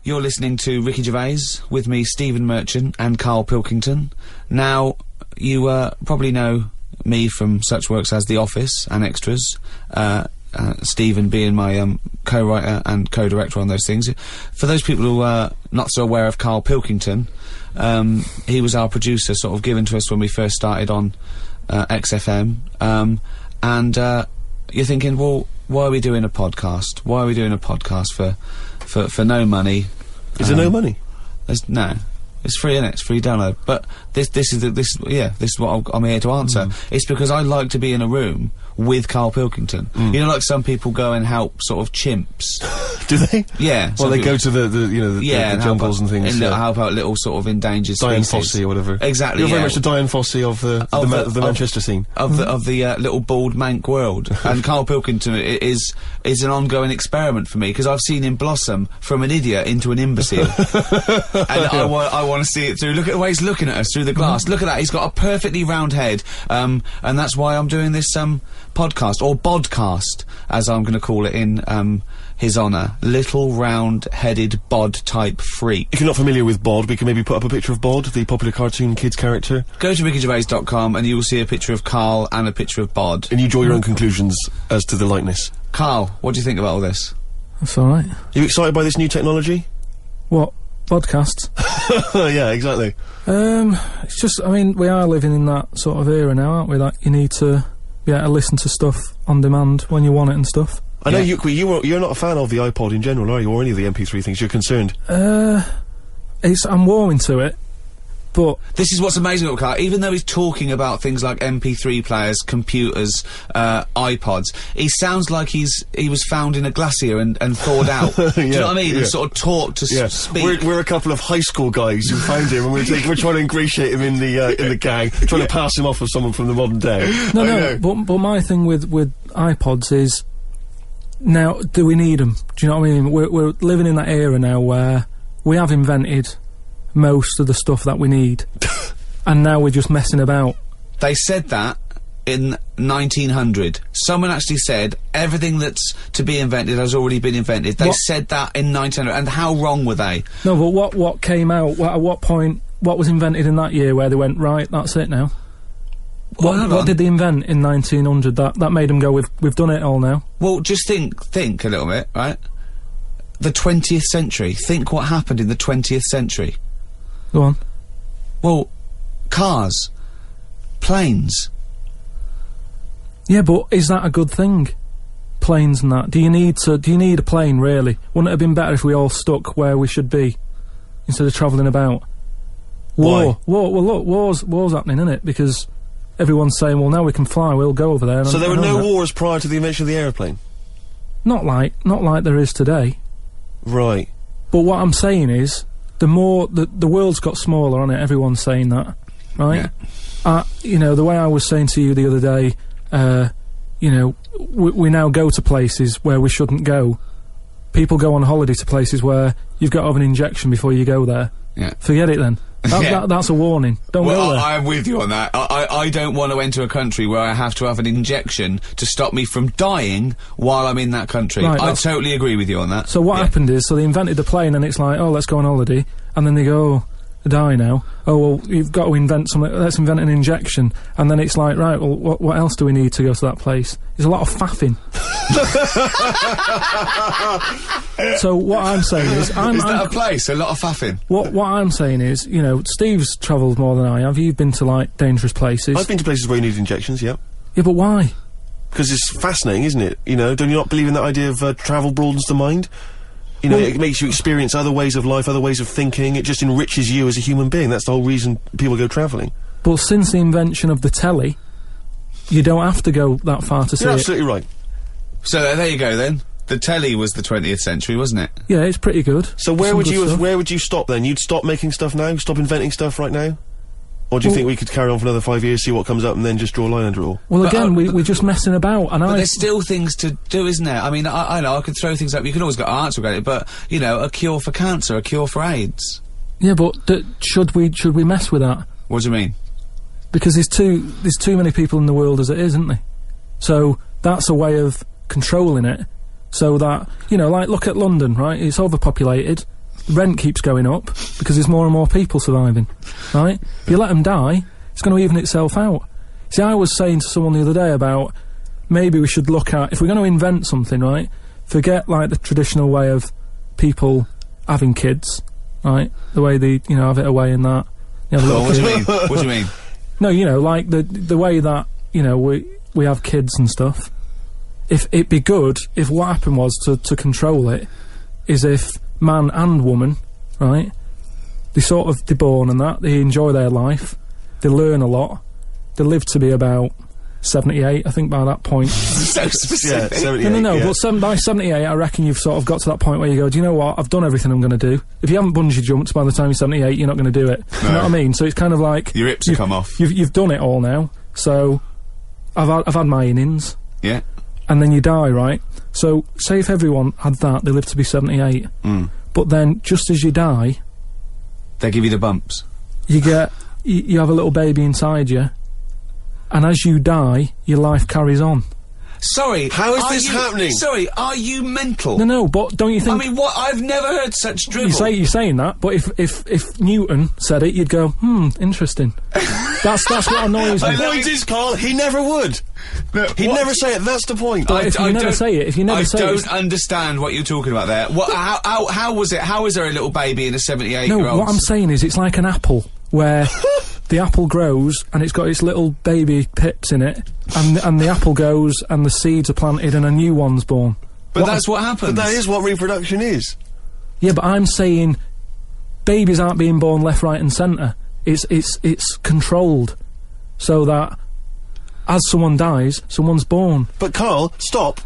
You're listening to Ricky Gervais, with me, Stephen Merchant, and Karl Pilkington. Now, you probably know me from such works as The Office and Extras, Stephen being my co-writer and co-director on those things. For those people who are not so aware of Karl Pilkington, he was our producer, sort of given to us when we first started on XFM, and you're thinking, well, why are we doing a podcast? Why are we doing a podcast for no money? Is there no money? No. It's free, innit? It's free download. But this is what I'm here to answer. It's because I like to be in a room with Karl Pilkington. You know, like some people go and help sort of chimps. Do they? Yeah. Well, they go to the jungles and things. And help out little sort of endangered Diane species. Fossey or whatever. Exactly. You're very much the Diane Fossey of the Manchester scene. Of the little bald mank world. And Karl Pilkington is an ongoing experiment for me, because I've seen him blossom from an idiot into an imbecile. And I want to see it through. Look at the way he's looking at us through the glass. Look at that. He's got a perfectly round head. And that's why I'm doing this podcast, or bodcast, as I'm going to call it in his honour. Little round-headed bod-type freak. If you're not familiar with Bod, we can maybe put up a picture of Bod, the popular cartoon kids character. Go to rickygervais.com and you will see a picture of Karl and a picture of Bod. And you draw your own conclusions as to the likeness. Karl, what do you think about all this? That's alright. Are you excited by this new technology? What? Podcasts? Yeah, exactly. It's just, I mean, we are living in that sort of era now, aren't we? That you need to be able to listen to stuff on demand when you want it and stuff. I know you're not a fan of the iPod in general, are you? Or any of the MP3 things? You're concerned? I'm warming to it, but... This is what's amazing about Karl. Even though he's talking about things like MP3 players, computers, iPods, he sounds like he was found in a glacier and thawed out. Do you know what I mean? And sort of taught to speak. We're a couple of high school guys who found him, and we're trying to ingratiate him in the gang, trying to pass him off as someone from the modern day. No, but my thing with iPods is, now, do we need them? Do you know what I mean? We're living in that era now where we have invented most of the stuff that we need, and now we're just messing about. They said that in 1900. Someone actually said everything that's to be invented has already been invented. They said that in 1900, and how wrong were they? No, but what came out, at what point, what was invented in that year where they went, right, that's it now? What did they invent in 1900 that made them go, we've done it all now? Well, just think a little bit, right? The 20th century. Think what happened in the 20th century. Go on. Well, cars, planes. Yeah, but is that a good thing? Planes and that. Do you need a plane, really? Wouldn't it have been better if we all stuck where we should be, instead of travelling about? War. Well, look, war's happening, isn't it? Because everyone's saying, well, now we can fly, we'll go over there. So there were no wars prior to the invention of the aeroplane? Not like there is today. Right. But what I'm saying is, the world's got smaller on it, everyone's saying that, right? Yeah. You know, the way I was saying to you the other day, you know, we now go to places where we shouldn't go. People go on holiday to places where you've got to have an injection before you go there. Yeah. Forget it then. That's a warning. Don't go there. I'm with you on that. I don't want to enter a country where I have to have an injection to stop me from dying while I'm in that country. Right, I totally agree with you on that. So what happened is, so they invented the plane, and it's like, oh, let's go on holiday, and then they go, oh, I die now. Oh, well, you've got to invent something, let's invent an injection. And then it's like, right, well, what else do we need to go to that place? There's a lot of faffing. So what I'm saying is... Is that a place? A lot of faffing? What I'm saying is, you know, Steve's travelled more than I have. You've been to, like, dangerous places. I've been to places where you need injections, yeah. Yeah, but why? Because it's fascinating, isn't it? You know, don't you not believe in that idea of travel broadens the mind? You know, it makes you experience other ways of life, other ways of thinking. It just enriches you as a human being. That's the whole reason people go travelling. But since the invention of the telly, you don't have to go that far to see it. You're absolutely right. So there you go then. The telly was the 20th century, wasn't it? Yeah, it's pretty good. So where would you stop then? You'd stop making stuff now? Stop inventing stuff right now? Or do you think we could carry on for another 5 years, see what comes up, and then just draw a line under it all? Well, but again, we're just messing about, and But there's still things to do, isn't there? I mean, I know, I could throw things up, you can always get an answer about it, but, you know, a cure for cancer, a cure for AIDS. Yeah, but should we mess with that? What do you mean? Because there's too many people in the world as it is, isn't there? So, that's a way of controlling it, so that, you know, like, look at London, right? It's overpopulated. rent keeps going up because there's more and more people surviving, right? If you let them die, it's going to even itself out. See, I was saying to someone the other day about maybe we should look at, if we're going to invent something, right, forget, like, the traditional way of people having kids, right, the way they, you know, have it away and that. You have a little What do you kid. mean? What do you mean? No, you know, like, the way that, you know, we have kids and stuff. If it'd be good if what happened was to control it is if man and woman, right, they're born and that, they enjoy their life, they learn a lot, they live to be about 78, I think, by that point. So specific. Yeah, 78. No, yeah. but by 78, I reckon you've sort of got to that point where you go, do you know what, I've done everything I'm going to do. If you haven't bungee jumped by the time you're 78, you're not going to do it. You know what I mean? So it's kind of like... Your hips have come off. You've done it all now, so I've had my innings. Yeah. And then you die, right? So, say if everyone had that, they live to be 78. But then, just as you die... They give you the bumps. You get... You have a little baby inside you, and as you die, your life carries on. Sorry, How is this happening? Sorry, are you mental? No, but don't you think... I mean, what? I've never heard such drivel. You're saying that, but if Newton said it, you'd go, interesting. That's what annoys me. The point is, Carl, he never would. He'd never say it, that's the point. But if you never say it, I don't understand what you're talking about there. What? How was it? How is there a little baby in a 78-year-old? No, what I'm saying is it's like an apple, where the apple grows and it's got its little baby pips in it, and the apple goes and the seeds are planted and a new one's born. But that's what happens. But that is what reproduction is. Yeah, but I'm saying babies aren't being born left, right and centre. It's controlled, so that as someone dies, someone's born. But Carl, stop.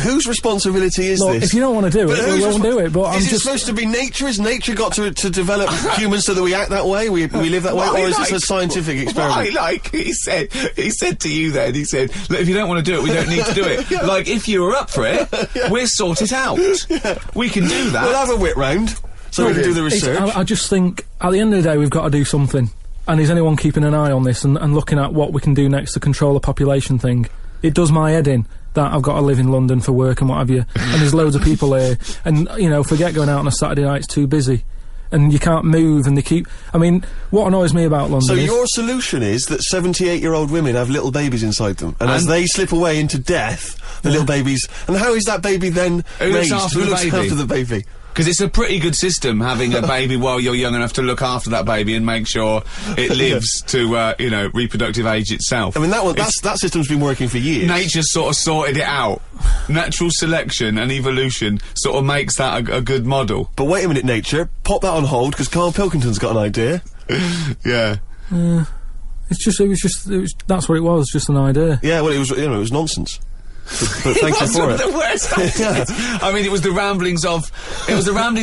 Whose responsibility is Look, this? if you don't want to do it, we won't do it, but I'm Is it just... supposed to be nature? Has nature got to develop humans so that we act that way? We live that way? Or is this a scientific experiment? He said to you then, he said, look, if you don't want to do it, we don't need to do it. Like, if you were up for it, we'll sort it out. We can do that. We'll have a whip round so we can do the research. I just think, at the end of the day, we've got to do something. And is anyone keeping an eye on this and looking at what we can do next to control the population thing? It does my head in that I've got to live in London for work and what have you, and there's loads of people here, and, you know, forget going out on a Saturday night, it's too busy. And you can't move, and they keep... I mean, what annoys me about London So is... your solution is that 78-year-old women have little babies inside them, and as they slip away into death, the little babies... And how is that baby then raised? Who looks after the baby? Because it's a pretty good system, having a baby while you're young enough to look after that baby and make sure it lives to, you know, reproductive age itself. I mean, that system's been working for years. Nature's sort of sorted it out. Natural selection and evolution sort of makes that a good model. But wait a minute, nature. Pop that on hold, because Karl Pilkington's got an idea. Yeah. That's what it was, just an idea. Yeah, well, it was nonsense. But thank you for it. The worst I mean, it was the ramblings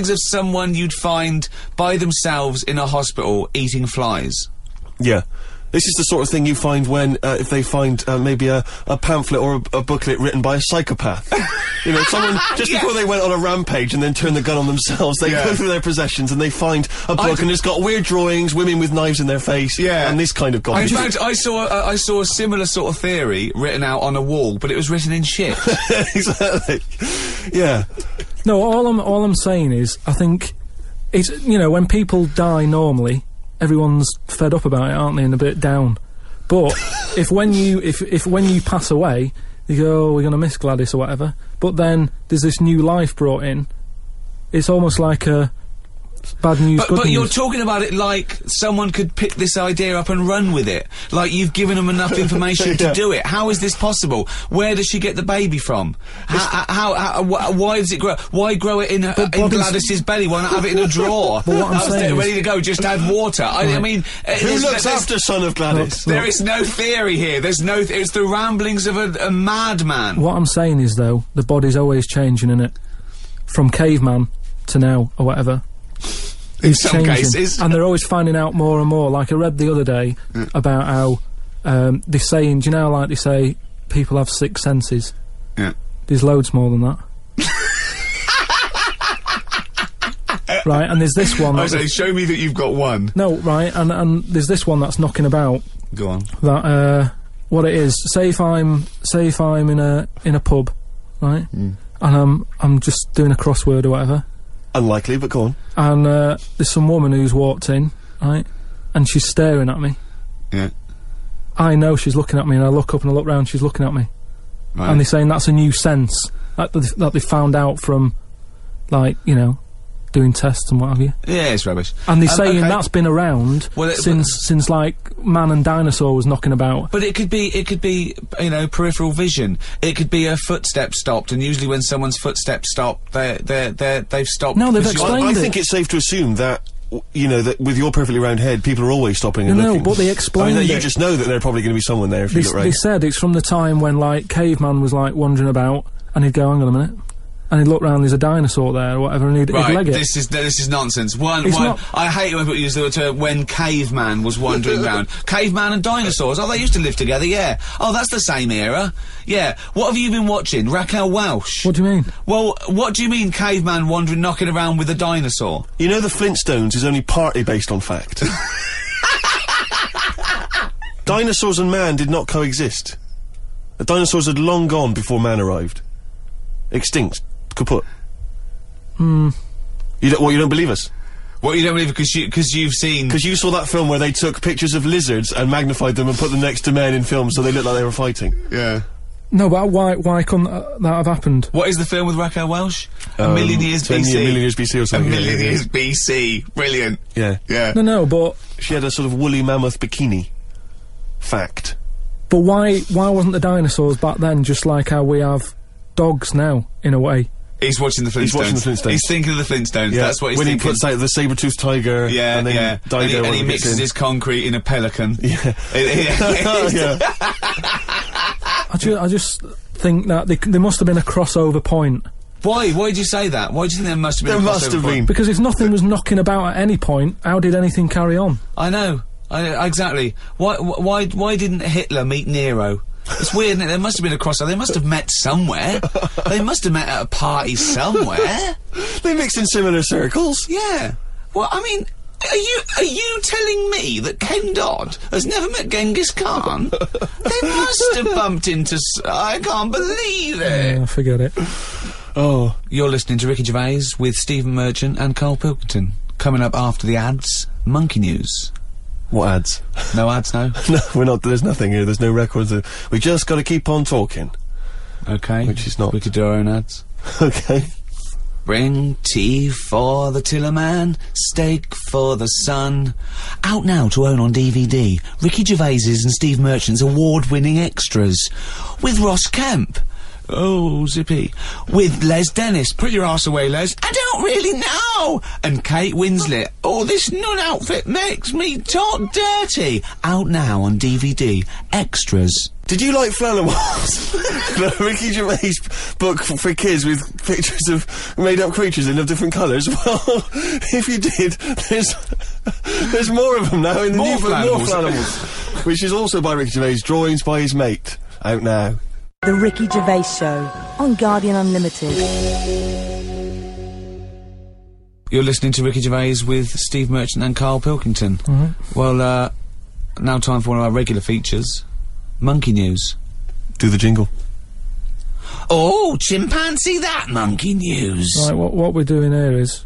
of someone you'd find by themselves in a hospital eating flies. Yeah. This is the sort of thing you find when, if they find, maybe a pamphlet or a booklet written by a psychopath. You know, someone, just before they went on a rampage and then turned the gun on themselves, they go through their possessions and they find a book and it's got weird drawings, women with knives in their face, and this kind of garbage. In fact, I saw a similar sort of theory written out on a wall, but it was written in shit. Exactly. Yeah. No, all I'm saying is, I think, it's, you know, when people die normally, everyone's fed up about it, aren't they, and a bit down. But if when you pass away, you go, oh, we're going to miss Gladys or whatever, but then there's this new life brought in, it's almost like a bad news, good but news. you're talking about it like someone could pick this idea up and run with it. Like you've given them enough information to do it. How is this possible? Where does she get the baby from? Why does it grow? Why grow it in Gladys's belly? Why not have it in a drawer? But what I'm saying is, ready to go, just add water. I mean... Who looks after son of Gladys? There is no theory here. There's no... it's the ramblings of a madman. What I'm saying is, though, the body's always changing, innit? From caveman to now, or whatever. In some cases. And they're always finding out more and more. Like I read the other day about how they're saying, do you know, like they say, people have 6 senses. Yeah. There's loads more than that. Right, and there's this one... I say, show me that you've got one. No, right, and there's this one that's knocking about. Go on. That, what it is, say if I'm in a pub, right, and I'm just doing a crossword or whatever. Unlikely, but go on. And there's some woman who's walked in, right, and she's staring at me. Yeah. I know she's looking at me, and I look up and I look round, she's looking at me. Right. And they're saying that's a new sense that they found out from, like, you know, doing tests and what have you. Yeah, it's rubbish. And they're saying okay. that's been around since like man and dinosaur was knocking about. But it could be, you know, peripheral vision. It could be a footstep stopped, and usually when someone's footsteps stop, they've stopped. No, they've because explained I it. think it's safe to assume that, you know, that with your perfectly round head, people are always stopping and looking. No, but they explained it. You just know that there's probably going to be someone there if you look right. They said it's from the time when, like, caveman was, like, wandering about, and he'd go, hang on a minute. And he'd look round, there's a dinosaur there or whatever, and he'd leg it. This is nonsense. I hate when people use the term when caveman was wandering round. Caveman and dinosaurs, oh, they used to live together, yeah. Oh, that's the same era. Yeah. What have you been watching? Raquel Welch? What do you mean? Well, what do you mean caveman wandering, knocking around with a dinosaur? You know the Flintstones is only partly based on fact. Dinosaurs and man did not coexist. The dinosaurs had long gone before man arrived. Extinct. Kaput. You don't believe us? What, you don't believe because you've seen... Because you saw that film where they took pictures of lizards and magnified them and put them next to men in films so they looked like they were fighting. Yeah. No, but why couldn't that have happened? What is the film with Raquel Welch? A Million Years BC. A Million Years BC or something. A Million Years BC. Brilliant. Yeah. Yeah. No, but... She had a sort of woolly mammoth bikini. Fact. But why wasn't the dinosaurs back then just like how we have dogs now, in a way? He's watching the Flintstones. He's watching the Flintstones. He's thinking of the Flintstones. Yeah. That's what he's when thinking. When he puts out the saber-toothed tiger, and then Dido and he mixes his concrete in a pelican. Yeah. Yeah. I just think that there must have been a crossover point. Why? Why did you say that? Why do you think there must have been a crossover point? There must have been. Because if nothing was knocking about at any point, how did anything carry on? I know. Exactly. Why didn't Hitler meet Nero? It's weird, isn't it? There must have been a crossover. They must have met somewhere. They must have met at a party somewhere. They mixed in similar circles. Yeah. Well, I mean, are you telling me that Ken Dodd has never met Genghis Khan? They must have bumped into... I can't believe it. Yeah, forget it. Oh. You're listening to Ricky Gervais with Stephen Merchant and Karl Pilkington. Coming up after the ads, Monkey News. What ads? No ads, no? No, we're not. There's nothing here. There's no records. We just got to keep on talking. Okay. Which is not. We could do our own ads. Okay. Bring tea for the Tillerman, steak for the sun. Out now to own on DVD. Ricky Gervais's and Steve Merchant's award-winning extras. With Ross Kemp. Oh, zippy. With Les Dennis. Put your arse away, Les. I don't really know. And Kate Winslet. Oh, this nun outfit makes me talk dirty. Out now on DVD. Extras. Did you like Flanimals? The Ricky Gervais book for kids with pictures of made-up creatures in of different colours? Well, if you did, there's more of them now in the new book, more Flanimals. Which is also by Ricky Gervais, drawings by his mate. Out now. The Ricky Gervais Show on Guardian Unlimited. You're listening to Ricky Gervais with Steve Merchant and Karl Pilkington. Well, now time for one of our regular features. Monkey News. Do the jingle. Oh, chimpanzee that Monkey News. Right, what we're doing here is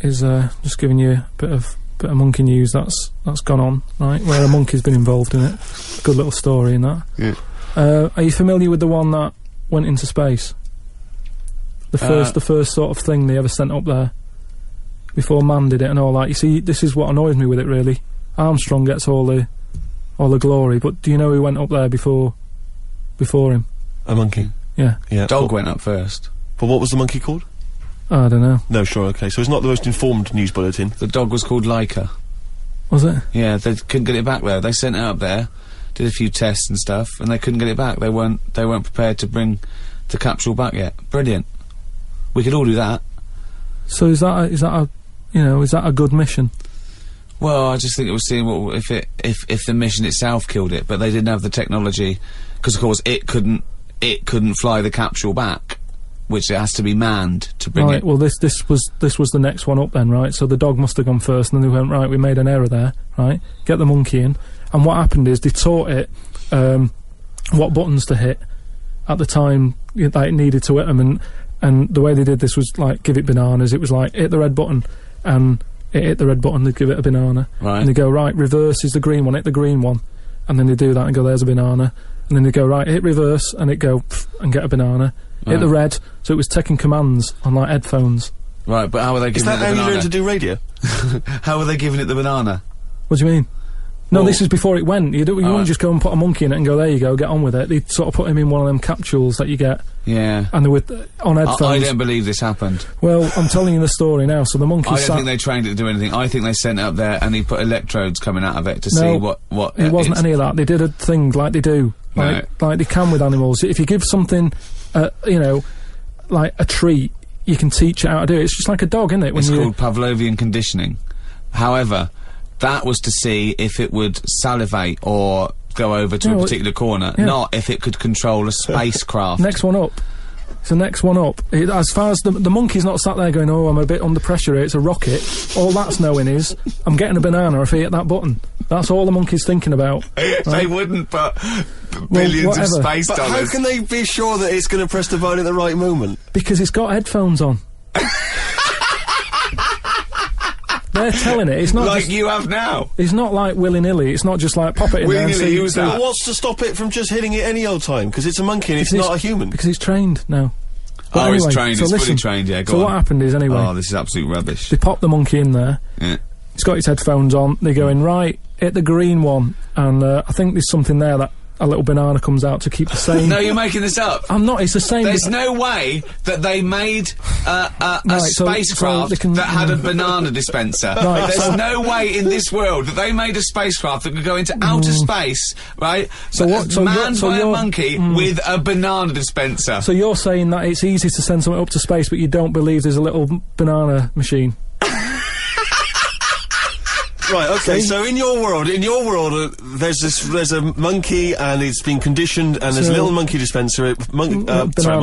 just giving you a bit of monkey news that's gone on, right? Where a monkey's been involved in it. Good little story in that. Yeah. Are you familiar with the one that went into space? The first sort of thing they ever sent up there before man did it and all that. You see, this is what annoys me with it really. Armstrong gets all the glory, but do you know who went up there before him? A monkey. Yeah. Yeah. Dog went up first. But what was the monkey called? I don't know. No, sure, okay. So it's not the most informed news bulletin. The dog was called Laika. Was it? Yeah, they couldn't get it back there. They sent it up there, did a few tests and stuff, and they couldn't get it back. They weren't prepared to bring the capsule back yet. Brilliant. We could all do that. So is that a good mission? Well, I just think it was seeing what if the mission itself killed it, but they didn't have the technology, because of course it couldn't fly the capsule back, which it has to be manned to bring right, it. Well, this was the next one up then, right? So the dog must have gone first, and then they went, right, we made an error there, right? Get the monkey in, and what happened is they taught it what buttons to hit at the time that it needed to hit them, And the way they did this was like give it bananas. It was like hit the red button, and it hit the red button. They'd give it a banana, Right. and they go right. Reverse is the green one. Hit the green one, and then they do that and go there's a banana, and then they go right. Hit reverse and it go and get a banana. Hit the red. So it was taking commands on like headphones. Right, but how were they Is giving it that the how you banana? learn to do radio? How were they giving it the banana? What do you mean? No, Well- this is before it went. You wouldn't just go and put a monkey in it and go, there you go, get on with it. They'd sort of put him in one of them capsules that you get, Yeah. and they were on headphones. I don't believe this happened. Well, I'm telling you the story now. So the monkey I sat... don't think they trained it to do anything. I think they sent it up there and he put electrodes coming out of it to see what it wasn't any of that. They did a thing like they do, like they can with animals. If you give something, you know, like a treat, you can teach it how to do it. It's just like a dog, isn't it? It's called Pavlovian conditioning. However, that was to see if it would salivate or go over to a particular corner, not if it could control a spacecraft. Next one up. So next one up. As far as the monkey's not sat there going, oh, I'm a bit under pressure here, it's a rocket. All that's knowing is, I'm getting a banana if I hit that button. That's all the monkey's thinking about. They wouldn't put billions of space But dollars. how can they be sure that it's going to press the button at the right moment? Because it's got headphones on. They're telling it. It's not like just, you have now. it's not like willy-nilly. It's not just like pop it in there and Willy-nilly, see... who's that? But what's to stop it from just hitting it any old time? Because it's a monkey and it's not a human. Because he's trained now. But Oh, he's anyway, trained, so he's fully listen, trained, yeah, go So on. what happened is, anyway, Oh, this is absolute rubbish. they pop the monkey in there. Yeah. He's got his headphones on. They go in, right, hit the green one. And I think there's something there that a little banana comes out to keep the same... No, you're making this up. I'm not, it's the same... There's no way that they made a so spacecraft they can- that had a banana dispenser. Right, There's so- no way in this world that they made a spacecraft that could go into outer space, right? So what- so manned you're- so by a you're- monkey with a banana dispenser. So you're saying that it's easy to send something up to space, but you don't believe there's a little banana machine? Right, okay, so in your world, there's a monkey and it's been conditioned and there's a little monkey dispenser, monkey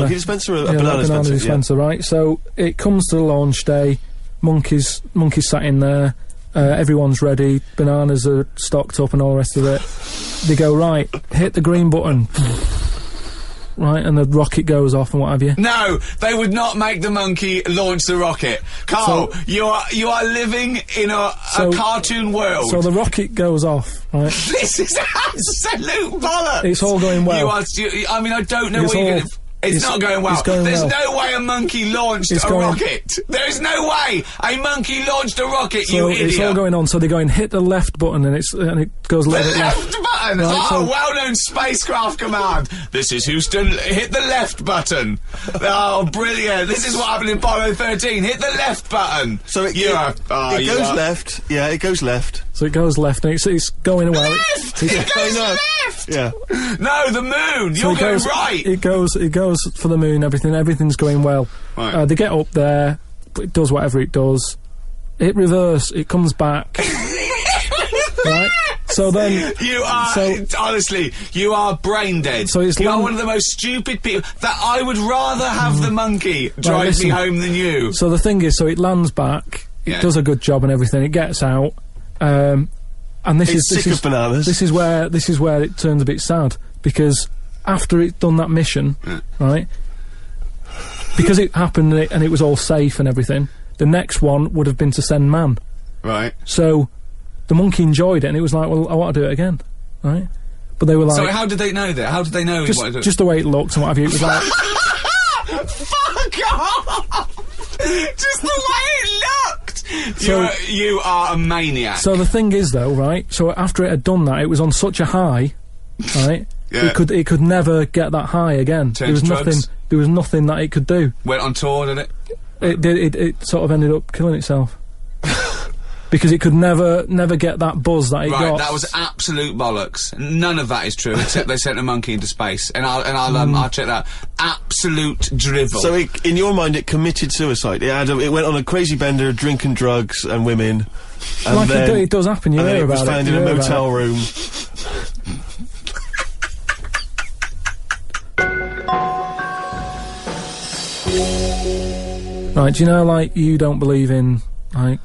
dispenser, a banana dispenser, right? So it comes to the launch day, monkeys sat in there, everyone's ready, bananas are stocked up and all the rest of it. They go, right, hit the green button. Right, and the rocket goes off and what have you. No, they would not make the monkey launch the rocket. Carl, you are living in a cartoon world. So the rocket goes off, right? This is absolute bollocks. It's all going well. I mean, I don't know what you're going to... It's not going well. It's going There's well. no way a monkey launched a rocket. There's no way a monkey launched a rocket, So you idiot. it's all going on. So they go and hit the left button, and it goes a The little bit left left. button! Right, so- well-known spacecraft command. This is Houston, hit the left button. Oh, brilliant. This is what happened in Apollo 13. Hit the left button. So it goes left. Yeah, it goes left. So it goes left, and it's going well. Left! It goes left! Yeah. No, the moon! So You're it going goes, right! It goes for the moon. Everything's going well. Right. They get up there. It does whatever it does. It reverse. It comes back. Right. So then You are, honestly, you are brain dead. So it's you are long- one of the most stupid people. That I would rather have the monkey drive me listen. home than you. So the thing is, so it lands back. It Yeah. does a good job and everything. It gets out. And It's sick of bananas. This is where it turns a bit sad, because after it's done that mission, right? Because it happened and it was all safe and everything. The next one would have been to send man. Right. So the monkey enjoyed it, and it was like, well, I want to do it again, right? But they were like, So how did they know that? How did they know he wanted to do it? just the way it looked and what have you. It was like, Fuck off! Just the way it looked! So- you are a maniac. so the thing is though, right? So after it had done that, it was on such a high, right? Yeah. It could never get that high again. Turned to drugs. There was nothing that it could do. Went on tour, did it? It sort of ended up killing itself. Because it could never get that buzz that it Right, got. that was absolute bollocks. None of that is true, except they sent a monkey into space, and I'll check that. Absolute drivel. So in your mind, it committed suicide. It went on a crazy bender, drinking drugs and women. And like then, it does happen. You and then hear it about was found it. in you a hear about motel it. room. Right, do you know, like, you don't believe in, like,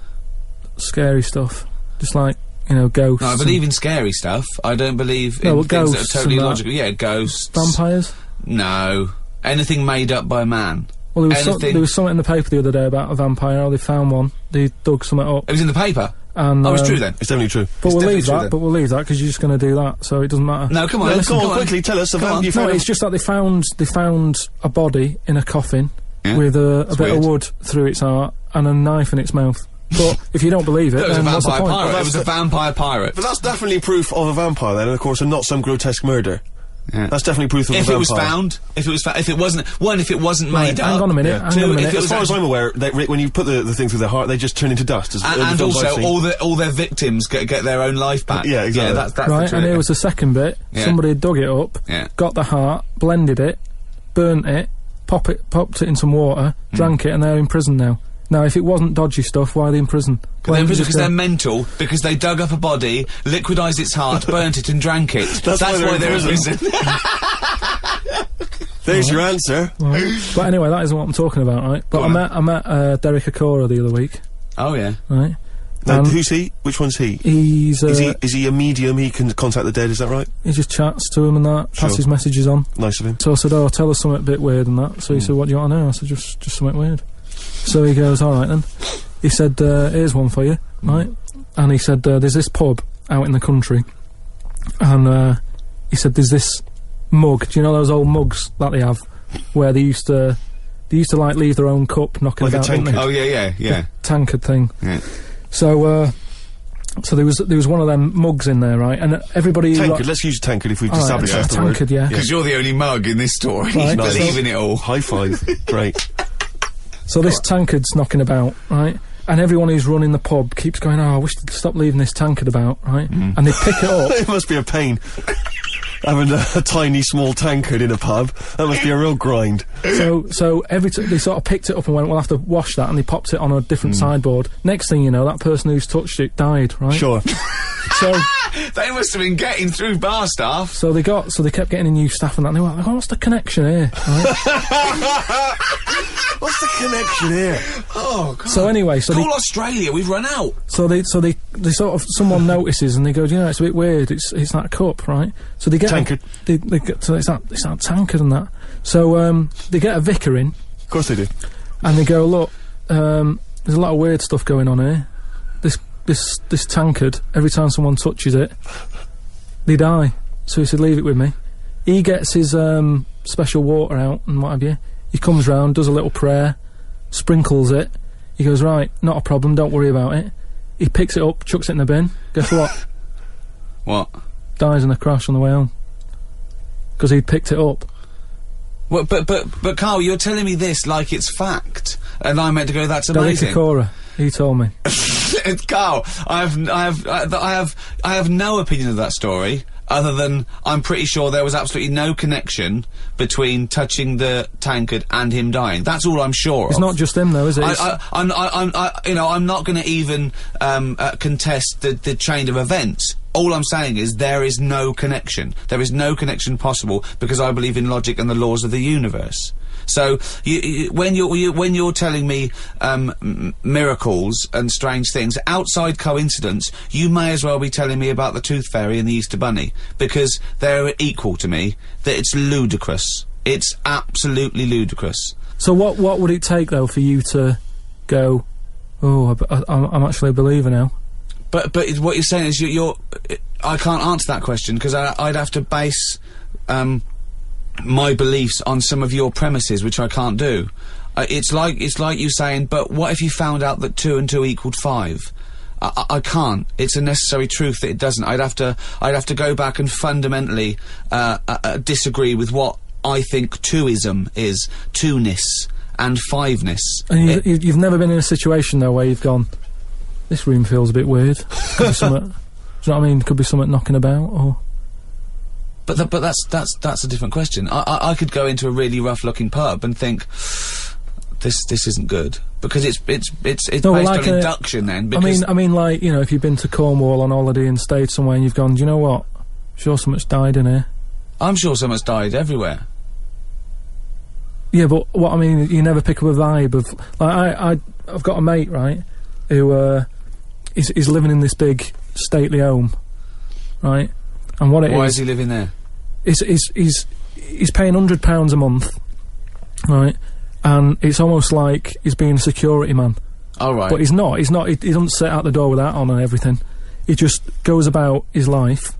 scary stuff? Just like, you know, ghosts. No, I believe in scary stuff. I don't believe No, in well, things that ghosts are totally and that. logical. Yeah, ghosts. Vampires? No. Anything made up by man. Well, anything. there was something in the paper the other day about a vampire. How they found one. They dug something up. It was in the paper. And, it's true then. It's definitely true. But we'll leave that. then. But we'll leave that because you're just going to do that, so it doesn't matter. No, come on. No, Listen, come on, quickly, tell us. Come on. No, it's just that they found a body in a coffin with a bit weird. of wood through its heart and a knife in its mouth. But if you don't believe it, It was a then what's the vampire point? pirate. It was a vampire pirate. But that's definitely proof of a vampire then, and of course, and not some grotesque murder. Yeah. That's definitely proof of a If vampire. it was found, if it wasn't made up. Hang on a minute. Yeah. Hang on a minute. if it As was far as I'm aware, when you put the thing through their heart, they just turn into dust. As and the films I've also seen. all their victims get their own life back. Yeah, exactly. Yeah, that's the Right, truth. and here was the second bit. Yeah. Somebody had dug it up, Yeah. got the heart, blended it, burnt it, popped it in some water, drank it, and they're in prison now. Now, if it wasn't dodgy stuff, why are they in prison? They're in prison because they're mental, because they dug up a body, liquidised its heart, burnt it and drank it. That's why they're in prison. There's your answer. Right. But anyway, that isn't what I'm talking about, right? But I met Derek Akora the other week, Oh yeah. right? Now, who's he? Which one's he? He's Is he a medium? He can contact the dead, is that right? he just chats to him and that, passes Sure. messages on. Nice of him. So I said, "Oh, tell us something a bit weird and that." So he said, "What do you want to know?" I said, "Just something weird." So he goes, "All right then." He said, "Here's one for you, right?" And he said, "There's this pub out in the country, and he said there's this mug. Do you know those old mugs that they have, where they used to like leave their own cup knocking Like a about, didn't tankard. they? Oh yeah. Tankard thing. Yeah. So there was one of them mugs in there, right? And everybody Tankard. Let's use tankard if we've All right, established that's the word. tankard, yeah. Because you're the only mug in this story. Right. You Nice. believe in it all. High five. Great. So this tankard's knocking about, right? And everyone who's running the pub keeps going, "Oh, I wish they'd stop leaving this tankard about," right? And they pick it up. It must be a pain. Having a tiny, small tankard in a pub. That must be a real grind. So every they sort of picked it up and went, "We'll have to wash that," and they popped it on a different sideboard. Next thing you know, that person who's touched it died, right? Sure. So They must have been getting through bar staff. so they kept getting in new staff and that. And they were like, "Oh, what's the connection here?" Right? What's the connection here? Oh God. So anyway, so Call Australia. We've run out. they sort of someone notices and they go, "You know, it's a bit weird. It's that cup, right?" So they get Tankard. They get, so it's that tankard and that. So they get a vicar in. Of course they do. And they go, "Look, there's a lot of weird stuff going on here. This tankard, every time someone touches it, they die." So he said, "Leave it with me." He gets his special water out and what have you. He comes round, does a little prayer, sprinkles it. He goes, "Right, not a problem, don't worry about it." He picks it up, chucks it in the bin. Guess what? What? Dies in a crash on the way home. Because he'd picked it up. Well, but Carl, you're telling me this like it's fact, and I'm meant to go, "That's Derek amazing." Akora, he told me. Carl, I have no opinion of that story, other than I'm pretty sure there was absolutely no connection between touching the tankard and him dying. That's all I'm sure It's of. not just him though, is it? I'm not going to even contest the chain of events. All I'm saying is there is no connection. There is no connection possible because I believe in logic and the laws of the universe. So when you're telling me miracles and strange things outside coincidence, you may as well be telling me about the Tooth Fairy and the Easter Bunny, because they're equal to me. That it's ludicrous. It's absolutely ludicrous. So what would it take though for you to go, "Oh, I'm actually a believer now"? But what you're saying is I can't answer that question because I'd have to base my beliefs on some of your premises, which I can't do. It's like you saying, "But what if you found out that 2 and 2 equaled 5?" I can't. It's a necessary truth that it doesn't. I'd have to go back and fundamentally disagree with what I think twoism is, two-ness and fiveness. And you've never been in a situation though where you've gone, "This room feels a bit weird." Could be something, do you know what I mean? Could be something knocking about, or. But that's a different question. I could go into a really rough-looking pub and think, this isn't good, because it's based on induction then. Because I mean, like, you know, if you've been to Cornwall on holiday and stayed somewhere and you've gone, "Do you know what? Sure, so much died in here." I'm sure so much died everywhere. Yeah, but what I mean, you never pick up a vibe of like I've got a mate, right, who is living in this big stately home, right, and what it is. Why is he living there? He's paying £100 a month, right, and it's almost like he's being a security man. All right. But he's not. He doesn't sit out the door with that on and everything. He just goes about his life,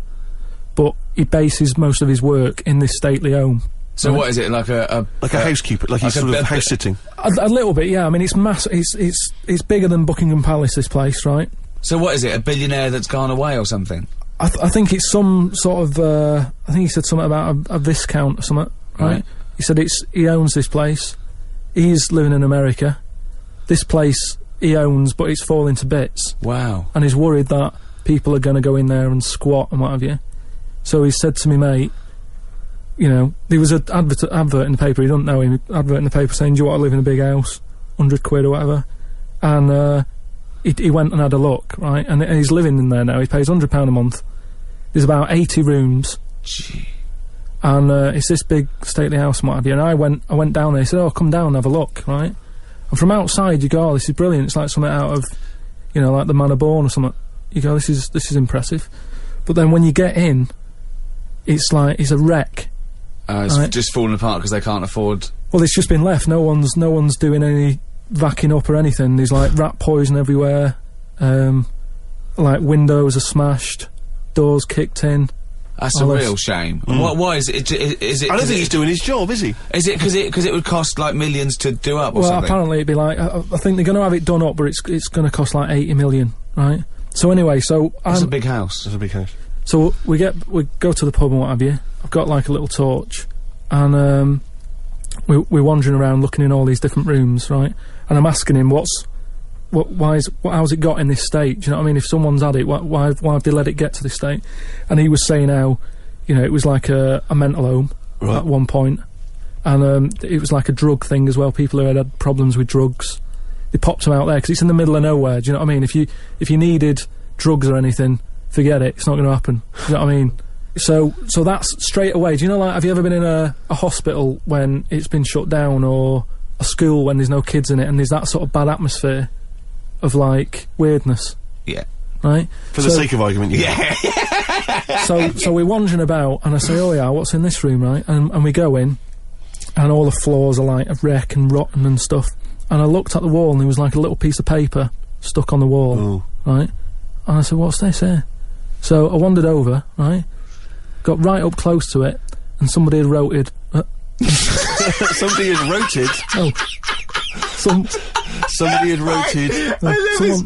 but he bases most of his work in this stately home. So what is it, like a housekeeper, like he's sort of house sitting? A little bit, yeah. I mean, it's massive. It's bigger than Buckingham Palace, this place, right? So what is it, a billionaire that's gone away or something? I think it's some sort of, I think he said something about a viscount or something, right? He said he owns this place. He's living in America. This place he owns, but it's falling to bits. Wow. And he's worried that people are going to go in there and squat and what have you. So he said to me, mate, you know, there was an advert in the paper, he doesn't know him, advert in the paper saying, do you want to live in a big house? 100 quid or whatever. And he went and had a look, right? And he's living in there now, he pays £100 a month. There's about 80 rooms. Gee. And it's this big stately house and what have you. And I went down there, he said, oh, come down and have a look, right? And from outside you go, oh, this is brilliant, it's like something out of, you know, like the Man of Born or something. You go, this is impressive. But then when you get in, it's like, it's a wreck. It's just falling apart because they can't afford... Well, it's just been left. No one's doing any vacuuming up or anything. There's like rat poison everywhere. Like windows are smashed, doors kicked in. That's a real shame. Why is it? Is it? I don't think he's doing his job, is he? Is it because it would cost like millions to do up or well, something? Apparently it'd be like I think they're going to have it done up, but it's going to cost like 80 million, right? So anyway, it's a big house. It's a big house. So we go to the pub and what have you. I've got like a little torch, and we're wandering around looking in all these different rooms, right? And I'm asking him how's it got in this state? Do you know what I mean? If someone's had it, why have they let it get to this state? And he was saying how, you know, it was like a mental home at one point, and it was like a drug thing as well. People who had problems with drugs, they popped them out there because it's in the middle of nowhere. Do you know what I mean? If you needed drugs or anything, forget it. It's not going to happen. Do you know what I mean? So that's straight away. Do you know, like, have you ever been in a hospital when it's been shut down, or a school when there's no kids in it, and there's that sort of bad atmosphere of like weirdness? Yeah. Right. For the sake of argument, yeah. So we're wandering about, and I say, oh yeah, what's in this room, right? And we go in, and all the floors are like a wreck and rotten and stuff. And I looked at the wall, and there was like a little piece of paper stuck on the wall, right? And I said, what's this here? So I wandered over, right? Got right up close to it, and somebody had wrote Somebody had wrote Oh. Somebody had wrote I love this.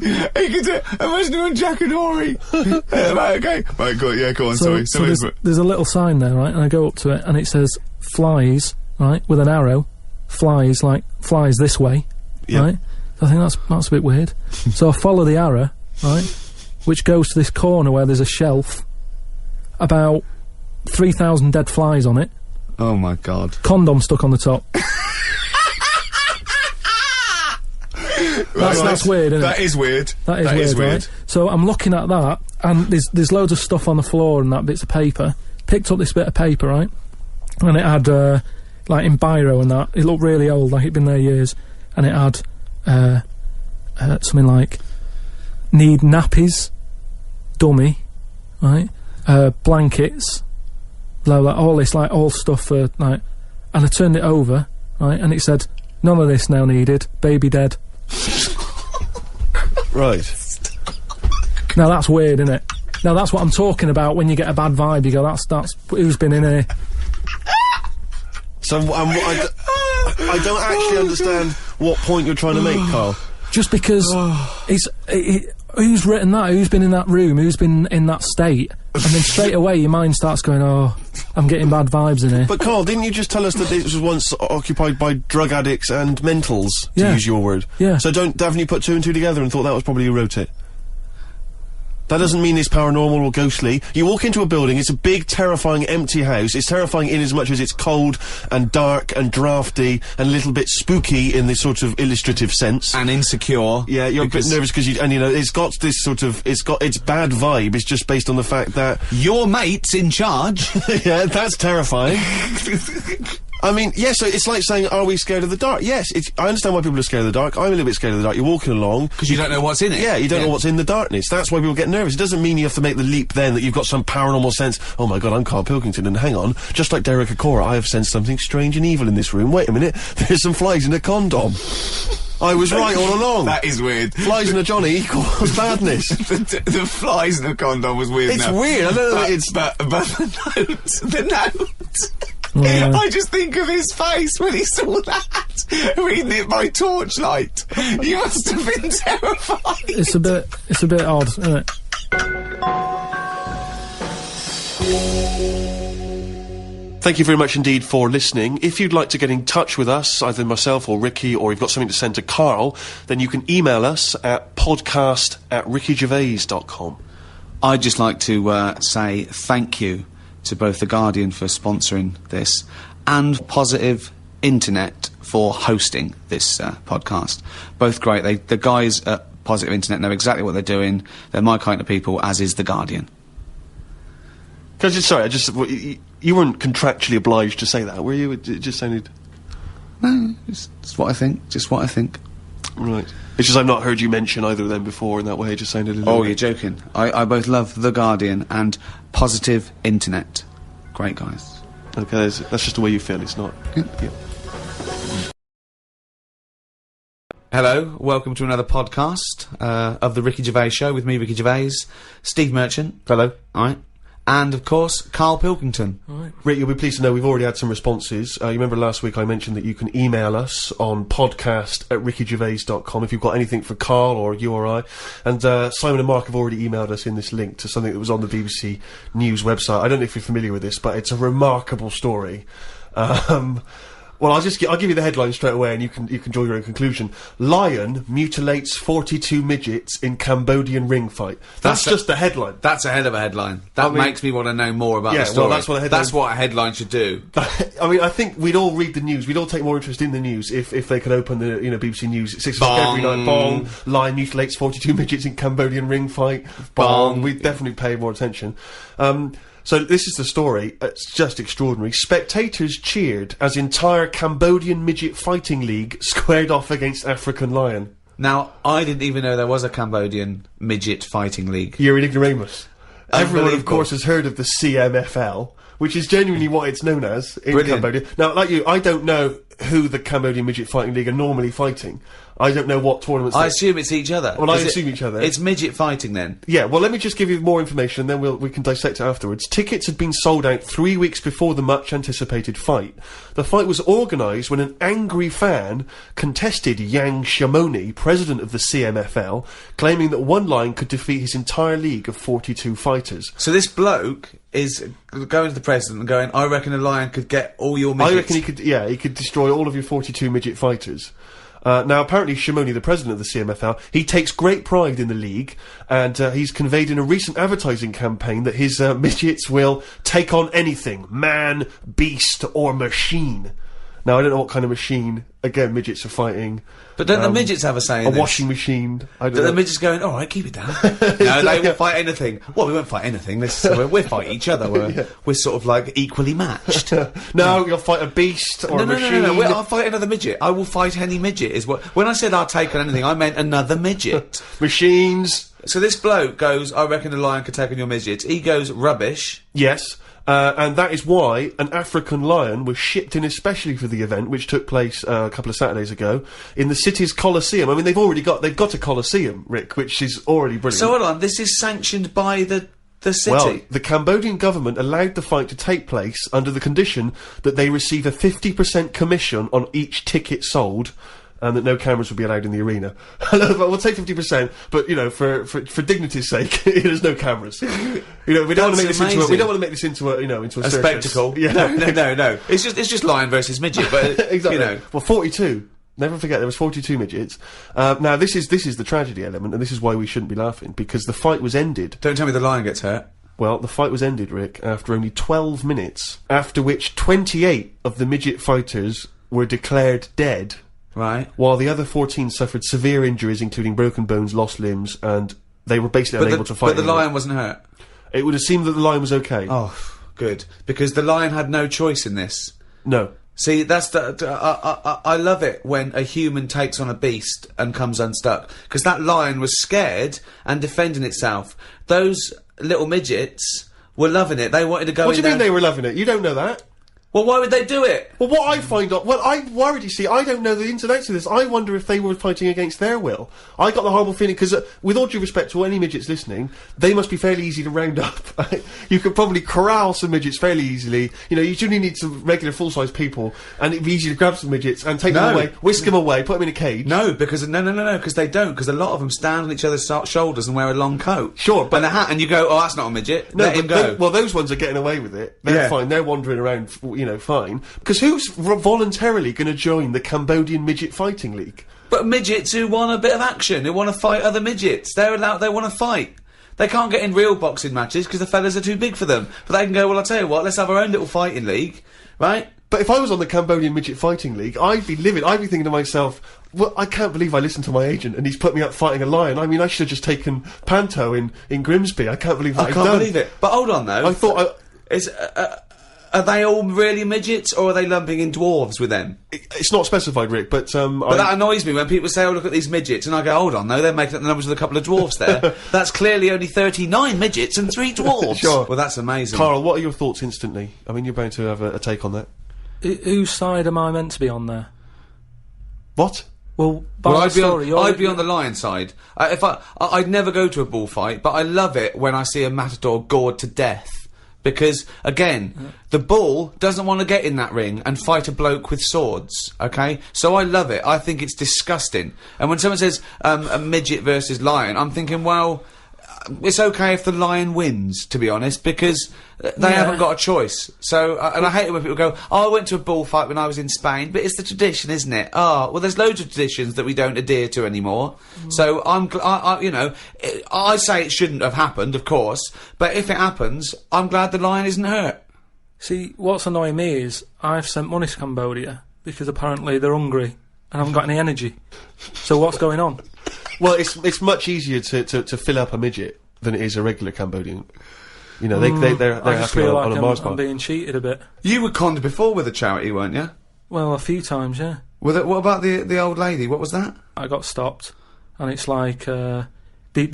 Imagine doing Jack and Ori. Right, okay. Right, go on, sorry. So there's a little sign there, right? And I go up to it, and it says, flies, right? With an arrow. Flies, like, flies this way, right? So I think that's a bit weird. So I follow the arrow, right? Which goes to this corner where there's a shelf. About 3,000 dead flies on it. Oh my god. Condom stuck on the top. That's weird, isn't it? That is weird. That is weird, right? So I'm looking at that, and there's loads of stuff on the floor and that, bits of paper. Picked up this bit of paper, right? And it had, like, in biro and that, it looked really old, like it'd been there years. And it had, something like, need nappies, dummy, right? Blankets, blah, blah, all this, like, all stuff for, like... And I turned it over, right? And it said, none of this now needed, baby dead. Right. Now that's weird, isn't it? Now that's what I'm talking about when you get a bad vibe, you go, that's who's been in here? So, I don't actually understand what point you're trying to make, Carl. Just because who's written that? Who's been in that room? Who's been in that state? And then straight away your mind starts going, oh, I'm getting bad vibes in here. But Carl, didn't you just tell us that this was once occupied by drug addicts and mentals, to use your word? Yeah. So haven't you put two and two together and thought that was probably who wrote it? That doesn't mean it's paranormal or ghostly. You walk into a building, it's a big, terrifying, empty house. It's terrifying in as much as it's cold and dark and drafty and a little bit spooky in this sort of illustrative sense. And insecure. Yeah, you're a bit nervous because you know, it's got this sort of, it's bad vibe. It's just based on the fact that... Your mate's in charge. Yeah, that's terrifying. I mean, yeah, so it's like saying, are we scared of the dark? Yes, I understand why people are scared of the dark. I'm a little bit scared of the dark. You're walking along. Because you don't know what's in it. Yeah, you don't know what's in the darkness. That's why people get nervous. It doesn't mean you have to make the leap then that you've got some paranormal sense. Oh my god, I'm Karl Pilkington, and hang on, just like Derek Acora, I have sensed something strange and evil in this room. Wait a minute, there's some flies in a condom. I was right all along. That is weird. Flies in a Johnny equals badness. The flies in a condom was weird. It's weird, I don't know, but the note. Yeah. I just think of his face when he saw that, reading it by torchlight. You must have been terrified. It's a bit odd, isn't it? Thank you very much indeed for listening. If you'd like to get in touch with us, either myself or Ricky, or you've got something to send to Karl, then you can email us at podcast@rickygervais.com. I'd just like to say thank you to both The Guardian for sponsoring this and Positive Internet for hosting this podcast. Both great. The guys at Positive Internet know exactly what they're doing. They're my kind of people, as is The Guardian. You weren't contractually obliged to say that, were you? It just sounded... No, it's what I think. Just what I think. Right. It's just I've not heard you mention either of them before in that way. It just sounded a little... Oh, you're joking. I both love The Guardian and Positive Internet. Great guys. Okay, that's just the way you feel, it's not... Yeah. Yeah. Hello, welcome to another podcast of The Ricky Gervais Show with me, Ricky Gervais, Steve Merchant. Hello. Alright. And, of course, Karl Pilkington. Right. Rick, you'll be pleased to know we've already had some responses. You remember last week I mentioned that you can email us on podcast@rickygervais.com if you've got anything for Karl or you or I. And Simon and Mark have already emailed us in this link to something that was on the BBC News website. I don't know if you're familiar with this, but it's a remarkable story. Well, I'll give you the headline straight away, and you can draw your own conclusion. Lion mutilates 42 midgets in Cambodian ring fight. That's just the headline. That's a hell of a headline. That makes me want to know more about the story. Well, that's what a headline should do. I mean, I think we'd all read the news. We'd all take more interest in the news if they could open the BBC News at 6 o'clock every night. Bong. Lion mutilates 42 midgets in Cambodian ring fight. Bong. We'd definitely pay more attention. So this is the story. It's just extraordinary. Spectators cheered as entire Cambodian midget fighting league squared off against African lion. Now, I didn't even know there was a Cambodian midget fighting league. You're an ignoramus. Everyone, of course, has heard of the CMFL, which is genuinely what it's known as in Cambodia. Now, like you, I don't know who the Cambodian Midget Fighting League are normally fighting. I don't know what tournaments... I assume it's each other. Well, I assume each other. It's midget fighting, then? Yeah, well, let me just give you more information, and then we can dissect it afterwards. Tickets had been sold out 3 weeks before the much-anticipated fight. The fight was organised when an angry fan contested Yang Shamoni, president of the CMFL, claiming that one lion could defeat his entire league of 42 fighters. So this bloke is going to the president and going, I reckon a lion could get all your midgets. I reckon he could destroy all of your 42 midget fighters. Now, apparently, Shimoni, the president of the CMFL, he takes great pride in the league, and he's conveyed in a recent advertising campaign that his midgets will take on anything, man, beast, or machine. Now, I don't know what kind of machine, again, midgets are fighting. But don't the midgets have a say in this? A washing machine. I don't know. The midgets going, alright, keep it down. No, they won't fight anything. Well, we won't fight anything. We'll fight each other. We're sort of like equally matched. No, you'll fight a beast or a machine. No. I'll fight another midget. I will fight any midget. Is what. When I said I'll take on anything, I meant another midget. Machines. So this bloke goes, I reckon a lion could take on your midgets. He goes, rubbish. Yes. And that is why an African lion was shipped in especially for the event, which took place a couple of Saturdays ago, in the city's Colosseum. I mean, they've got a Colosseum, Rick, which is already brilliant. So hold on, this is sanctioned by the city? Well, the Cambodian government allowed the fight to take place under the condition that they receive a 50% commission on each ticket sold, and that no cameras would be allowed in the arena. We'll take 50%, but you know, for dignity's sake, there's no cameras. You know, we don't want to make this into a spectacle. Yeah. No. It's just lion versus midget, but exactly. You know. Well, 42. Never forget there was 42 midgets. Now this is the tragedy element, and this is why we shouldn't be laughing, because the fight was ended. Don't tell me the lion gets hurt. Well, the fight was ended, Rick, after only 12 minutes, after which 28 of the midget fighters were declared dead. Right. While the other 14 suffered severe injuries, including broken bones, lost limbs, and they were basically unable to fight. But the lion wasn't hurt? It would have seemed that the lion was okay. Oh, good. Because the lion had no choice in this. No. See, that's I love it when a human takes on a beast and comes unstuck, because that lion was scared and defending itself. Those little midgets were loving it. They wanted to go. What do you mean they were loving it? You don't know that. Well, why would they do it? Well, what I find out... Well, I'm worried, you see. I don't know the ins and outs of this. I wonder if they were fighting against their will. I got the horrible feeling, because with all due respect to any midgets listening, they must be fairly easy to round up. You could probably corral some midgets fairly easily. You know, you only need some regular full-size people, and it'd be easy to grab some midgets and take them away, whisk them away, put them in a cage. No, because... No, because they don't, because a lot of them stand on each other's shoulders and wear a long coat. Sure, but... And a hat, and you go, oh, that's not a midget. No, let him go. Well, those ones are getting away with it. They're fine. They're wandering around, you know, fine. Because who's voluntarily going to join the Cambodian Midget Fighting League? But midgets who want a bit of action, who want to fight other midgets. They're allowed, they want to fight. They can't get in real boxing matches because the fellas are too big for them. But they can go, well, I'll tell you what, let's have our own little fighting league, right? But if I was on the Cambodian Midget Fighting League, I'd be livid. I'd be thinking to myself, well, I can't believe I listened to my agent and he's put me up fighting a lion. I mean, I should have just taken Panto in Grimsby. I can't believe that I can't believe it. But hold on, though. I thought are they all really midgets, or are they lumping in dwarves with them? It's not specified, Rick, but But that annoys me when people say, oh, look at these midgets, and I go, hold on, no, they're making up the numbers with a couple of dwarfs there. That's clearly only 39 midgets and 3 dwarfs. Sure. Well, that's amazing. Carl, what are your thoughts instantly? I mean, you're bound to have a take on that. Whose side am I meant to be on there? What? Well, I'd be on the lion side. I'd never go to a bullfight, but I love it when I see a matador gored to death. Because, again, the bull doesn't want to get in that ring and fight a bloke with swords, okay? So I love it. I think it's disgusting. And when someone says, a midget versus lion, I'm thinking, well, it's okay if the lion wins, to be honest, because they haven't got a choice. So, and I hate it when people go, oh, I went to a bullfight when I was in Spain, but it's the tradition, isn't it? Oh, well, there's loads of traditions that we don't adhere to anymore. So I say it shouldn't have happened, of course, but if it happens, I'm glad the lion isn't hurt. See, what's annoying me is I've sent money to Cambodia because apparently they're hungry and haven't got any energy. So what's going on? Well, it's much easier to fill up a midget than it is a regular Cambodian. You know, they're I just happy feel on like a Mars bar. I'm being cheated a bit. You were conned before with a charity, weren't you? Well, a few times, yeah. What about the old lady? What was that? I got stopped, and it's like they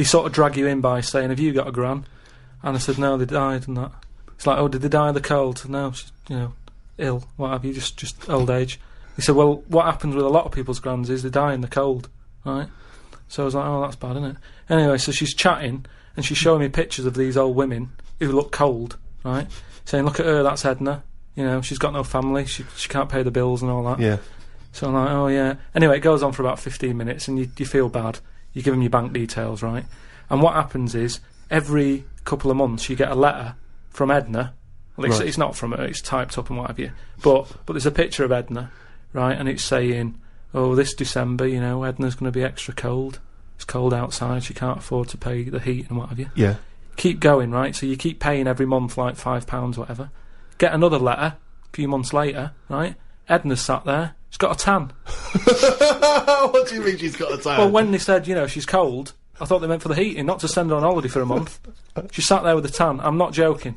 sort of drag you in by saying, "Have you got a gran?" And I said, "No, they died," and that. It's like, "Oh, did they die of the cold?" No, she's, ill. What have you? Just old age. He said, "Well, what happens with a lot of people's grans is they die in the cold, right?" So I was like, "Oh, that's bad, isn't it?" Anyway, so she's chatting and she's showing me pictures of these old women who look cold, right? Saying, "Look at her, that's Edna. She's got no family. She can't pay the bills and all that." Yeah. So I'm like, "Oh yeah." Anyway, it goes on for about 15 minutes, and you feel bad. You give them your bank details, right? And what happens is every couple of months you get a letter from Edna. Well, it's not from her; it's typed up and what have you. But there's a picture of Edna, right? And it's saying, "Oh, this December, Edna's going to be extra cold. It's cold outside. She can't afford to pay the heat and what have you." Yeah. Keep going, right? So you keep paying every month like £5, whatever. Get another letter a few months later, right? Edna's sat there. She's got a tan. What do you mean she's got a tan? Well, when they said, she's cold, I thought they meant for the heating, not to send her on holiday for a month. She sat there with a tan. I'm not joking.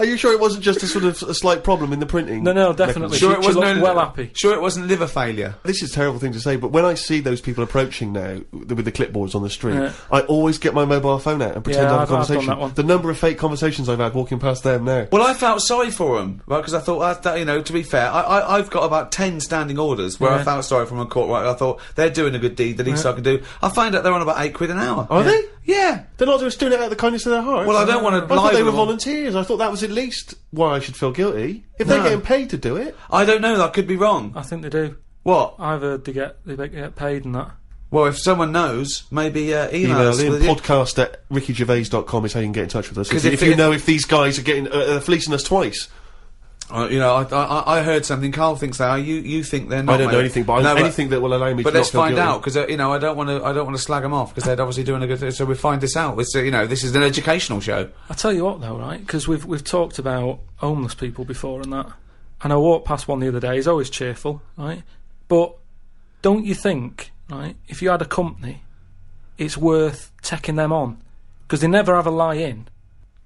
Are you sure it wasn't just a slight problem in the printing? No, definitely. Sure, she looked well happy. Sure, it wasn't liver failure. This is a terrible thing to say, but when I see those people approaching now with the clipboards on the street, I always get my mobile phone out and pretend to have a conversation. I've done that one. The number of fake conversations I've had walking past them now. Well, I felt sorry for them, right? Because I thought, to be fair, I've got about 10 standing orders where I felt sorry from a court. Right, I thought they're doing a good deed. The least I can do. I find out they're on about £8 an hour. Are they? Yeah. They're not just doing it out of the kindness of their hearts. Well, I don't want to. I thought they were volunteers. I thought that was at least why I should feel guilty. If they're getting paid to do it. I don't know. I could be wrong. I think they do. What? I've heard they get paid and that. Well, if someone knows, maybe email us. podcast@rickygervais.com is how you can get in touch with us. If you know if these guys are getting fleecing us twice. I heard something. Carl thinks they are. You think they're not? I don't know anything, but anything that will allow me. But to let's not feel find guilty. out, because I don't want to slag them off, because they're obviously doing a good. So we find this out. It's this is an educational show. I tell you what, though, right? Because we've talked about homeless people before and that, and I walked past one the other day. He's always cheerful, right? But don't you think, right? If you had a company, it's worth taking them on, because they never have a lie in.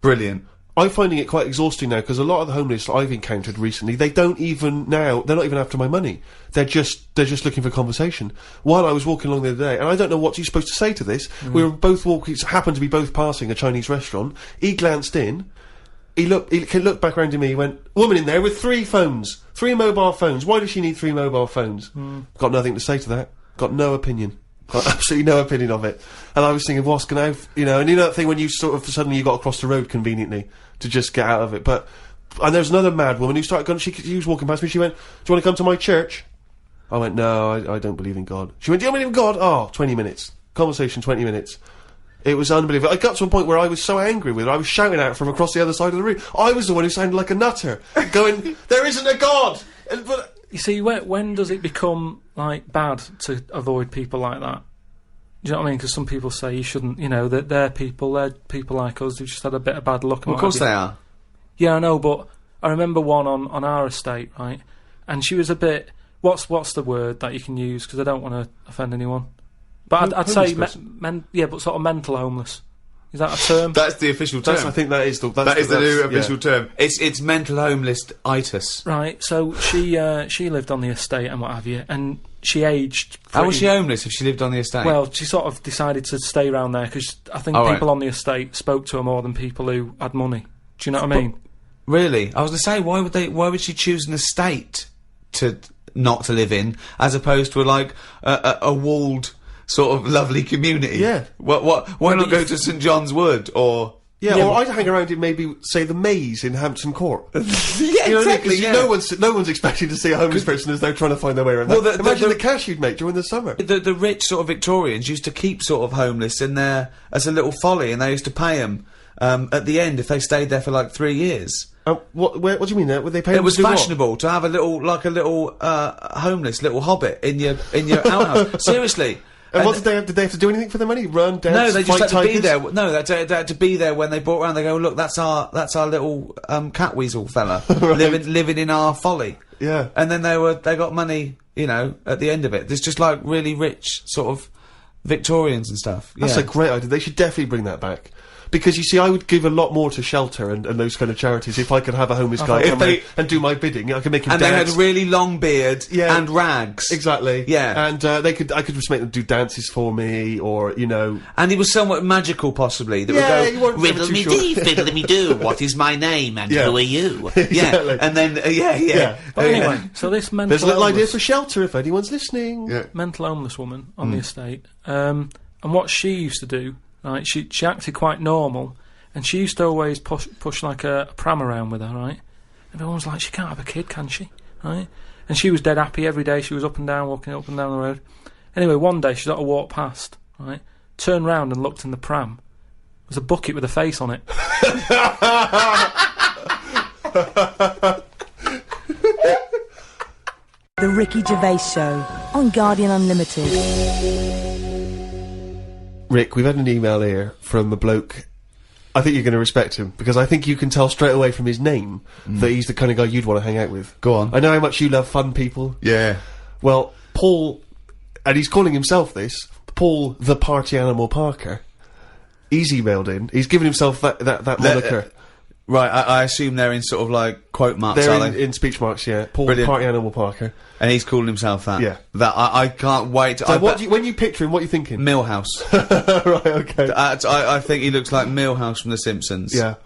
Brilliant. I'm finding it quite exhausting now, because a lot of the homeless I've encountered recently, they're not even after my money. They're just looking for conversation. While I was walking along the other day, and I don't know what you're supposed to say to this, we were both walking, happened to be both passing a Chinese restaurant. He glanced in, he looked back around to me, he went, woman in there with 3 phones, 3 mobile phones, why does she need 3 mobile phones? Got nothing to say to that, got no opinion. Got absolutely no opinion of it. And I was thinking, what's going to have, you know, and you know that thing when you sort of, suddenly you got across the road conveniently to just get out of it. But, and there was another mad woman who started going, she was walking past me, she went, do you want to come to my church? I went, no, I don't believe in God. She went, do you believe in God? Oh, 20 minutes. Conversation, 20 minutes. It was unbelievable. I got to a point where I was so angry with her, I was shouting at her from across the other side of the room. I was the one who sounded like a nutter, going, there isn't a God! But you see, when does it become, like, bad to avoid people like that? Do you know what I mean? Because some people say you shouldn't, you know, that they're people like us who've just had a bit of bad luck. Well, of course they are. Yeah, I know, but I remember one on our estate, right? And she was a bit, what's the word that you can use? Because I don't want to offend anyone. But I'd say, but sort of mental homeless. Is that a term? That's the official term. I think that is the new official term. It's mental homeless-itis. Right, so she lived on the estate and what have you, and she aged How was she homeless if she lived on the estate? Well, she sort of decided to stay around there, because I think people on the estate spoke to her more than people who had money. Do you know what I mean? Really? I was going to say, why would she choose an estate not to live in, as opposed to, like, a walled sort of lovely community? Yeah. Why not go to St John's Wood or? Yeah, or I'd hang around in maybe, say, the Maze in Hampton Court. Yeah, you know exactly. Yeah. No one's expecting to see a homeless person as they're trying to find their way around. Well, imagine the cash you'd make during the summer. The rich sort of Victorians used to keep sort of homeless in there as a little folly, and they used to pay them at the end if they stayed there for like 3 years. What do you mean? Would they pay? It was fashionable to have a little homeless little hobbit in your outhouse. Seriously. And what did they have to do anything for the money? Run, dance, no, they just had tigers? to be there. No, they had to be there when they brought around. They go, look, that's our little cat weasel fella right. living in our folly. Yeah. And then they got money, you know, at the end of it. There's just like really rich sort of Victorians and stuff. That's a great idea. They should definitely bring that back. Because, you see, I would give a lot more to shelter and those kind of charities if I could have a homeless guy come in and do my bidding. I could make him dance. And they had a really long beard and rags. Exactly. Yeah. And I could just make them do dances for me, or, you know... And he was somewhat magical, possibly. That would go, riddle me dee, fiddle me do, what is my name, and who are you? Exactly. Yeah, and then, But anyway, so this mental There's a little idea for shelter if anyone's listening. Yeah. Mental homeless woman on the estate. And what she used to do, right, she acted quite normal, and she used to always push like a pram around with her, right? And everyone was like, she can't have a kid, can she? Right? And she was dead happy every day. She was up and down, walking up and down the road. Anyway, one day she sort of walked past, right? Turned round and looked in the pram. There was a bucket with a face on it. The Ricky Gervais Show on Guardian Unlimited. Rick, we've had an email here from a bloke. I think you're going to respect him, because I think you can tell straight away from his name that he's the kind of guy you'd want to hang out with. Go on. I know how much you love fun people. Yeah. Well, Paul, and he's calling himself this, Paul the Party Animal Parker. He's emailed in. He's given himself that moniker. Right, I assume they're in sort of like quote marks, they're are they? in speech marks, yeah. Paul Brilliant. Party Animal Parker. And he's calling himself that? Yeah. That, I can't wait to... So when you picture him, what are you thinking? Millhouse. Right, okay. I think he looks like Millhouse from The Simpsons. Yeah.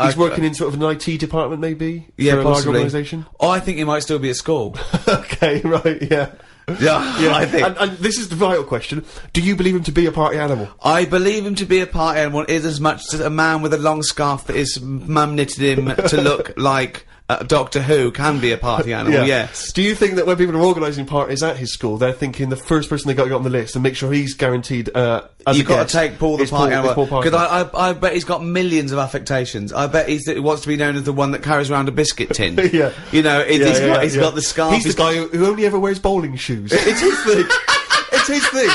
He's working in sort of an IT department, maybe? Yeah, for a large possibly. organisation? Oh, I think he might still be at school. Okay, right, yeah. Yeah, I think. And this is the vital question. Do you believe him to be a party animal? I believe him to be a party animal is as much as a man with a long scarf that his mum knitted him to look like Doctor Who can be a party animal, yes. Do you think that when people are organising parties at his school, they're thinking the first person they got to get on the list and make sure he's guaranteed you've got to take Paul the party animal, because I bet he's got millions of affectations. I bet he wants to be known as the one that carries around a biscuit tin. Yeah. You know, he's got the scarf. He's the guy who only ever wears bowling shoes. It's his thing. It's his thing.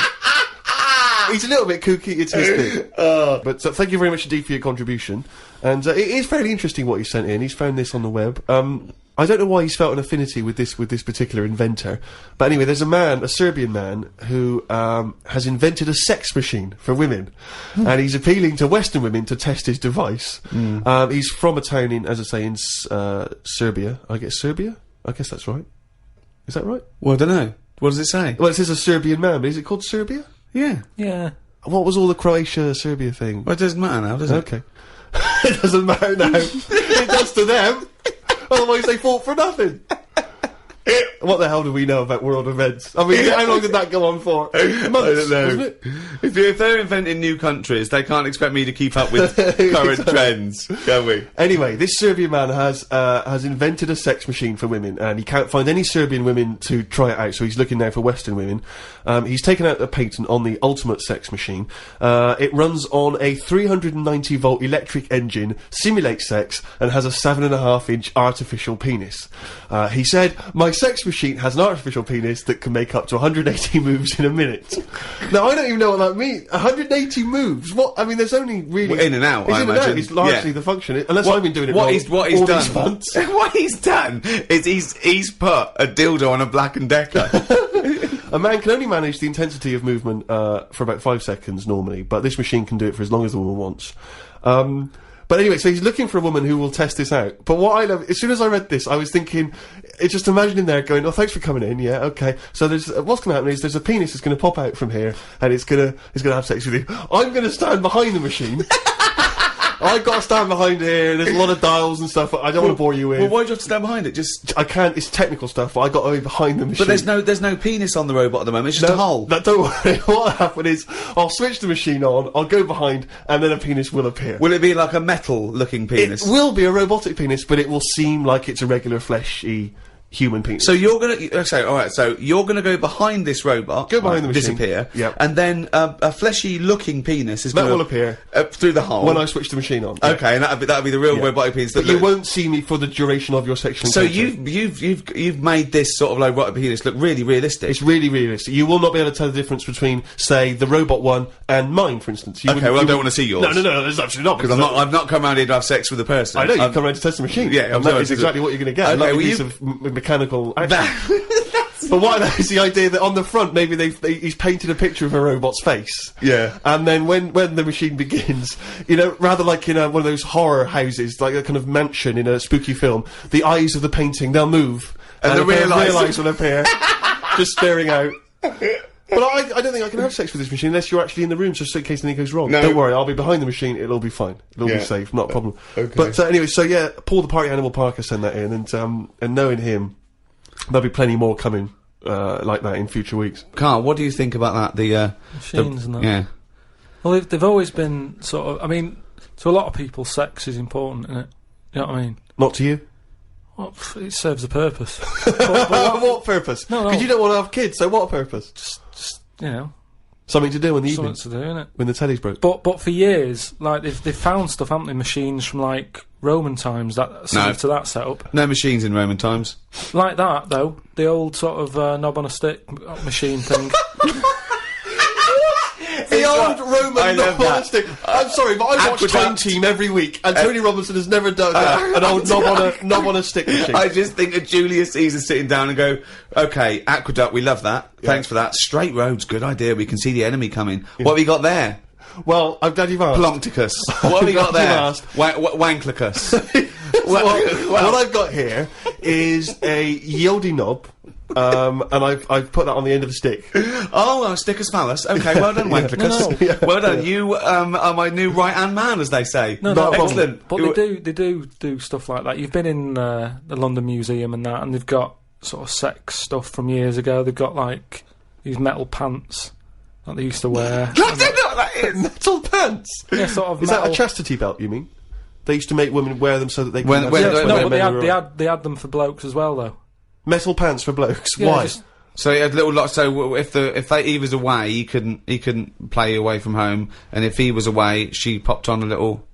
He's a little bit kooky, it's his thing. But thank you very much indeed for your contribution. And it is fairly interesting what he sent in. He's found this on the web. I don't know why he's felt an affinity with this particular inventor, but anyway, there's a Serbian man who has invented a sex machine for women, and he's appealing to Western women to test his device. He's from a town in, as I say, in Serbia. I guess Serbia. I guess that's right. Is that right? Well, I don't know. What does it say? Well, it says a Serbian man, but is it called Serbia? Yeah. Yeah. What was all the Croatia-Serbia thing? Well, it doesn't matter now, does it? Okay. It doesn't matter now. It does to them. Otherwise they fought for nothing. What the hell do we know about world events? I mean, how long did that go on for? Months, I don't know. wasn't it? If they're inventing new countries, they can't expect me to keep up with current trends, can we? Anyway, this Serbian man has invented a sex machine for women, and he can't find any Serbian women to try it out, so he's looking now for Western women. He's taken out a patent on the ultimate sex machine. It runs on a 390-volt electric engine, simulates sex, and has a 7.5-inch artificial penis. He said, "My sex machine has an artificial penis that can make up to 180 moves in a minute." Now, I don't even know what that means. 180 moves? What? I mean, there's only really... Well, in and out, it's I in and imagine. out. It's largely the function. Unless I've been doing it wrong. What he's all done... these months. What he's done is he's put a dildo on a Black & Decker. A man can only manage the intensity of movement for about 5 seconds normally, but this machine can do it for as long as the woman wants. But anyway, so he's looking for a woman who will test this out. But what I love, as soon as I read this, I was thinking, just imagining there going, "Oh, thanks for coming in, yeah, okay." So there's, what's gonna happen is there's a penis that's gonna pop out from here, and it's gonna have sex with you. I'm gonna stand behind the machine. I've got to stand behind here, there's a lot of dials and stuff, I don't want to bore you with. Well, why do you have to stand behind it? Just... I can't, it's technical stuff, but I got to be behind the machine. But there's no penis on the robot at the moment, it's just a hole. No, don't worry, what'll happen is, I'll switch the machine on, I'll go behind, and then a penis will appear. Will it be like a metal-looking penis? It will be a robotic penis, but it will seem like it's a regular fleshy human penis. So you're gonna... so you're gonna go behind this robot... Go behind the machine. Disappear. Yep. And then a fleshy-looking penis is That will appear. Through the hole. When I switch the machine on. Okay, and that'll be the real robotic penis. But you won't see me for the duration of your sexual So encounter. you've made this sort of like robotic penis look really realistic. It's really realistic. You will not be able to tell the difference between, say, the robot one and mine, for instance. You Okay, well, I don't want to see yours. No, there's absolutely not. Because I've not come around here to have sex with a person. I know, you've come around to test the machine. Yeah, and that is exactly what you're going to get. Okay, A lovely well, piece of mechanical action. But what is the idea that on the front maybe he's painted a picture of a robot's face. Yeah. And then when the machine begins, you know, rather like in one of those horror houses, like a kind of mansion in a spooky film, the eyes of the painting, they'll move. And the real eyes will appear. Just staring out. But I don't think I can have sex with this machine unless you're actually in the room, just in case anything goes wrong. No. Don't worry, I'll be behind the machine, it'll all be fine. It'll be safe, not a problem. Okay. But anyway, so yeah, Paul the Party Animal Parker sent that in, and knowing him, there'll be plenty more coming like that in future weeks. Carl, what do you think about that? The machines and that. Yeah. Well, they've always been sort of... I mean, to a lot of people, sex is important, isn't it? You know what I mean? Not to you? Well, it serves a purpose. What purpose? No. Because you don't want to have kids, so what purpose? Just, you know... Something to do in the Something evening. to do, innit? When the telly's broke. But for years, like, they've found stuff, haven't they? Machines from, like, Roman times, that similar to that setup. No machines in Roman times. Like that, though. The old sort of knob on a stick machine thing. The old Roman knob on a stick. I'm sorry, but I watch Time Aqueduct. Team every week, and Tony Robinson has never done that. An old knob on a stick machine. I just think of Julius Caesar sitting down and go, okay, aqueduct, we love that. Thanks for that. Straight roads, good idea. We can see the enemy coming. What have we got there? Well, I'm glad you've asked. Plumpticus. What have we got there? Asked. Wanklicus. What I've got here is a Yodi knob. And I've put that on the end of the stick. Oh, stickus phallus. Okay, well done, Wanklicus. Yeah. Well done. You are my new right-hand man, as they say. No, excellent. But they do stuff like that. You've been in the London Museum and that, and they've got sort of sex stuff from years ago. They've got like these metal pants that they used to wear. I don't know what that is. Metal pants? Yeah, sort of. Is metal. that a chastity belt, you mean? They used to make women wear them so that they could... They had them for blokes as well, though. Metal pants for blokes? Yeah, Why? So he had little lots. So if he was away, he couldn't play away from home, and if he was away, she popped on a little.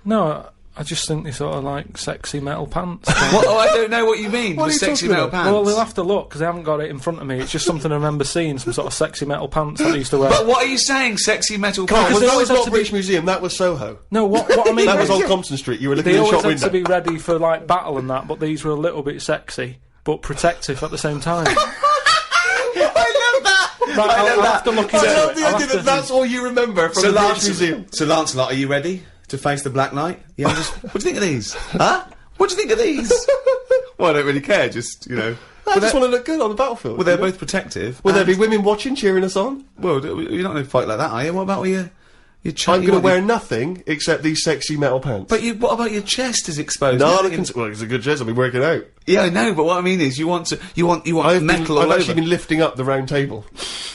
No, I just think they sort of like sexy metal pants. What? Oh, I don't know what you mean. What The are you sexy talking metal about? pants. Well, they'll have to look, because I haven't got it in front of me. It's just something I remember seeing, some sort of sexy metal pants that I used to wear. But what are you saying? Sexy metal Carl, pants? they that always was have not to British Museum, that was Soho. No, what I mean That was is, on Compton Street, you were looking they in the always shop had to window. be ready for, like, battle and that, but these were a little bit sexy, but protective at the same time. I love that. Right, I I'll love have to look I into love it. the I'll idea have to- that that's all you remember from the British Museum. So Lancelot, are you ready to face the Black Knight? Yeah. What do you think of these? Huh? What do you think of these? Well, I don't really care. Just I just want to look good on the battlefield. Well, they're both protective. Will there and- be women watching, cheering us on? Well, you're not going to fight like that, are you? What about your chest? I'm going to wear nothing except these sexy metal pants. But what about your chest is exposed? no, Nothing- well, it's a good chest. I'll be working out. Yeah, I know. But what I mean is, you want metal all I've over. actually been lifting up the round table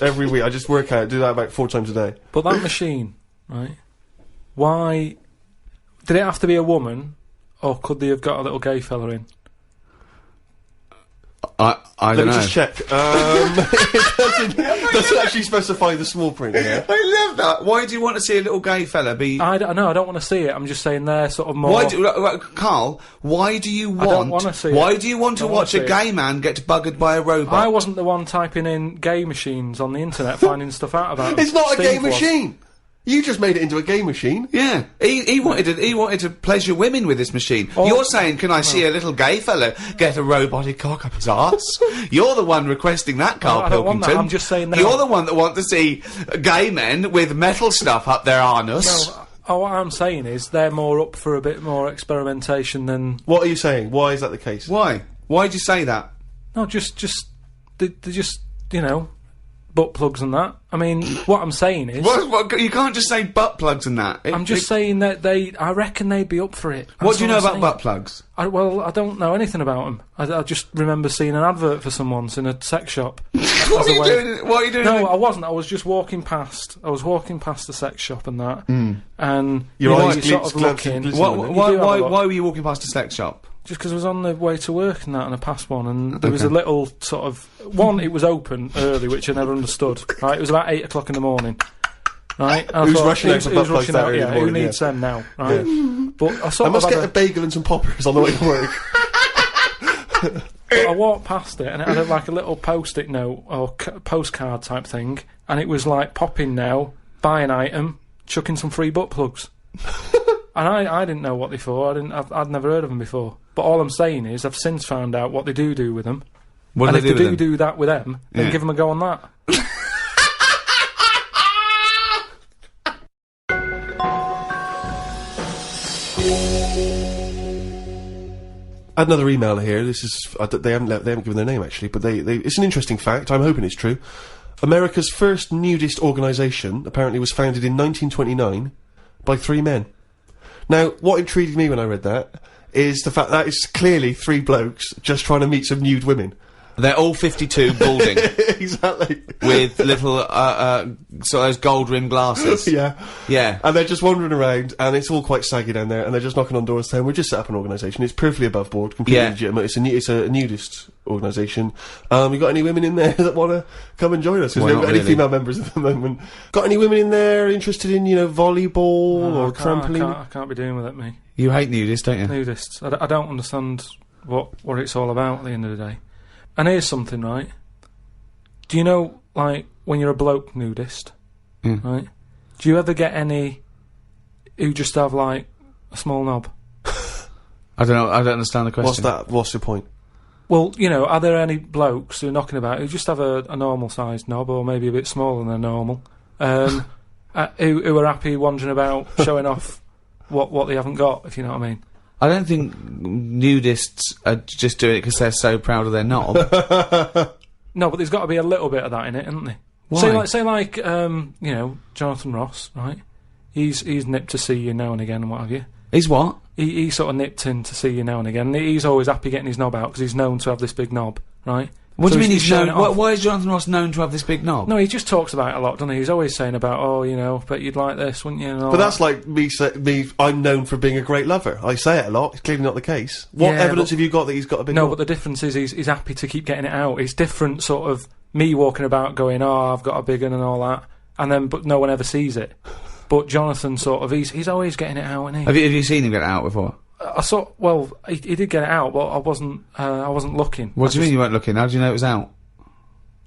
every week. I just work out, do that about 4 times a day. But that machine, right? Why did it have to be a woman, or could they have got a little gay fella in? I Let don't me know. just check. It doesn't actually specify the small print here. I love that. Why do you want to see a little gay fella be? I don't want to see it. I'm just saying they're sort of more. Why do Carl? Why do you want? don't wanna see why it. do you want to Don't wanna watch a see it. gay man get buggered by a robot? I wasn't the one typing in gay machines on the internet finding stuff out about them. It's not a Steve game was. machine. You just made it into a game machine. Yeah, he wanted to pleasure women with this machine. Oh. You're saying, can I see a little gay fella get a robotic cock up his arse? You're the one requesting that, Karl I don't want Pilkington. that, I'm just saying that- You're the one that want to see gay men with metal stuff up their anus. No, what I'm saying is they're more up for a bit more experimentation than. What are you saying? Why is that the case? Why? Why'd you say that? No, just they're just butt plugs and that. I mean, what I'm saying is. What, you can't just say butt plugs and that. I'm just saying that I reckon they'd be up for it. What That's do you know I'm about saying. butt plugs? I don't know anything about them. I just remember seeing an advert for some once in a sex shop. What are you doing? What are you doing? No, I wasn't. I was just walking past. I was walking past the sex shop and that, and Your eyes you're sort of glancing, looking. glistening. Why were you walking past a sex shop? Just because I was on the way to work and that, and I passed one, and there was a little sort of one. It was open early, which I never understood. Right, it was about 8 o'clock in the morning. Right, and I Who's thought, rushing out for butt plugs rushing that out? early in Yeah, the who morning, needs them now? Right, but I I sort must of get had a bagel and some poppers on the way to work. I walked past it, and it had like a little post-it note or postcard type thing, and it was like, pop in now, buy an item, chuck in some free butt plugs. And I didn't know what they for. I'd never heard of them before. But all I'm saying is, I've since found out what they do with them. What and do if they they do with them? do that with them, then Yeah. give them a go on that. I had another email here. This is they haven't given their name actually, but it's an interesting fact. I'm hoping it's true. America's first nudist organisation apparently was founded in 1929 by 3 men. Now, what intrigued me when I read that is the fact that it's clearly 3 blokes just trying to meet some nude women. They're all 52, balding, Exactly. with little sort of those gold rimmed glasses. Yeah. Yeah. And they're just wandering around, and it's all quite saggy down there, and they're just knocking on doors saying, we've just set up an organisation, it's perfectly above board, completely Yeah. legitimate, it's a nudist organisation. You got any women in there that want to come and join us? Because Why we haven't not got any really? female members at the moment. Got any women in there interested in, volleyball or trampoline? I can't be doing with it, me. You hate nudists, don't you? Nudists. I don't understand what it's all about at the end of the day. And here's something, right? Do you know, like, when you're a bloke nudist, right? Do you ever get any who just have, like, a small knob? I don't know. I don't understand the question. What's that? What's your point? Well, are there any blokes who are knocking about who just have a normal-sized knob, or maybe a bit smaller than normal, who are happy wandering about showing off what they haven't got, if you know what I mean? I don't think nudists are just doing it because they're so proud of their knob. No, but there's got to be a little bit of that in it, isn't there? Why? Say like, Jonathan Ross, right? He's nipped to see you now and again and what have you. He's what? He sort of nipped in to see you now and again. He's always happy getting his knob out because he's known to have this big knob, right? What So do you mean he's showing known? it off. Why is Jonathan Ross known to have this big knob? No, he just talks about it a lot, doesn't he? He's always saying about, bet you'd like this, wouldn't you? And all But that. that's like me, I'm known for being a great lover. I say it a lot, it's clearly not the case. What Yeah, evidence but- have you got that he's got a big No, knob? but the difference is he's happy to keep getting it out. It's different, sort of me walking about going, I've got a big one and all that, and then but no one ever sees it. But Jonathan sort of, he's always getting it out, isn't he? Have you seen him get it out before? I saw, well, he did get it out, but I wasn't looking. What do you mean you weren't looking? How do you know it was out?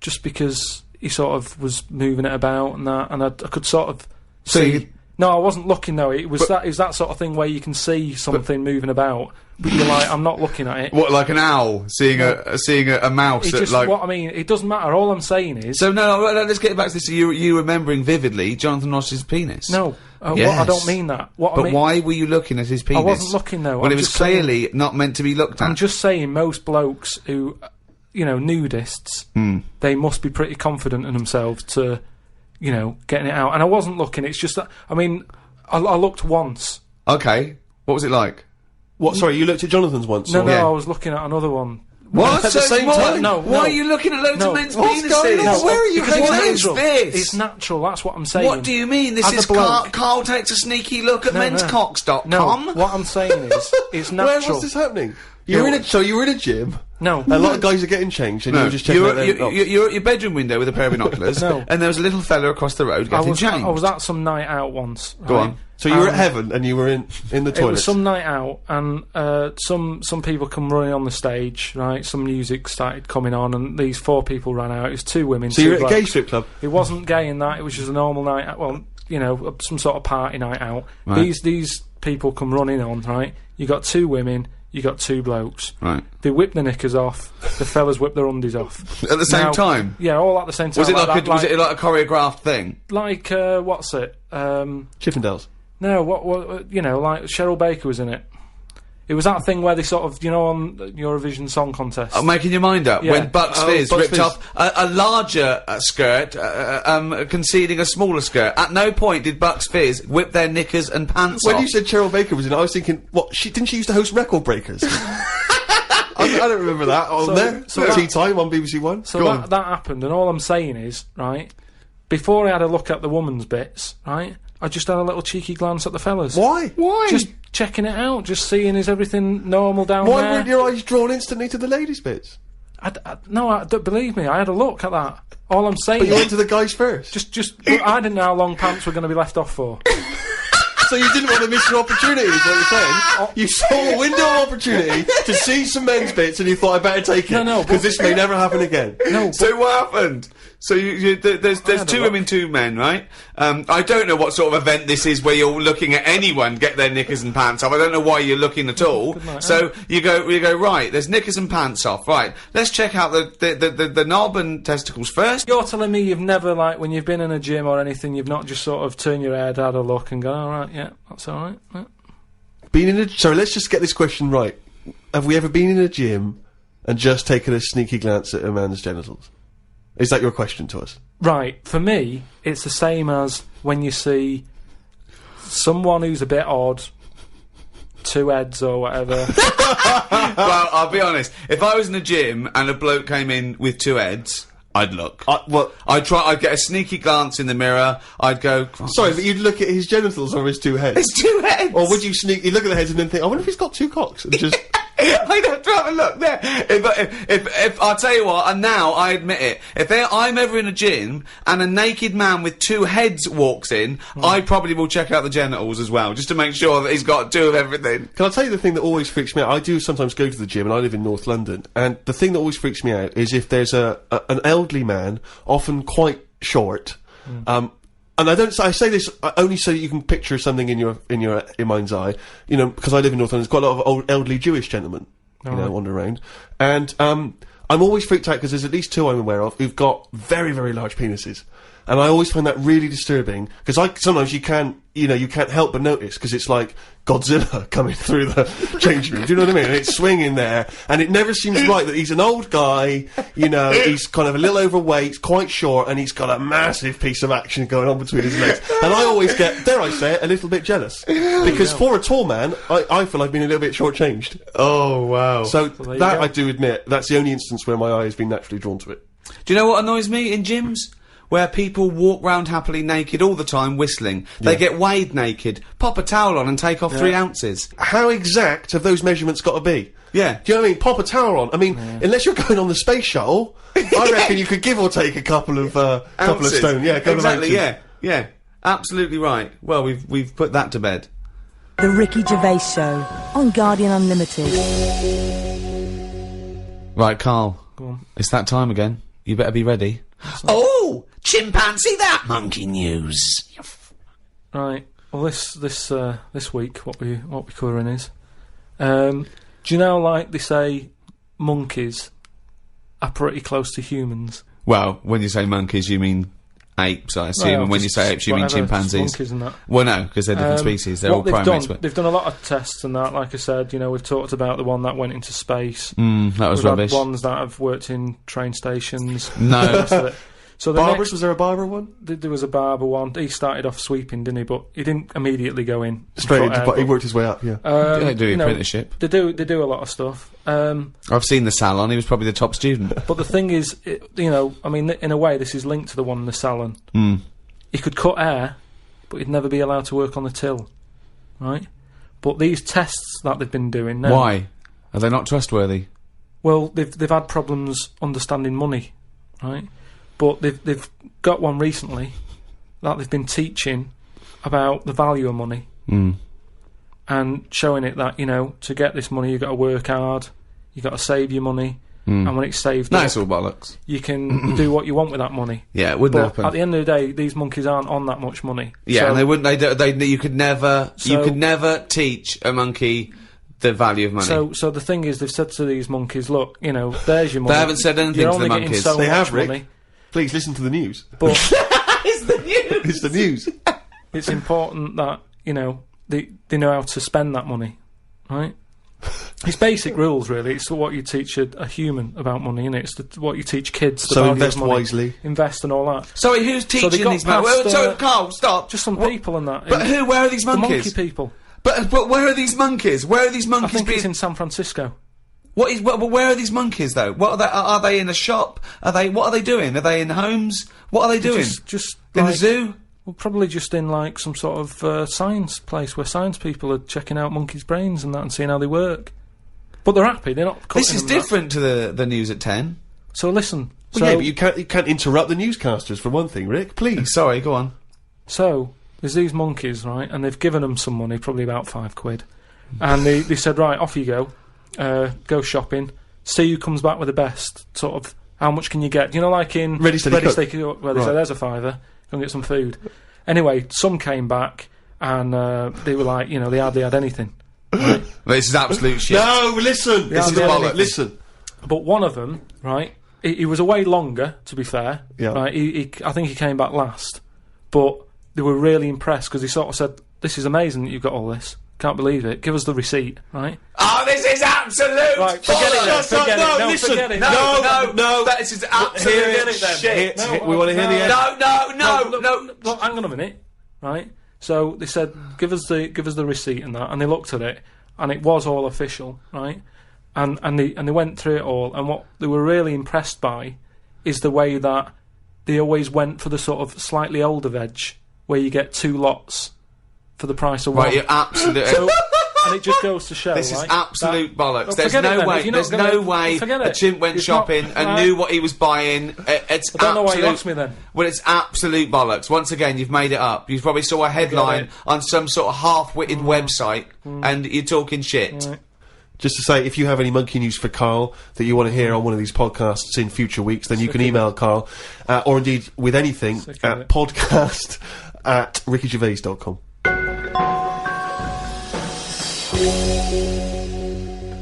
Just because he sort of was moving it about and that, and I could sort of So see. you- No, I wasn't looking though. It was that sort of thing where you can see something moving about, but you're like, I'm not looking at it. What, like an owl seeing a mouse? It just, what I mean, it doesn't matter. All I'm saying is. So no, let's get back to this. You remembering vividly Jonathan Ross's penis? No, Yes. I don't mean that. What I But mean, why were you looking at his penis? I wasn't looking though. When I'm it was just saying- clearly not meant to be looked at. I'm just saying, most blokes who, nudists, they must be pretty confident in themselves to, getting it out. And I wasn't looking. It's just that. I mean, I looked once. Okay, what was it like? What? Sorry, you looked at Jonathan's once? No, or- no, Yeah. I was looking at another one. What? At the same time? No, Why no. are you looking at loads No. of men's What's penises? going on? Where are you Because hanging it's out? natural. This? It's natural. That's what I'm saying. What do you mean? This As a is bloke- Carl takes a sneaky look at No, no. menscocks.com. No, what I'm saying is, it's Where natural. was this happening? You were in a gym. No. A lot of guys are getting changed, and you were just checking out their you're at your bedroom window with a pair of binoculars, No. and there was a little fella across the road I getting was changed. at some night out once. Go right? on. So you were at heaven, and you were in the It was toilet. some night out, and some people come running on the stage, right? Some music started coming on, and these 4 people ran out. It was 2 women. So 2 you're at a gay blokes. strip club. It wasn't gay in that. It was just a normal night out. Well, some sort of party night out. Right. These people come running on, right? You got 2 women. You got 2 blokes. Right. They whipped their knickers off. The fellas whipped their undies off. At the same time? Yeah, all at the same time. Was it like, that, was it like a choreographed thing? like what's it? Chippendales. No, what like Cheryl Baker was in it. It was that thing where they sort of, on Eurovision Song Contest. Making your mind up Yeah. when Bucks Fizz Bucks ripped Fizz. off a larger skirt, conceding a smaller skirt. At no point did Bucks Fizz whip their knickers and pants When off. you said Cheryl Baker was in it, I was thinking, what? Didn't she used to host Record Breakers? I don't remember that on there. so Tea that- Time on BBC One. So Go that, on. that happened, and all I'm saying is, right, before I had a look at the woman's bits, right, I just had a little cheeky glance at the fellas. Why? Why? Just checking it out, just seeing is everything normal down Why there. weren't your eyes drawn instantly to the ladies' bits? No, don't believe me. I had a look at that. All I'm saying But you is, went to the guys first. I didn't know how long pants were going to be left off for. So you didn't want to miss your opportunity, is what you're saying? You saw a window of opportunity to see some men's bits, and you thought, I better take it. No, because this may never happen again. No, So what happened? So there's had a 2 look. women, 2 men, right? I don't know what sort of event this is where you're looking at anyone get their knickers and pants off. I don't know why you're looking at all. So you go right. There's knickers and pants off. Right. Let's check out the knob and testicles first. you're telling me you've never, like, when you've been in a gym or anything, you've not just sort of turned your head, had a look, and gone, all right, yeah, that's all right. Yeah. Sorry, let's just get this question right. Have we ever been in a gym and just taken a sneaky glance at a man's genitals? Is that your question to us? Right, for me, it's the same as when you see someone who's a bit odd, 2 heads or whatever. Well, I'll be honest. If I was in a gym and a bloke came in with 2 heads, I'd look. I'd get a sneaky glance in the mirror. I'd go. Sorry, but you'd look at his genitals or his 2 heads? There's 2 heads. Or would you sneakily look at the heads and then think, I wonder if he's got 2 cocks? And just... I'd have to have a look there. If I'll tell you what, and now I admit it, if I'm ever in a gym and a naked man with 2 heads walks in, I probably will check out the genitals as well, just to make sure that he's got 2 of everything. Can I tell you the thing that always freaks me out? I do sometimes go to the gym, and I live in North London, and the thing that always freaks me out is if there's an elderly man, often quite short, and I say this only so that you can picture something in your mind's eye, because I live in North London. There's quite a lot of old elderly Jewish gentlemen, wander around, and I'm always freaked out because there's at least 2 I'm aware of who've got very, very large penises, and I always find that really disturbing because sometimes you can't help but notice because it's like Godzilla coming through the changing room. Do you know what I mean? And it's swinging there, and it never seems right that he's an old guy. He's kind of a little overweight, quite short, and he's got a massive piece of action going on between his legs. And I always get, dare I say it, a little bit jealous because for a tall man, I feel I've been a little bit shortchanged. Oh wow! So there you that go. I do admit that's the only instance where my eye has been naturally drawn to it. Do you know what annoys me in gyms? Where people walk round happily naked all the time whistling. They get weighed naked, pop a towel on and take off 3 ounces. How exact have those measurements got to be? Yeah. Do you know what I mean? Pop a towel on. I mean, unless you're going on the space shuttle, I reckon you could give or take a couple of Ounces. stone. Yeah, a couple exactly, of ounces. yeah. Absolutely right. Well, we've put that to bed. The Ricky Gervais Show on Guardian Unlimited. Right, Carl. Go on. It's that time again. You better be ready. Oh, chimpanzee that monkey news. Right. Well, this week, what we're covering is, do you know, like they say, monkeys are pretty close to humans. Well, when you say monkeys, you mean apes, I assume, and when you say apes, you mean chimpanzees. Monkeys and that. Well, no, because they're different species. They're all primates. They've done a lot of tests and that. Like I said, you know, we've talked about the one that went into space. That was we've rubbish. Had ones that have worked in train stations. No. The rest of it. So Barbers, was there a barber one? There was a barber one. He started off sweeping, didn't he? But he didn't immediately go in Straight into, but he worked his way up, yeah. They do you know, apprenticeship. They do a lot of stuff. I've seen the salon. He was probably the top student. But the thing is, you know, I mean, in a way, this is linked to the one in the salon. He could cut hair, but he'd never be allowed to work on the till, right? But these tests that they've been doing now... Why? Are they not trustworthy? Well, they've had problems understanding money, right? But they've got one recently that they've been teaching about the value of money and showing it that, you know, to get this money you've got to work hard, you've got to save your money, and when it's saved It's up, all bollocks. you can do what you want with that money. Yeah, it wouldn't But happen. at the end of the day, these monkeys aren't on that much money. Yeah, So- and they wouldn't. You could never teach a monkey the value of money. So the thing is, they've said to these monkeys, look, you know, there's your money. They haven't said anything You're to the only getting monkeys. so They much have, Rick. money, Please listen to the news. but It's the news. It's the news. it's important that, you know, they know how to spend that money, right? It's basic rules, really. It's what you teach a human about money, and it's what you teach kids. The So value invest of money. wisely. Invest and all that. Sorry, who's they teaching got these past, monkeys? So, Carl, stop. Just some What- people and that. But who? Where are these The monkeys? monkey people. But where are these monkeys? Where are these I monkeys think being? it's in San Francisco. But where are these monkeys though? What are they? Are they in a shop? What are they doing? Are they in homes? What are they doing? Just in like, the zoo? Well, probably just in like some sort of science place where science people are checking out monkeys' brains and that and seeing how they work. But they're happy. They're not. This is cutting them that. different to the news at 10. So listen. Well, yeah, but you can't interrupt the newscasters for one thing, Rick. Please. Sorry, go on. So there's these monkeys, right? And they've given them some money, probably about £5, and they said, right, off you go, go shopping. See who comes back with the best. Sort of, how much can you get? You know, like in Ready, Steady, Cook. Where they Right. said, there's a £5, go and get some food. Anyway, some came back and they were like, you know, they hardly had anything. Right? This is absolute shit. No, listen. This is bollocks. Listen. But one of them, right, he was away longer, to be fair. Yeah. Right, I think he came back last. But they were really impressed because he sort of said, this is amazing that you've got all this. Can't believe it. Give us the receipt, right? Oh, this is absolute. Right, forget it then. Forget it. No, listen. forget it. No. This is absolute Hear it. shit. We want to hear the end. No. Look, hang on a minute, right? So they said, give us the receipt and that, and they looked at it, and it was all official, right? And they went through it all, and what they were really impressed by is the way that they always went for the sort of slightly older veg, where you get 2 lots for the price of one. Right, you're absolute. So, and it just goes to show. This is right, absolute bollocks. Well, There's forget it no then. way. If you're not There's gonna- no way forget a it. chimp went It's not- shopping and right. knew what he was buying. It's I don't know why you absolute- asked me then. Well, it's absolute bollocks. Once again, you've made it up. You probably saw a headline it. on some sort of half-witted website, and you're talking shit. Right. Just to say, if you have any monkey news for Karl that you want to hear on one of these podcasts in future weeks, then you can email Karl, or indeed with anything, Sick of at it. podcast@rickygervais.com.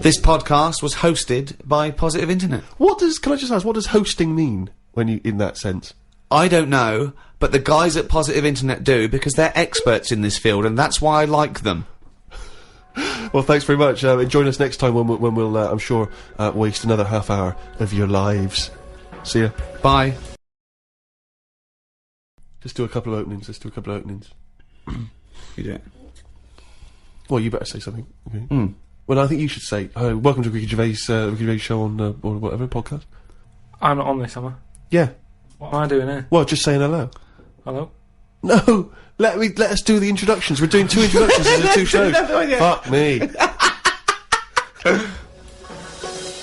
This podcast was hosted by Positive Internet. Can I just ask, what does hosting mean when you, in that sense? I don't know, but the guys at Positive Internet do, because they're experts in this field, and that's why I like them. Well, thanks very much. Join us next time when we'll I'm sure, waste another half hour of your lives. See ya. Bye. Let's do a couple of openings. You do it. Well, you better say something. Okay. Well, I think you should say, welcome to Ricky Gervais show on, or whatever, podcast. I'm not on this, am I? Yeah. What am I doing here? Well, just saying hello. Hello? No! Let us do the introductions. We're doing 2 introductions in the 2 shows. Fuck me.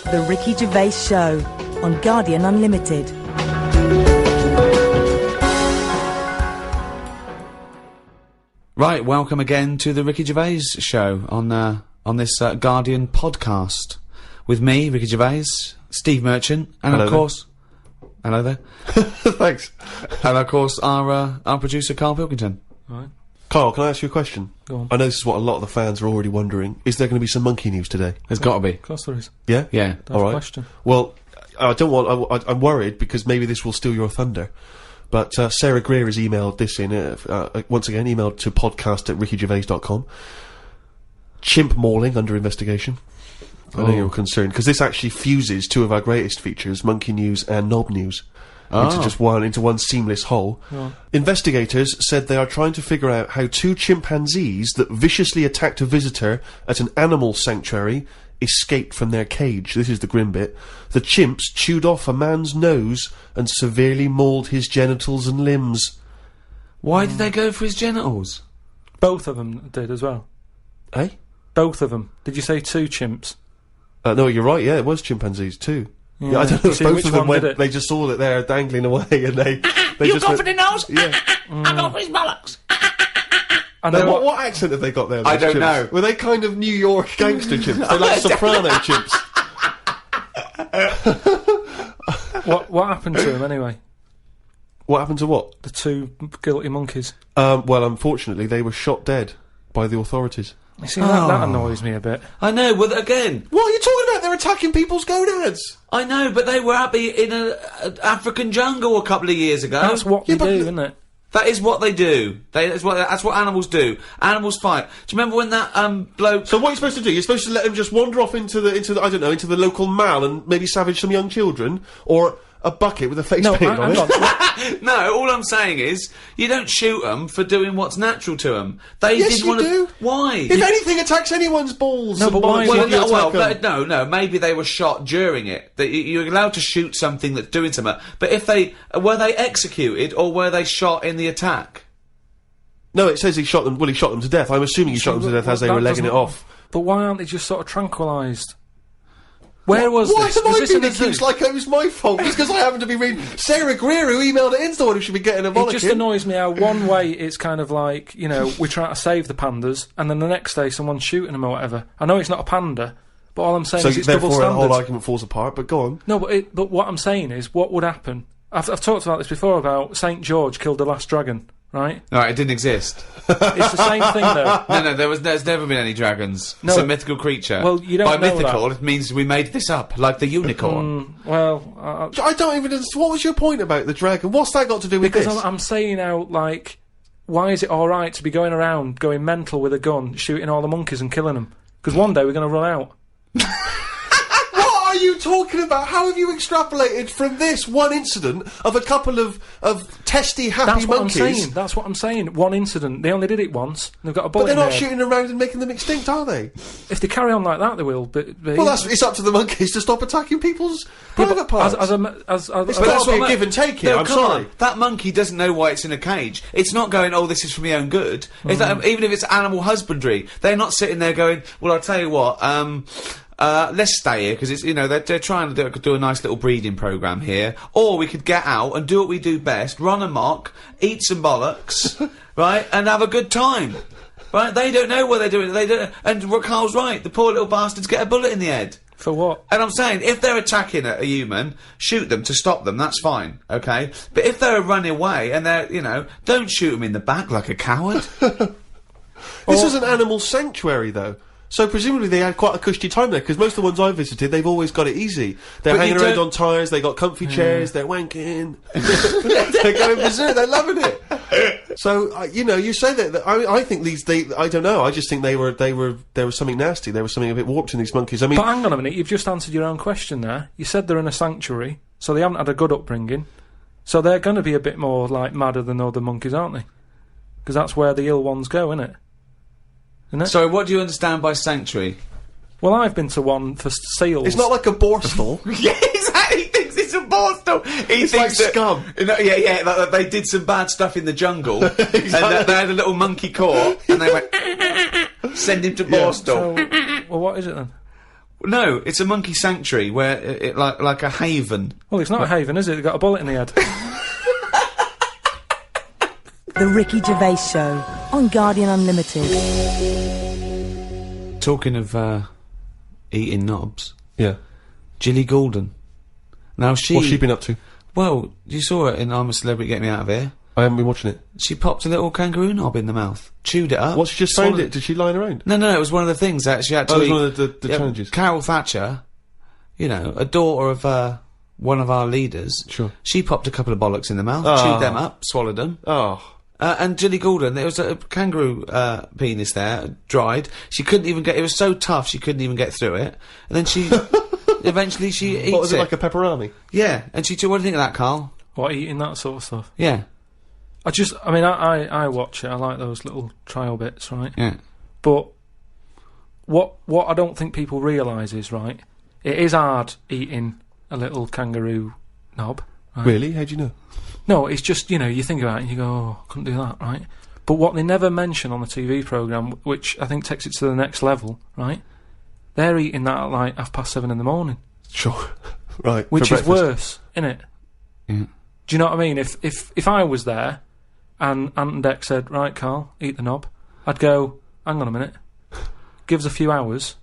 The Ricky Gervais Show on Guardian Unlimited. Right, welcome again to the Ricky Gervais show on this Guardian podcast with me, Ricky Gervais, Steve Merchant, and Hello of course, hello there, Thanks. and of course our producer Karl Pilkington. Right. Carl, can I ask you a question? Go on. I know this is what a lot of the fans are already wondering. Is there going to be some monkey news today? There's got to be. Of course there is. Yeah? Yeah. That's All right. a question. Well, I don't want... I'm worried because maybe this will steal your thunder. But Sarah Greer has emailed this in, once again, emailed to podcast@rickygervais.com. Chimp mauling under investigation. I know you're concerned, because this actually fuses two of our greatest features, Monkey News and Knob News, into one seamless whole. Oh. Investigators said they are trying to figure out how two chimpanzees that viciously attacked a visitor at an animal sanctuary escaped from their cage. This is the grim bit. The chimps chewed off a man's nose and severely mauled his genitals and limbs. Why did they go for his genitals? Both of them did as well. Eh? Both of them. Did you say two chimps? No, you're right, yeah, it was chimpanzees too. Yeah, I don't know if See, both which of them one went, did it? they just saw that they're dangling away and they You just go went, for the nose? Yeah. I go for his bollocks. And Now, then what accent have they got there? I those don't chimps? know. Were they kind of New York gangster chimps? They're like soprano chimps. what happened to them anyway? What happened to what? The two guilty monkeys. Well, unfortunately, they were shot dead by the authorities. You see, that annoys me a bit. I know, well, again, What are you talking about? They're attacking people's gonads. I know, but they were happy in an African jungle a couple of years ago. That's what Yeah, they but do, the- isn't it? That is what they do. That's what animals do. Animals fight. Do you remember when that bloke? So what are you supposed to do? You're supposed to let them just wander off into the I don't know, into the local mall and maybe savage some young children, or a bucket with a face No, paint on hang it. on. No, all I'm saying is you don't shoot them for doing what's natural to them. They Yes, did you want do. to. Why? If anything attacks anyone's balls, No, and but why bollocks, would you Well, attack 'em. no. Maybe they were shot during it. That you're allowed to shoot something that's doing something. But if they were they executed or were they shot in the attack? No, it says he shot them. Well, he shot them to death. I'm assuming he shot them to death as they That were legging it doesn't- off. But why aren't they just sort of tranquilised? Where was Why this? am Was I this in being a zoo? accused like it was my fault? Just because I happen to be reading Sarah Greer, who emailed it in, the one who should be getting a It bollocking. just annoys me how one way it's kind of like, you know, we're trying to save the pandas, and then the next day someone's shooting them or whatever. I know it's not a panda, but all I'm saying So is it's double therefore, the whole standards. argument falls apart. But go on. No, but what I'm saying is, what would happen? I've talked about this before about St. George killed the last dragon, right? No, it didn't exist. It's the same thing though. No, there's never been any dragons. No. It's a mythical creature. Well, you don't By know mythical, it means we made this up, like the unicorn. Well, I don't even understand. What was your point about the dragon? What's that got to do with because this? I'm saying out like, why is it all right to be going around going mental with a gun, shooting all the monkeys and killing them? Because one day we're going to run out. What are you talking about? How have you extrapolated from this one incident of a couple of testy, happy That's what monkeys? I'm saying. That's what I'm saying. One incident. They only did it once. And they've got a But bullet they're in not their head. shooting around and making them extinct, are they? If they carry on like that, they will. But Well, it's up to the monkeys to stop attacking people's private parts. It's It's But got that's to be what a give and take here. No, I'm come sorry. on. That monkey doesn't know why it's in a cage. It's not going, oh, this is for my own good. It's that, even if it's animal husbandry, they're not sitting there going, well, I'll tell you what, let's stay here, because it's, you know, they're trying to do a nice little breeding programme here. Or we could get out and do what we do best, run amok, eat some bollocks, right, and have a good time. Right? They don't know what they're doing. They don't, and Carl's right, the poor little bastards get a bullet in the head. For what? And I'm saying, if they're attacking a human, shoot them to stop them, that's fine, okay? But if they're running away and they're, you know, don't shoot them in the back like a coward. This is an animal sanctuary, though. So presumably they had quite a cushy time there, because most of the ones I've visited, they've always got it easy. They're But hanging you around don't- on tyres, they got comfy chairs, they're wanking. They're going berserk, they're loving it. So, you know, you say that, I think I don't know, I just think there was something nasty, there was something a bit warped in these monkeys. I mean, But hang on a minute. You've just answered your own question there. You said they're in a sanctuary, so they haven't had a good upbringing. So they're going to be a bit more like madder than other monkeys, aren't they? Because that's where the ill ones go, isn't it? Isn't it? Sorry, what do you understand by sanctuary? Well, I've been to one for seals. it's not like a borstal. Yeah, exactly. He thinks it's a borstal. He It's thinks like that, scum. Yeah, that they did some bad stuff in the jungle, and that they had a little monkey court, and they went send him to Borstal. So, well, what is it then? No, it's a monkey sanctuary where it like a haven. Well, it's not a haven, is it? They've got a bullet in the head. The Ricky Gervais Show on Guardian Unlimited. Talking of eating knobs, Yeah. Gilly Goulden. Now What's she been up to? Well, you saw it in I'm a Celebrity, Get Me Out of Here. I haven't been watching it. She popped a little kangaroo knob in the mouth, chewed it up. What, she just found it? Did she line around? No, it was one of the things that she had to Oh, it eat. was one of the challenges. Carol Thatcher, you know, a daughter of one of our leaders. Sure. She popped a couple of bollocks in the mouth, Oh. chewed them up, swallowed them. Oh. And Gilly Goulden, there was a kangaroo penis there, dried. She couldn't even get. It was so tough, she couldn't even get through it. And then she, eventually, she eats What was it, like a pepperoni? Yeah, and she took. What do you think of that, Carl? What, eating that sort of stuff? Yeah, I watch it. I like those little trial bits, right? yeah. But what I don't think people realise is, right, it is hard eating a little kangaroo knob. Right? Really? How do you know? No, it's just, you know, you think about it and you go, oh, I couldn't do that, right? But what they never mention on the TV programme, which I think takes it to the next level, right, they're eating that at like 7:30 in the morning. Sure. Right. Which for is breakfast. worse, innit? Yeah. Do you know what I mean? If I was there and Ant and Dec said, right, Carl, eat the knob, I'd go, hang on a minute, give us a few hours,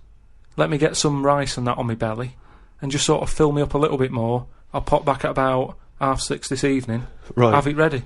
let me get some rice and that on my belly, and just sort of fill me up a little bit more. I'll pop back at about 6:30 this evening, Right. have it ready.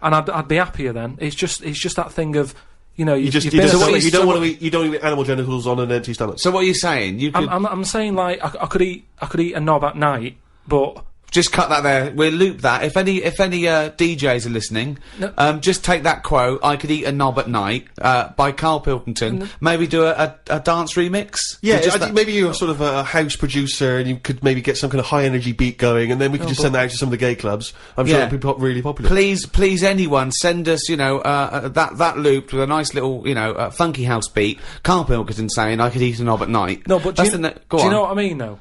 And I'd be happier then. It's just that thing of, you know, you You been don't want to eat. You don't eat animal genitals on an empty stomach. So what are you saying? You could I'm saying, like, I could eat a knob at night, but just cut that there. We'll loop that. If any DJs are listening, No. just take that quote. I could eat a knob at night by Karl Pilkington. Maybe do a dance remix. Yeah, Just I think maybe you're sort of a house producer, and you could maybe get some kind of high energy beat going, and then we could just send that out to some of the gay clubs. I'm sure Yeah. it'd be really popular. Please, anyone, send us, you know, that looped with a nice little, you know, funky house beat. Karl Pilkington saying, I could eat a knob at night. no, but That's do go you on. know what I mean, though?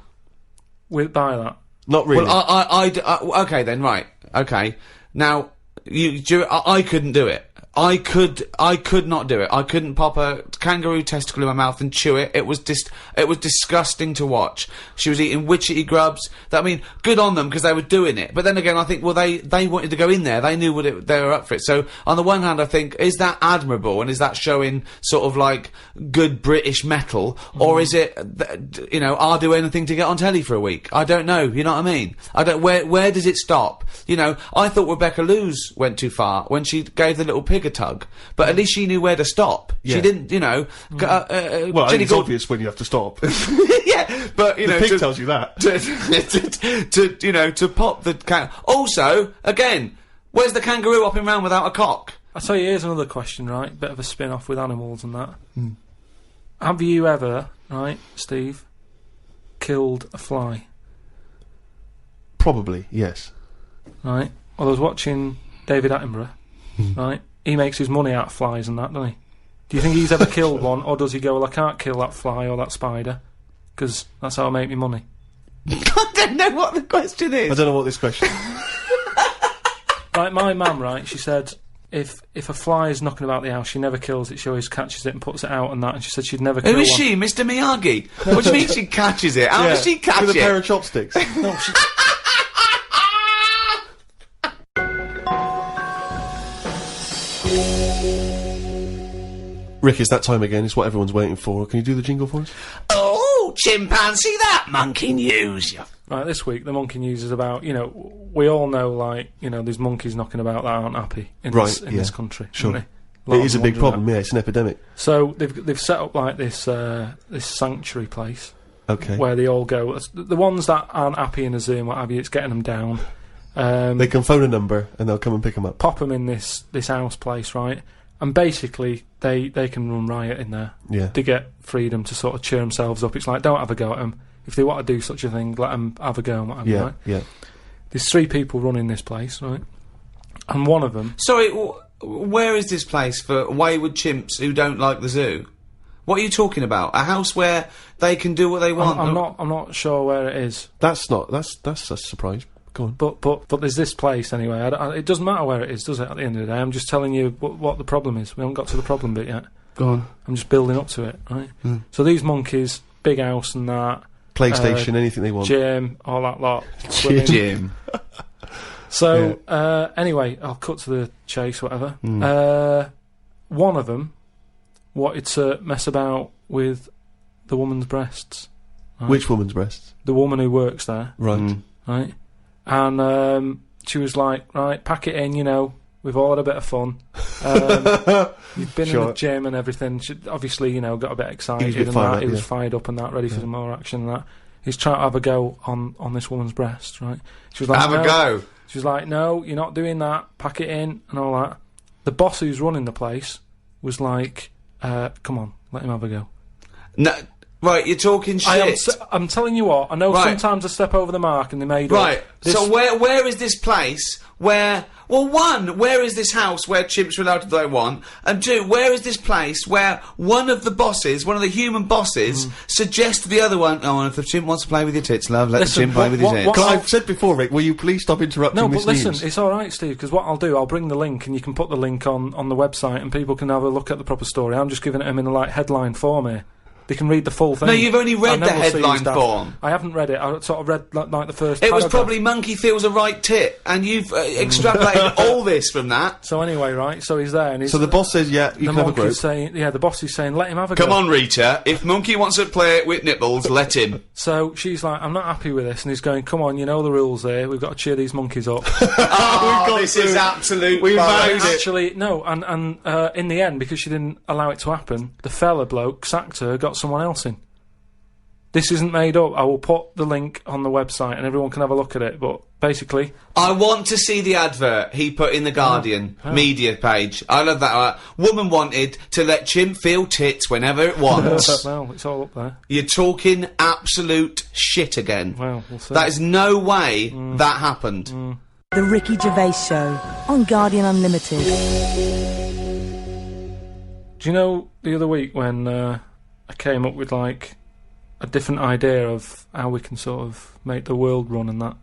By that. Not really. Well, okay then, right. Okay. Now, I couldn't do it. I could not do it. I couldn't pop a kangaroo testicle in my mouth and chew it. It was disgusting to watch. She was eating witchetty grubs. I mean, good on them because they were doing it. But then again, I think, well, they wanted to go in there. They knew they were up for it. So on the one hand, I think, is that admirable and is that showing sort of like good British metal, or is it, you know, I'll do anything to get on telly for a week? I don't know. You know what I mean? I don't. Where does it stop? You know, I thought Rebecca Lewis went too far when she gave the little pig a tug, but at least she knew where to stop. Yeah. She didn't, you know. well, I think it's obvious when you have to stop. Yeah, but you The know, pig tells you that. to you know, to pop the Also, again, where's the kangaroo hopping around without a cock? I tell you, here's another question, right? Bit of a spin-off with animals and that. Have you ever, right, Steve, killed a fly? Probably, yes. Right? Well, I was watching David Attenborough, right? He makes his money out of flies and that, doesn't he? Do you think he's ever killed one, or does he go, well, I can't kill that fly or that spider, because that's how I make my money? I don't know what the question is. I don't know what this question is. Like, my mum, right, she said, if a fly is knocking about the house, she never kills it, she always catches it and puts it out and that, and she said she'd never kill Who one. is she, Mr. Miyagi? What do you mean she catches it? How does she catch With a pair it? of chopsticks. No, she... Rick, it's that time again. It's what everyone's waiting for. Can you do the jingle for us? Oh, chimpanzee, that monkey news. Right, this week, the monkey news is about, you know, we all know, like, you know, there's monkeys knocking about that aren't happy in this country. Sure. Aren't they? It is a big problem, yeah, it's an epidemic. So they've set up like this this sanctuary place Okay. where they all go. The ones that aren't happy in a zoo and what have you, it's getting them down. They can phone a number and they'll come and pick them up. Pop them in this house place, right? And basically they can run riot in there. Yeah. They get freedom to sort of cheer themselves up. It's like, don't have a go at them. If they want to do such a thing, let them have a go and what have you, right? Yeah. There's 3 people running this place, right? And one of them... Sorry, where is this place for wayward chimps who don't like the zoo? What are you talking about? A house where they can do what they want? I'm not sure where it is. That's a surprise. Go on. But there's this place anyway. It doesn't matter where it is, does it? At the end of the day, I'm just telling you what the problem is. We haven't got to the problem bit yet. Go on. I'm just building up to it, right? So these monkeys, big house and that, PlayStation, anything they want. gym, all that lot. Swimming. Jim. So, anyway, I'll cut to the chase, whatever. One of them wanted to mess about with the woman's breasts. Right? Which woman's breasts? The woman who works there. Right. Right? And she was like, right, pack it in, you know, we've all had a bit of fun. You've been in the gym and everything. She obviously, you know, got a bit excited He was fired up and that, ready for some more action and that. He's trying to have a go on this woman's breast, right? She was like, Have a go. She was like, no, you're not doing that, pack it in and all that. The boss who's running the place was like, come on, let him have a go. No, right, you're talking shit. I'm telling you what, I know sometimes I step over the mark and they made Right, so where is this place where... Well, one, where is this house where chimps are allowed to do what they want? And two, where is this place where one of the bosses, one of the human bosses, suggests to the other one, oh, and if the chimp wants to play with your tits, love, let the chimp play with his tits. I've said before, Rick, will you please stop interrupting Miss listen, News? it's alright, Steve, because what I'll do, I'll bring the link and you can put the link on the website and people can have a look at the proper story. I'm just giving it them in a, headline form here. They can read the full thing. No, you've only read the headline form. I haven't read it. I sort of read like the first. It was probably monkey feels a right tit, and you've extrapolated all this from that. So anyway, right? So he's there, and he's. So the boss says, "Yeah, you can have a group." The boss is saying, "Let him have a go." Come on, Rita. If monkey wants to play it with nipples, let him. So she's like, "I'm not happy with this," and he's going, "Come on, you know the rules here. We've got to cheer these monkeys up." This is absolute. We valued it. Actually, no, and in the end, because she didn't allow it to happen, the fella bloke sacked her, got someone else in. This isn't made up. I will put the link on the website and everyone can have a look at it, but basically... I want to see the advert he put in the Guardian media page. I love that. Woman wanted to let chimp feel tits whenever it wants. Well, it's all up there. You're talking absolute shit again. Well, we'll see. That is no way that happened. The Ricky Gervais Show on Guardian Unlimited. Do you know the other week when I came up with, like... a different idea of how we can sort of make the world run and that.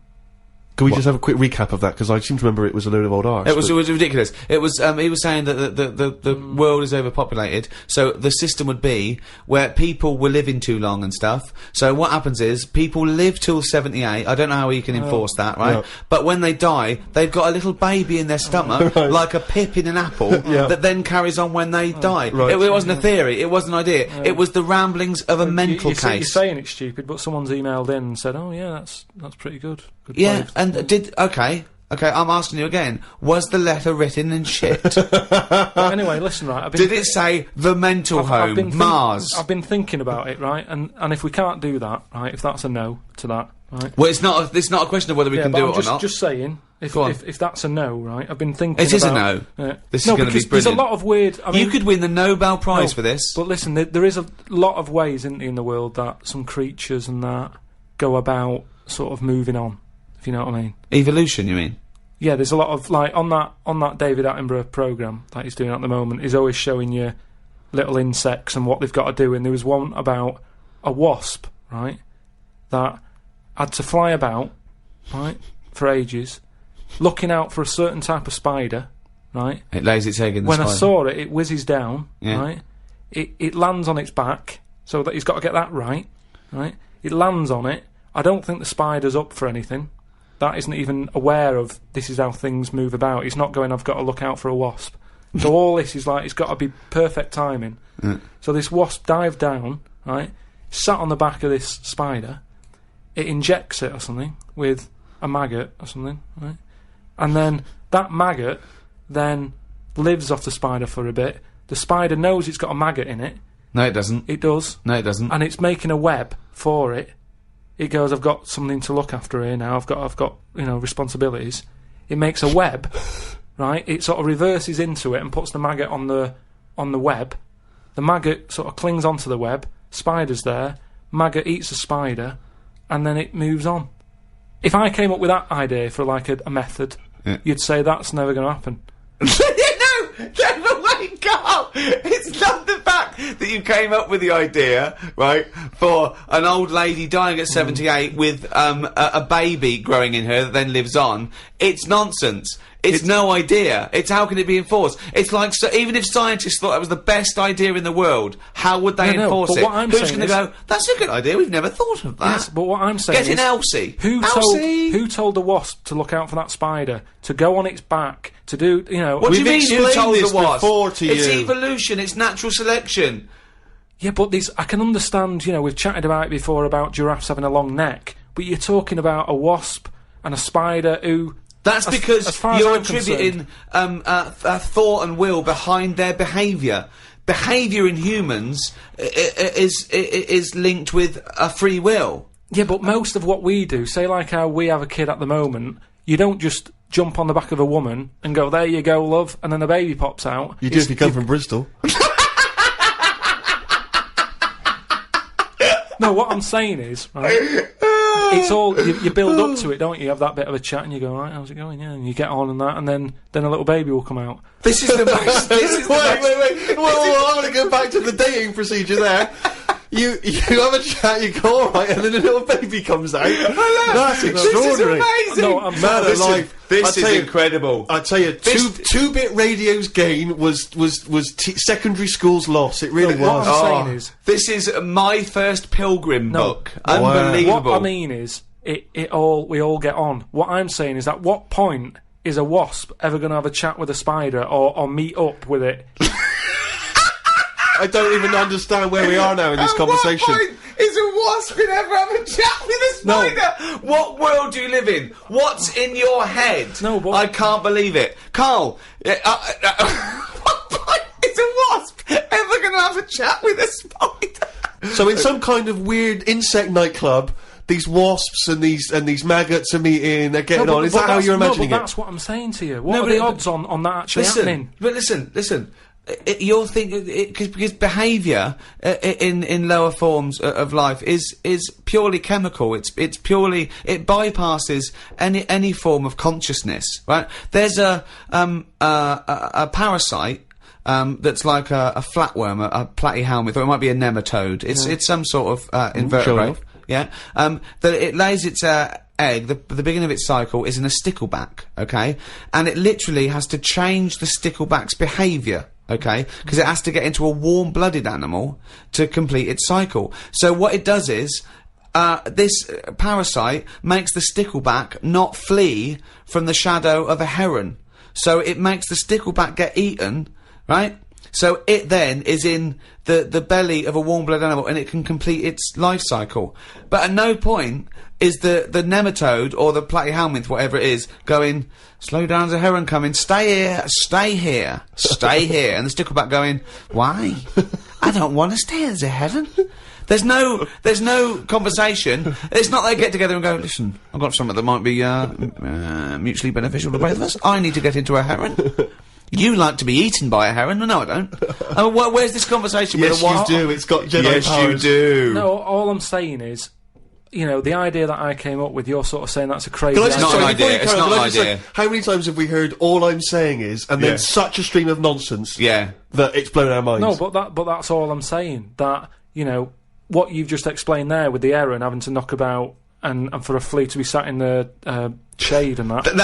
Can we just have a quick recap of that? Because I seem to remember it was a load of old arse. It was ridiculous. It was, he was saying that the world is overpopulated, so the system would be where people were living too long and stuff. So what happens is, people live till 78, I don't know how you can enforce that, right? Yeah. But when they die, they've got a little baby in their stomach, like a pip in an apple, that then carries on when they die. Right. It wasn't a theory, it wasn't an idea, it was the ramblings of a mental case. You're saying it's stupid, but someone's emailed in and said, oh yeah, that's pretty good. Good Yeah, place. and okay, I'm asking you again. Was the letter written in shit? Anyway, listen, right. Did it say the mental home, Mars? I've been thinking about it, right? And if we can't do that, right? If that's a no to that, right? Well, it's not a question of whether we can do it or not. Just saying, if that's a no, right? I've been thinking. It is a no. This is going to be brilliant. There's a lot of weird. I mean, you could win the Nobel Prize for this. But listen, there is a lot of ways in the world that some creatures and that go about sort of moving on. If you know what I mean. Evolution, you mean? Yeah, there's a lot of, like, on that David Attenborough programme that he's doing at the moment, he's always showing you little insects and what they've got to do, and there was one about a wasp, right, that had to fly about, right, for ages, looking out for a certain type of spider, right? It lays its egg in the When spider. I saw it, it whizzes down, right? It lands on its back, so that he's got to get that right? It lands on it. I don't think the spider's up for anything. That isn't even aware of this is how things move about. He's not going, I've got to look out for a wasp. So all this is like, it's got to be perfect timing. So this wasp dived down, right, sat on the back of this spider, it injects it or something with a maggot or something, right? And then that maggot then lives off the spider for a bit. The spider knows it's got a maggot in it. No, it doesn't. It does. No, it doesn't. And it's making a web for it. It goes, I've got something to look after here now. I've got responsibilities. It makes a web, right? It sort of reverses into it and puts the maggot on the web. The maggot sort of clings onto the web. Spider's there. Maggot eats the spider, and then it moves on. If I came up with that idea for like a method, you'd say that's never going to happen. No, wake up! It's not the fact that you came up with the idea, right, for an old lady dying at 78 with a baby growing in her that then lives on. It's nonsense. It's no idea. It's how can it be enforced? It's like, so even if scientists thought that was the best idea in the world, how would they enforce but it? what I'm Who's saying going to go, that's a good idea, we've never thought of that. Yes, but what I'm saying Get in Elsie. Who told the wasp to look out for that spider, to go on its back, to do, you know... What do you mean who told this the wasp? before to It's you. evolution, it's natural selection. Yeah, but I can understand, you know, we've chatted about it before about giraffes having a long neck, but you're talking about a wasp and a spider who... That's because as far as you're I'm attributing thought and will behind their behaviour. Behaviour in humans is linked with a free will. Yeah, but most of what we do, say like how we have a kid at the moment, you don't just jump on the back of a woman and go, there you go, love, and then a baby pops out. You do if you come from Bristol. No, what I'm saying is, right, it's all, you build up to it, don't you? You have that bit of a chat and you go, right, how's it going? Yeah, and you get on and that, and then a little baby will come out. This is the most... Wait. Well, I want to go back to the dating procedure there. You have a chat, you go, alright, and then a little baby comes out. That's extraordinary. This is amazing. No, I'm Man sorry. alive. This is incredible. I tell you, two-bit radio's gain was secondary school's loss. It really was. What I'm saying is... This is my first Pilgrim book. Wow. Unbelievable. What I mean is, we all get on. What I'm saying is, at what point is a wasp ever going to have a chat with a spider or meet up with it? I don't even understand where we are now in this conversation. What point is a wasp going to ever have a chat with a spider? What world do you live in? What's in your head? No, but... I can't believe it. Carl, what point is a wasp ever going to have a chat with a spider? So in some kind of weird insect nightclub, these wasps and these maggots are meeting, they're getting on. Is that how you're imagining no, it? but that's what I'm saying to you. What are the odds on that actually happening? But listen. You're thinking because behaviour in lower forms of life is purely chemical. It's purely, it bypasses any form of consciousness. Right? There's a parasite. That's like a flatworm, a platyhelminth, or it might be a nematode. It's some sort of invertebrate. Yeah. That it lays its egg. The beginning of its cycle is in a stickleback. Okay, and it literally has to change the stickleback's behaviour. Okay, because it has to get into a warm-blooded animal to complete its cycle. So what it does is, this parasite makes the stickleback not flee from the shadow of a heron. So it makes the stickleback get eaten, right? So it then is in the belly of a warm-blooded animal and it can complete its life cycle. But at no point is the nematode or the platyhelminth, whatever it is, going, slow down, there's a heron coming, stay here, stay here, stay here. And the stickleback going, why? I don't want to stay, there's a heron. There's no conversation. It's not they get together and go, listen, I've got something that might be mutually beneficial to both of us. I need to get into a heron. You like to be eaten by a heron? No, I don't. Where's this conversation with a wasp? Yes, you do. It's got Jedi Yes, powers. you do. No, all I'm saying is, you know, the idea that I came up with, you're sort of saying that's a crazy Can I idea. just, not an sorry, before idea, you it's carry on, not can I an just idea. say, how many times have we heard all I'm saying is, and then such a stream of nonsense Yeah. that it's blown our minds? No, but that's all I'm saying. That, you know, what you've just explained there with the heron having to knock about and for a flea to be sat in the shade and that.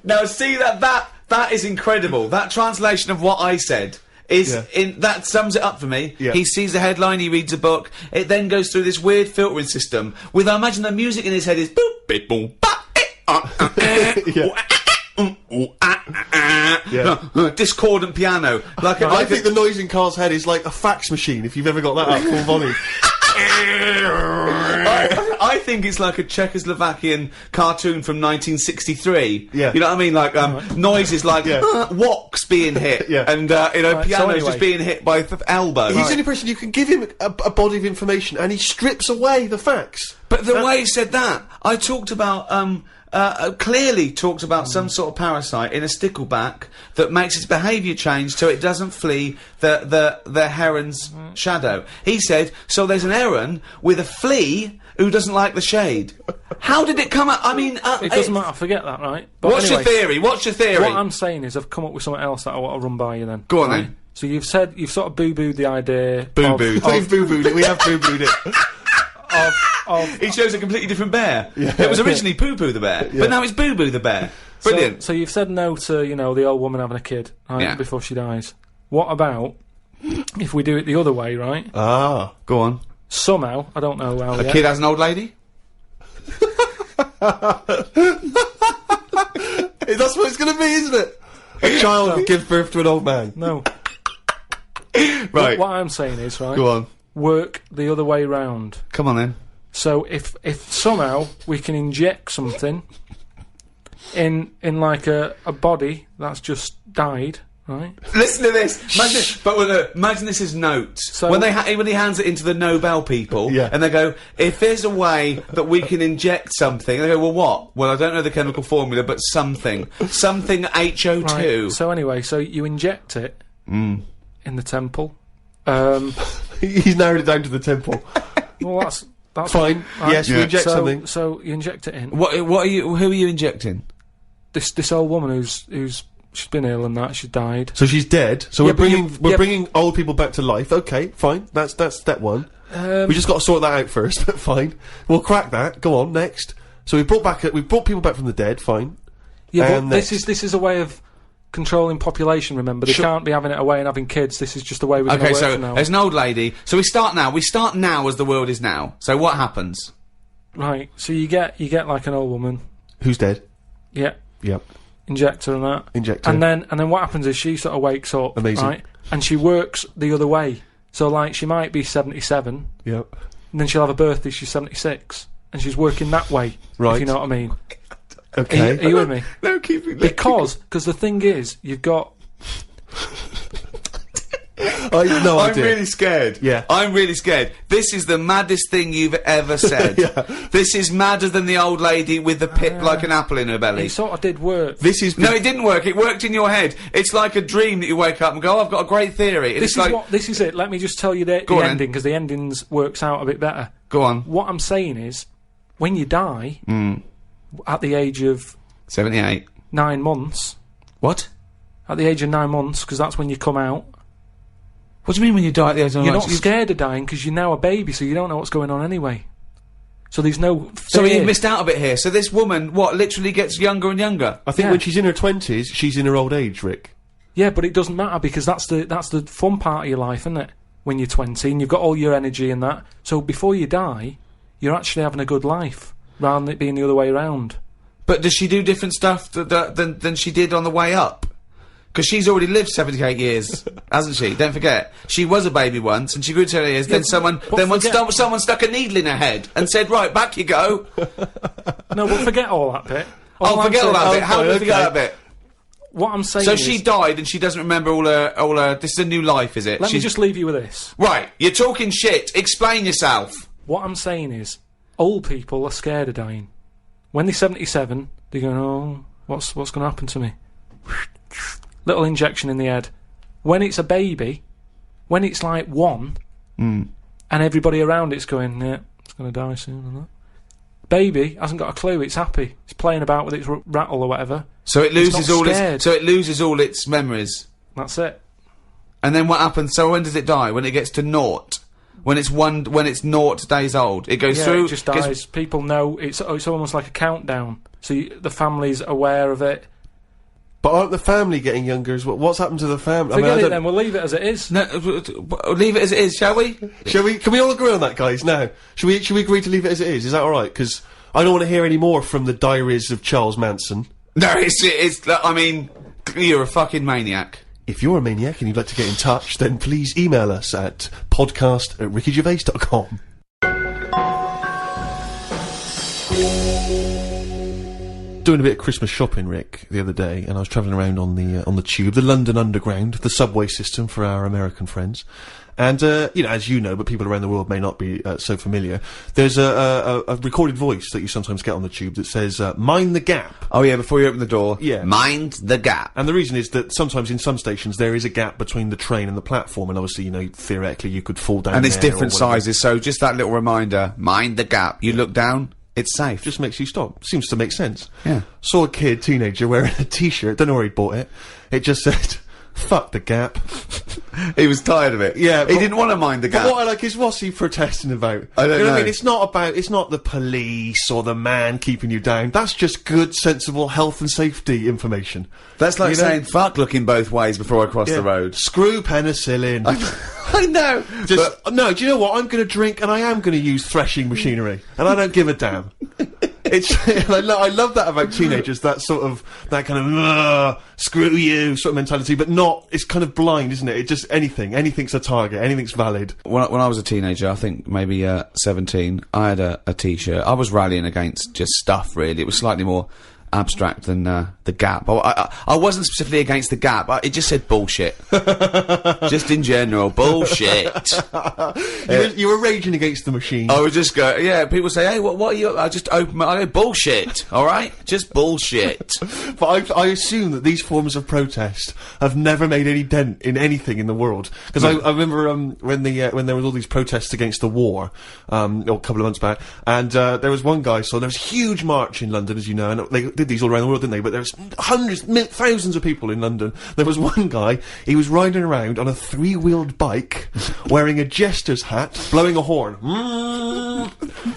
Now see that is incredible. That translation of what I said is that sums it up for me. Yeah. He sees the headline, he reads a book, it then goes through this weird filtering system with, I imagine the music in his head is boop, beep, boom, ba, discordant piano. I think the noise in Carl's head is like a fax machine, if you've ever got that up full volume. I think it's like a Czechoslovakian cartoon from 1963. Yeah. You know what I mean? Like, noises like, woks being hit. Yeah. And, pianos anyway. just being hit by elbow. He's the only person you can give him a body of information, and he strips away the facts. But the way he said that, I talked about, clearly talked about some sort of parasite in a stickleback that makes its behaviour change so it doesn't flee the heron's shadow. He said, so there's an heron with a flea who doesn't like the shade. How did it come out? I mean... it doesn't matter, forget that, right? But What's anyway, your theory? What I'm saying is I've come up with something else that I want to run by you then. Go on Right? then. So you've sort of boo-booed the idea... Boo-booed. We've boo-booed it, we have boo-booed it. of He shows a completely different bear. It was originally Poo Poo the bear, but now it's Boo Boo the bear. Brilliant. So you've said no to, you know, the old woman having a kid, right, Yeah. before she dies. What about if we do it the other way, right? Ah. Go on. Somehow, I don't know how A yet. kid has an old lady? That's what it's going to be, isn't it? A child gives birth to an old man. No. Right. What I'm saying is, right, Go on. work the other way round. Come on then. So if somehow we can inject something in like a body that's just died, right? Listen to this. Imagine this is notes. So- when he hands it into the Nobel people, Yeah. and they go, if there's a way that we can inject something, and they go, well, what? Well, I don't know the chemical formula, but something HO2. Right. So anyway, so you inject it in the temple. He's narrowed it down to the temple. Well, that's Fine. right. Yes, we inject something. So you inject it in. What are you? Who are you injecting? This old woman who's she's been ill and that she's died. So she's dead. So Yeah, we're but bringing bringing old people back to life. Okay, fine. That's step one. We just got to sort that out first. But fine, we'll crack that. Go on next. So we brought people back from the dead. Fine. Yeah, And but next. this is a way of controlling population. Remember, they can't be having it away and having kids. This is just the way we're going to Okay, work so from now. there's an old lady. So we start now. We start now as the world is now. So what happens? Right. So you get like an old woman. Who's dead? Yeah. Yep. Inject her and that. Inject her. And then what happens is she sort of wakes up. Amazing. Right. And she works the other way. So like she might be 77. Yep. And then she'll have a birthday. She's 76. And she's working that way. Right. If you know what I mean. Okay. Are you with me? No, keep it. Because the thing is, you've got. I no I'm idea. really scared. Yeah. I'm really scared. This is the maddest thing you've ever said. This is madder than the old lady with the pip like an apple in her belly. It sort of did work. This is No, it didn't work. It worked in your head. It's like a dream that you wake up and go, oh, I've got a great theory. And This it's is like, this is it. Let me just tell you the Go on then. ending, because the endings works out a bit better. go on. What I'm saying is, when you die at the age of 78. 9 months, What? at the age of 9 months, because that's when you come out. What do you mean when you die at the age of You're nine? not scared of dying because you're now a baby, so you don't know what's going on anyway. So there's no So fear. you missed out a bit here. So this woman, what, literally gets younger and younger? I think Yeah. when she's in her 20s, she's in her old age, Rick. Yeah, but it doesn't matter because that's the fun part of your life, isn't it? When you're 20 and you've got all your energy and that. So before you die, you're actually having a good life rather than it being the other way around. But does she do different stuff than she did on the way up? Because she's already lived 78 years, hasn't she? Don't forget. She was a baby once, and she grew to 78 years, then someone stuck a needle in her head and said, right, back you go. No, but forget all that bit. Oh, forget all that bit. How do we forget that bit? What I'm saying So is... she died and she doesn't remember all her, this is a new life, is it? Let me just leave you with this. Right, you're talking shit. Explain yourself. What I'm saying is, old people are scared of dying. When they're 77, they're going, oh, what's going to happen to me? Little injection in the head. When it's a baby, when it's like 1, and everybody around it's going, yeah, it's going to die soon and that. Baby hasn't got a clue. It's happy. It's playing about with its rattle or whatever. So it It's loses not all scared. its. So it loses all its memories. That's it. And then what happens? So when does it die? When it gets to naught? When it's 0 days old? It goes Yeah, through. it just dies. People know it's almost like a countdown. So the family's aware of it. But aren't the family getting younger as well? What's happened to the family? Forget it then. We'll leave it as it is. No, leave it as it is, shall we? Shall we? Can we all agree on that, guys? Now, should we agree to leave it as it is? Is that all right? Because I don't want to hear any more from the diaries of Charles Manson. No, it's. I mean, you're a fucking maniac. If you're a maniac and you'd like to get in touch, then please email us at podcast@rickygervais.com. Doing a bit of Christmas shopping, Rick, the other day, and I was travelling around on the tube, the London Underground, the subway system for our American friends. And, you know, as you know, but people around the world may not be so familiar, there's a recorded voice that you sometimes get on the tube that says, mind the gap. Oh yeah, before you open the door. Yeah. Mind the gap. And the reason is that sometimes in some stations there is a gap between the train and the platform, and obviously, you know, theoretically you could fall down And it's there or different whatever. sizes, so just that little reminder, mind the gap. You look down, it's safe. Just makes you stop. Seems to make sense. Yeah. Saw a teenager, wearing a t-shirt, don't know where he bought it. It just said, Fuck the Gap. He was tired of it. Yeah, he didn't want to mind the Gap. But what I like is, what's he protesting about? I don't You know what know. I mean? It's not the police or the man keeping you down. That's just good, sensible health and safety information. That's like You know? saying fuck looking both ways before I cross the road. Screw penicillin. I know. No, do you know what? I'm going to drink and I am going to use threshing machinery. And I don't give a damn. I love that about teenagers, that kind of, screw you sort of mentality, but it's kind of blind, isn't it? It just, anything's a target, anything's valid. When I was a teenager, I think maybe 17, I had a t-shirt. I was rallying against just stuff, really. It was slightly more abstract than the Gap. I wasn't specifically against the Gap. It just said bullshit. Just in general, bullshit. You were raging against the machine. I would just go, yeah, people say, hey, what are you, I just open my, I go, bullshit, alright? Just bullshit. But I assume that these forms of protest have never made any dent in anything in the world. Because I remember when there was all these protests against the war, a couple of months back, and there was one guy, so there was a huge march in London, as you know, and they did these all around the world, didn't they? But there was thousands of people in London. There was one guy, he was riding around on a 3-wheeled bike, wearing a jester's hat, blowing a horn.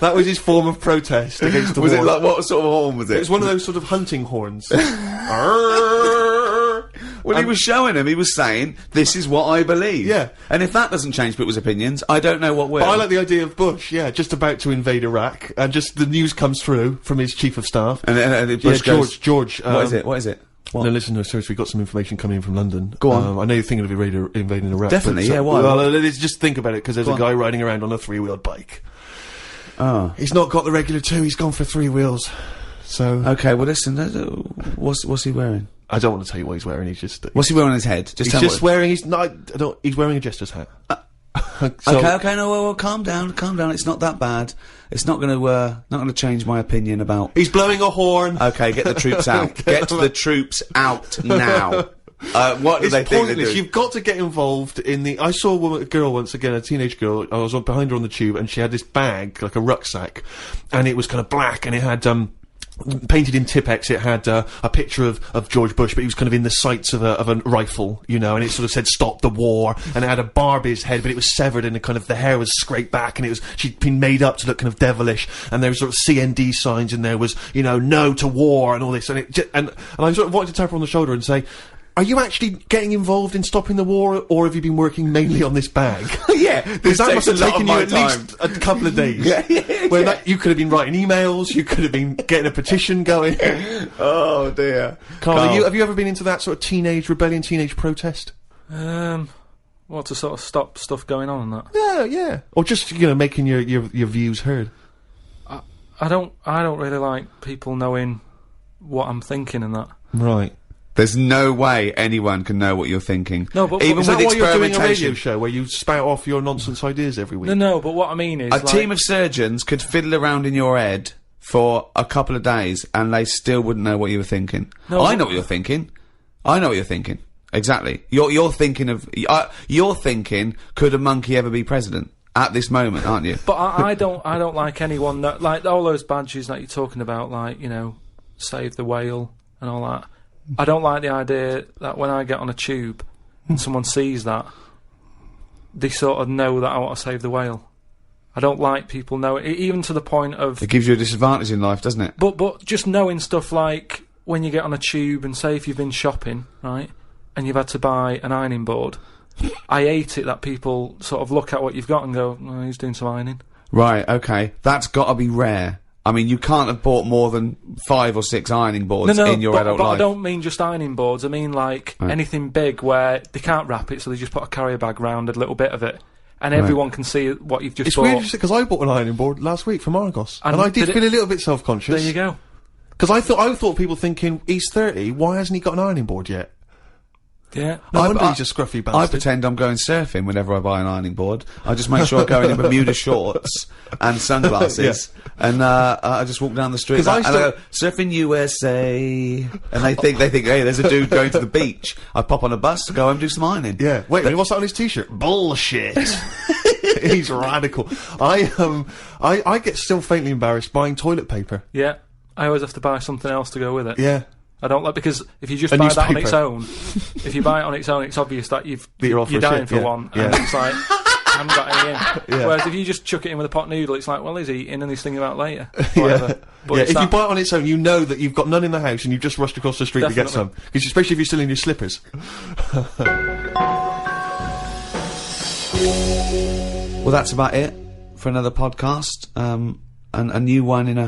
That was his form of protest against the war. Was it like, what sort of horn was it? It was one of those sort of hunting horns. Well, he was showing him, he was saying, this is what I believe. Yeah. And if that doesn't change people's opinions, I don't know what will. But I like the idea of Bush, just about to invade Iraq, and just the news comes through from his chief of staff. And Bush goes, George. What is it? What? No, listen, no, seriously, we got some information coming in from London. Go on. I know you're thinking of invading Iraq. Definitely, but, yeah, why? Well, let's just think about it, because there's a guy riding around on a 3-wheeled bike. Oh. He's not got the regular 2, he's gone for 3 wheels. So... Okay, well listen, what's he wearing? I don't want to tell you what he's wearing, he's just... What's he wearing on his head? He's just wearing, he's wearing a jester's hat. Okay, no, well, calm down, it's not that bad. It's not gonna change my opinion about... He's blowing a horn! Okay, get the troops out. Get the troops out now. What do they think they're doing? You've got to get involved in the... I saw a girl once again, a teenage girl, I was behind her on the tube, and she had this bag, like a rucksack, and it was kind of black, and it had, painted in Tipex, it had a picture of George Bush, but he was kind of in the sights of a rifle, you know, and it sort of said "Stop the War," and it had a Barbie's head, but it was severed, and the hair was scraped back, and she'd been made up to look kind of devilish, and there was sort of CND signs, and there was, you know, "No to war," and all this, and I sort of wanted to tap her on the shoulder and say, are you actually getting involved in stopping the war, or have you been working mainly on this bag? Yeah, because that must have taken you at least a couple of days. You could have been writing emails, you could have been getting a petition going. Oh dear. Carl, have you ever been into that sort of teenage rebellion, teenage protest? What, to sort of stop stuff going on and that? Yeah. Or just, you know, making your views heard. I don't really like people knowing what I'm thinking and that. Right. There's no way anyone can know what you're thinking. No, but even is with that why you're doing a radio experimentation. show where you spout off your nonsense ideas every week? No, but what I mean is... A team of surgeons could fiddle around in your head for a couple of days and they still wouldn't know what you were thinking. No, I know what you're thinking. I know what you're thinking. Exactly. You're thinking of... you're thinking, could a monkey ever be president? At this moment, aren't you? But I don't like anyone that... Like, all those badges that you're talking about, like, you know, Save the Whale and all that... I don't like the idea that when I get on a tube and someone sees that, they sort of know that I want to save the whale. I don't like people knowing, even to the point of... It gives you a disadvantage in life, doesn't it? But just knowing stuff like, when you get on a tube and say if you've been shopping, right, and you've had to buy an ironing board, I hate it that people sort of look at what you've got and go, oh, he's doing some ironing. Right, okay. That's got to be rare. I mean, you can't have bought more than 5 or 6 ironing boards in your adult life. I don't mean just ironing boards. I mean, like, anything big where they can't wrap it, so they just put a carrier bag round a little bit of it, and everyone can see what you've just bought. It's weird, because I bought an ironing board last week from Argos, and I did feel a little bit self-conscious. There you go. Because I thought people thinking, he's 30, why hasn't he got an ironing board yet? Yeah. No wonder he's a scruffy bastard. I pretend I'm going surfing whenever I buy an ironing board. I just make sure I go in Bermuda shorts and sunglasses, and I just walk down the street and I go, surfing USA, and they think, hey, there's a dude going to the beach. I pop on a bus to go home and do some ironing. Yeah. Wait a minute, what's that on his t-shirt? Bullshit. He's radical. I get still faintly embarrassed buying toilet paper. Yeah. I always have to buy something else to go with it. Yeah. I don't like, because if you just A buy that on newspaper. its own, if you buy it on its own, it's obvious that you're off for you're a dying shit, for yeah. one, Yeah. and it's like, I haven't got any in. Yeah. Whereas if you just chuck it in with a pot noodle, it's like, well, he's eating and he's thinking about later. Whatever. But Yeah, it's if you that- buy it on its own, you know that you've got none in the house and you've just rushed across the street to get some. Definitely. Because especially if you're still in your slippers. Well, that's about it for another podcast. And a new one in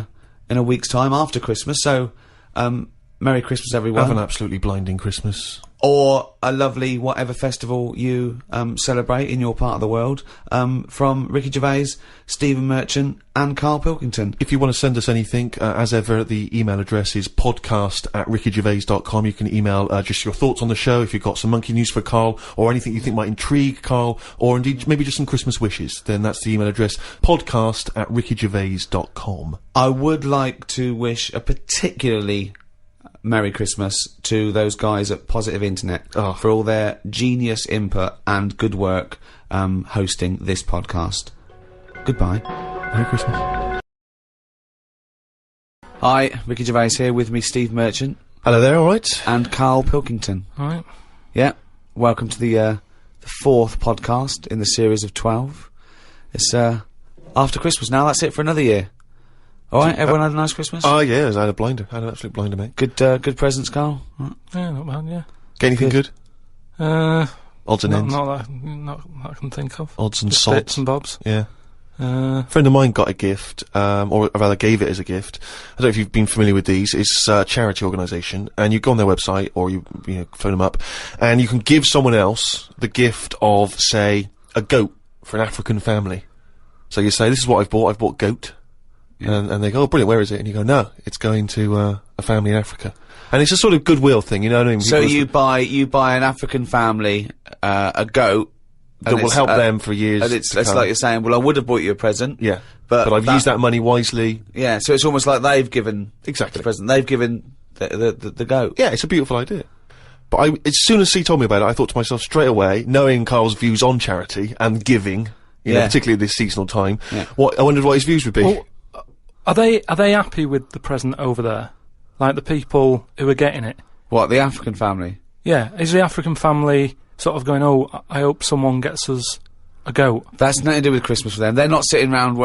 a week's time after Christmas. So, Merry Christmas, everyone. Have an absolutely blinding Christmas. Or a lovely whatever festival you celebrate in your part of the world. From Ricky Gervais, Stephen Merchant, and Karl Pilkington. If you want to send us anything, as ever, the email address is podcast@rickygervais.com. You can email just your thoughts on the show, if you've got some monkey news for Karl, or anything you think might intrigue Karl, or indeed maybe just some Christmas wishes. Then that's the email address, podcast@rickygervais.com. I would like to wish a particularly Merry Christmas to those guys at Positive Internet for all their genius input and good work hosting this podcast. Goodbye. Merry Christmas. Hi, Ricky Gervais here, with me Steve Merchant Hello there, alright? and Karl Pilkington. Alright. Yeah, welcome to the fourth podcast in the series of 12. It's after Christmas now, that's it for another year. Alright, everyone had a nice Christmas? Oh, yeah, I had a blinder. I had an absolute blinder, mate. Good presents, Karl? Right. Yeah, not bad, yeah. Get anything good? Odds and Not, ends. not that I can think of. Odds and Just sods. bits and bobs. Yeah. A friend of mine got a gift, or rather gave it as a gift. I don't know if you've been familiar with these. It's a charity organisation, and you go on their website, or you phone them up, and you can give someone else the gift of, say, a goat for an African family. So you say, this is what I've bought goat. And they go, oh, brilliant, where is it? And you go, no, it's going to a family in Africa. And it's a sort of goodwill thing, you know what I mean? So People you buy an African family a goat that will help them for years. and it's to come. like you're saying, well, I would have bought you a present. Yeah. But I've used that money wisely. Yeah, so it's almost like they've given Exactly. the present. They've given the goat. Yeah, it's a beautiful idea. But as soon as he told me about it, I thought to myself straight away, knowing Karl's views on charity and giving, you know, Yeah. particularly at this seasonal time, Yeah. I wondered what his views would be. Well, are they happy with the present over there? Like the people who are getting it? What, the African family? Yeah, is the African family sort of going, oh, I hope someone gets us a goat? That's nothing to do with Christmas for them. They're not sitting around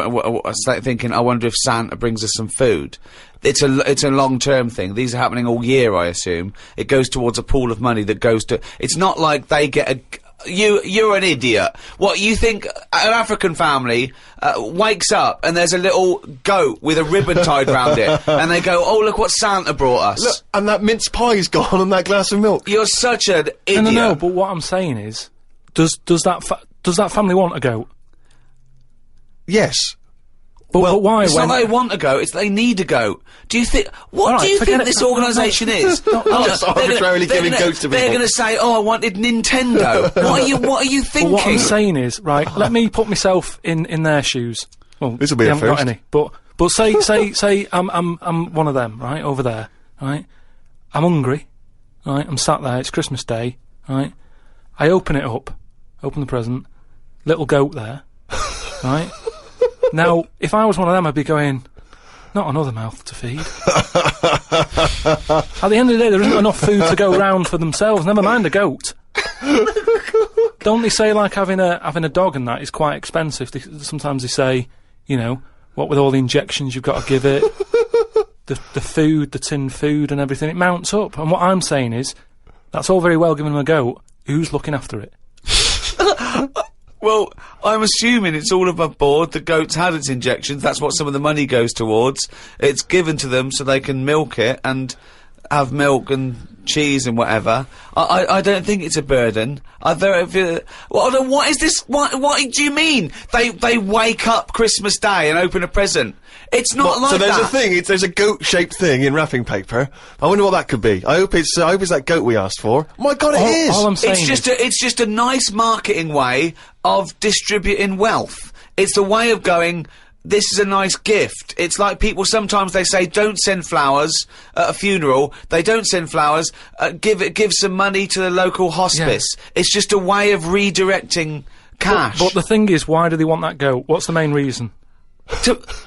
thinking, I wonder if Santa brings us some food. It's a long-term thing. These are happening all year, I assume. It goes towards a pool of money that goes to... It's not like they get a... You're an idiot. What, you think an African family wakes up and there's a little goat with a ribbon tied round it, and they go, oh, look what Santa brought us. Look, and that mince pie's gone on that glass of milk. You're such an idiot. No, but what I'm saying is, does that family want a goat? Yes. But why? It's not they want a goat, it's they need a goat. Do you think... What Alright, do you forget think it. this organisation is? Just arbitrarily giving goats to They're people. going to say, oh, I wanted Nintendo. What are you thinking? Well, what I'm saying is, right, let me put myself in their shoes. Well, This'll be they a haven't got first. any. But say I'm one of them, right, over there, right? I'm hungry, right? I'm sat there, it's Christmas Day, right? I open it up, open the present, little goat there, right? Now, if I was one of them, I'd be going, not another mouth to feed. At the end of the day, there isn't enough food to go round for themselves, never mind a goat. Don't they say, like, having a dog and that is quite expensive? Sometimes they say, you know, what with all the injections you've got to give it, the food, the tinned food and everything, it mounts up. And what I'm saying is, that's all very well giving them a goat, who's looking after it? Well, I'm assuming it's all above board. The goat's had its injections. That's what some of the money goes towards. It's given to them so they can milk it and have milk and cheese and whatever. I don't think it's a burden. What is this? What do you mean? They wake up Christmas Day and open a present. It's not like so there's that. a thing. There's a goat-shaped thing in wrapping paper. I wonder what that could be. I hope it's that goat we asked for. My God, it is. All I'm saying It's just a nice marketing way of distributing wealth. It's a way of going, this is a nice gift. It's like people sometimes they say, don't send flowers at a funeral. They don't send flowers. Give some money to the local hospice. Yeah. It's just a way of redirecting cash. But the thing is, why do they want that goat? What's the main reason?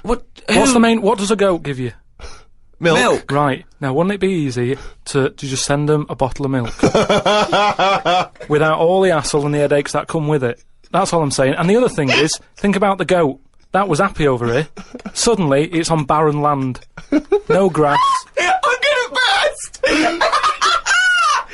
What What does a goat give you? Milk. Right. Now, wouldn't it be easy to just send them a bottle of milk? Without all the hassle and the headaches that come with it. That's all I'm saying. And the other thing is, think about the goat. That was happy over here. Suddenly, it's on barren land. No grass. I'm gonna burst!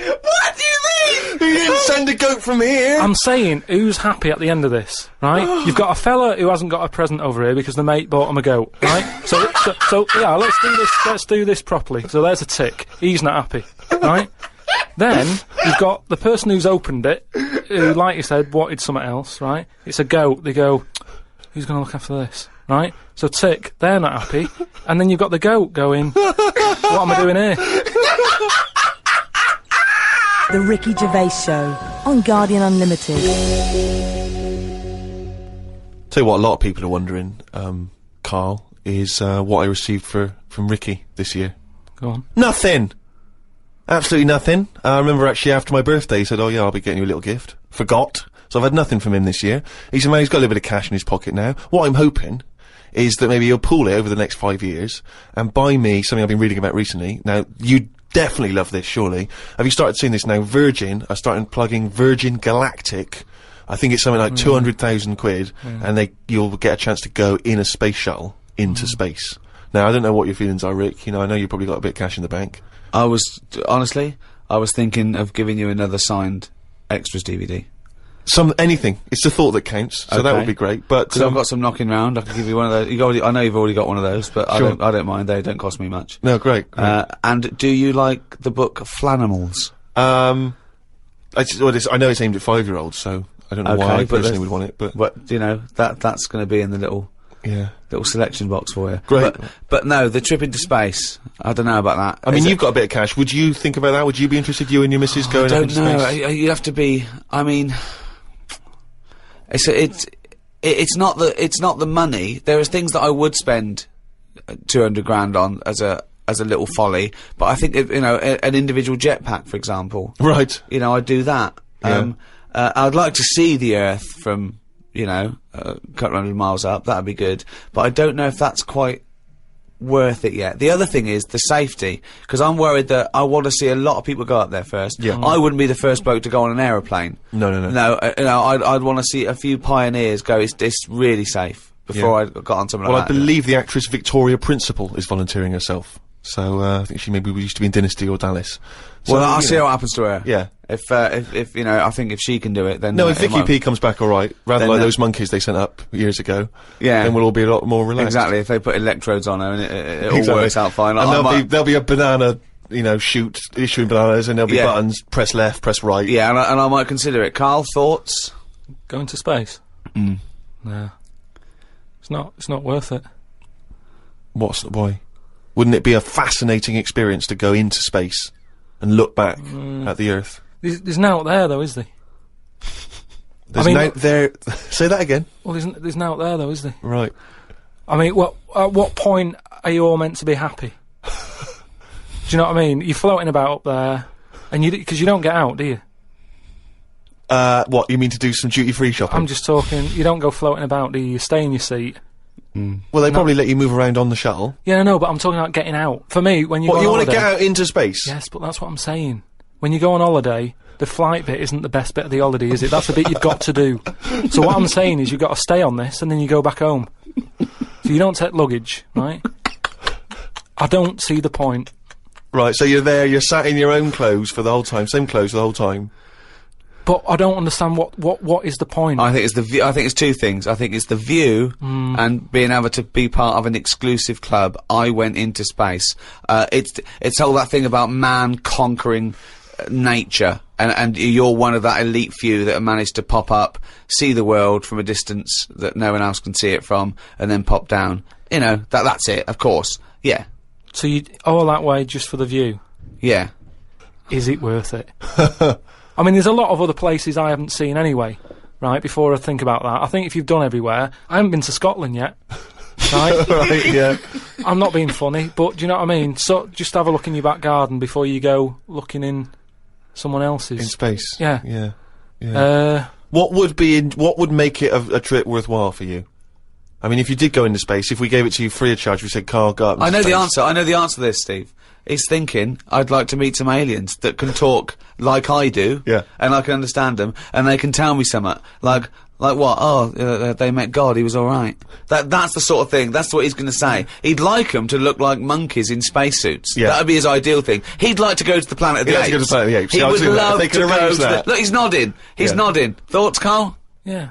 What do you mean? You didn't send a goat from here? I'm saying, who's happy at the end of this, right? You've got a fella who hasn't got a present over here because the mate bought him a goat, right? So yeah, let's do this properly. So there's a tick. He's not happy, right? Then, you've got the person who's opened it, who, like you said, wanted something else, right? It's a goat. They go, who's going to look after this, right? So tick, they're not happy. And then you've got the goat going, what am I doing here? The Ricky Gervais Show on Guardian Unlimited. Tell you what, a lot of people are wondering, Karl, is what I received from Ricky this year. Go on. Nothing! Absolutely nothing. I remember actually after my birthday he said, oh yeah, I'll be getting you a little gift. Forgot. So I've had nothing from him this year. He's a man who's got a little bit of cash in his pocket now. What I'm hoping is that maybe he'll pool it over the next 5 years and buy me something I've been reading about recently. Now, you definitely love this, surely. Have you started seeing this now? Virgin are starting plugging Virgin Galactic. I think it's something like 200,000 quid, and you'll get a chance to go in a space shuttle into space. Now, I don't know what your feelings are, Rick. You know, I know you've probably got a bit of cash in the bank. Honestly, I was thinking of giving you another signed extras DVD. Anything. It's the thought that counts, so that would be great. But because I've got some knocking round, I can give you one of those. I know you've already got one of those, but sure. I don't mind. They don't cost me much. No, great. And do you like the book Flanimals? I know it's aimed at 5-year-olds, so I don't know why I personally would want it, but you know that's going to be in the little selection box for you. Great. But no, the trip into space. I don't know about that. I mean, you've got a bit of cash. Would you think about that? Would you be interested, you and your missus, going up into space? I don't know. You have to be. I mean. It's not the money. There is things that I would spend 200 grand on as a little folly, but I think an individual jetpack, for example. Right. You know, I'd do that. Yeah. I'd like to see the Earth from a couple hundred miles up. That'd be good, but I don't know if that's quite worth it yet. The other thing is the safety, because I'm worried that I want to see a lot of people go up there first. Yeah. I wouldn't be the first bloke to go on an aeroplane. No. I'd want to see a few pioneers go. It's really safe before I got on something like that. Well, I believe the actress Victoria Principal is volunteering herself. So I think she maybe used to be in Dynasty or Dallas. So, well, I'll see what happens to her. Yeah. If I think if she can do it, then no. If Vicky P comes back all right, rather like those monkeys they sent up years ago, then we'll all be a lot more relaxed. Exactly. If they put electrodes on her and it all works out fine. And there'll be a banana, chute issuing bananas, and there'll be buttons. Press left, press right. Yeah, and I might consider it. Karl, thoughts? Going to space? No. It's not worth it. Why? Wouldn't it be a fascinating experience to go into space and look back at the Earth? There's now out there, though, is there? There. Say that again. Well, there's now out there, though, is there? Right. I mean, at what point are you all meant to be happy? Do you know what I mean? You're floating about up there, and because you don't get out, do you? What, you mean to do some duty-free shopping? I'm just talking, you don't go floating about, do you? You stay in your seat. Well, they probably let you move around on the shuttle. Yeah, no, but I'm talking about getting out. For me, when you go on you holiday... want to get out into space? Yes, but that's what I'm saying. When you go on holiday, the flight bit isn't the best bit of the holiday, is it? That's the bit you've got to do. So what I'm saying is you've got to stay on this, and then you go back home. So you don't take luggage, right? I don't see the point. Right, so you're there, you're sat in your own clothes for the whole time, same clothes the whole time. But I don't understand what is the point. I think it's the view. I think it's two things. I think it's the view and being able to be part of an exclusive club. I went into space. It's all that thing about man conquering nature, and you're one of that elite few that have managed to pop up, see the world from a distance that no one else can see it from, and then pop down. You know, that's it. Of course, yeah. So you all that way just for the view? Yeah. Is it worth it? I mean, there's a lot of other places I haven't seen anyway, right, before I think about that. I think if you've done everywhere... I haven't been to Scotland yet, right? Right, yeah. I'm not being funny, but do you know what I mean? So, just have a look in your back garden before you go looking in someone else's. In space? Yeah. Yeah. What would make it a trip worthwhile for you? I mean, if you did go into space, if we gave it to you free of charge, we said, Carl, go up I know into the space. answer. I know the answer to this, Steve. He's thinking, I'd like to meet some aliens that can talk like I do. Yeah. And I can understand them, and they can tell me something. Like what? Oh, they met God, he was alright. That's the sort of thing, that's what he's gonna say. He'd like them to look like monkeys in spacesuits. Yeah. That'd be his ideal thing. He'd like to go to the Planet of the He'd Apes. like to go to the Planet of the Apes. He Yeah, I'll would do that. love They to can go arrange to the... that. Look, he's nodding. He's Yeah. nodding. Thoughts, Carl? Yeah.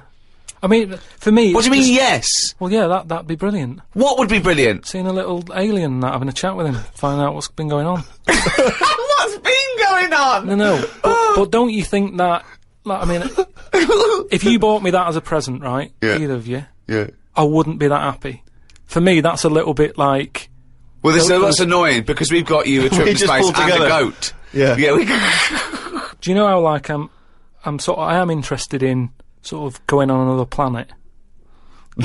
I mean, for me... What do you it's mean, just- yes? Well, yeah, that'd be brilliant. What would be brilliant? Seeing a little alien and that, having a chat with him, find out what's been going on. What's been going on? No, but don't you think that... Like, I mean, if you bought me that as a present, right, Yeah. either of you, Yeah. I wouldn't be that happy. For me, that's a little bit like... Well, Those- that's annoying, because we've got you a trip We to just space pulled and a together. goat. Yeah. Yeah, Do you know how, like, I am interested in sort of going on another planet,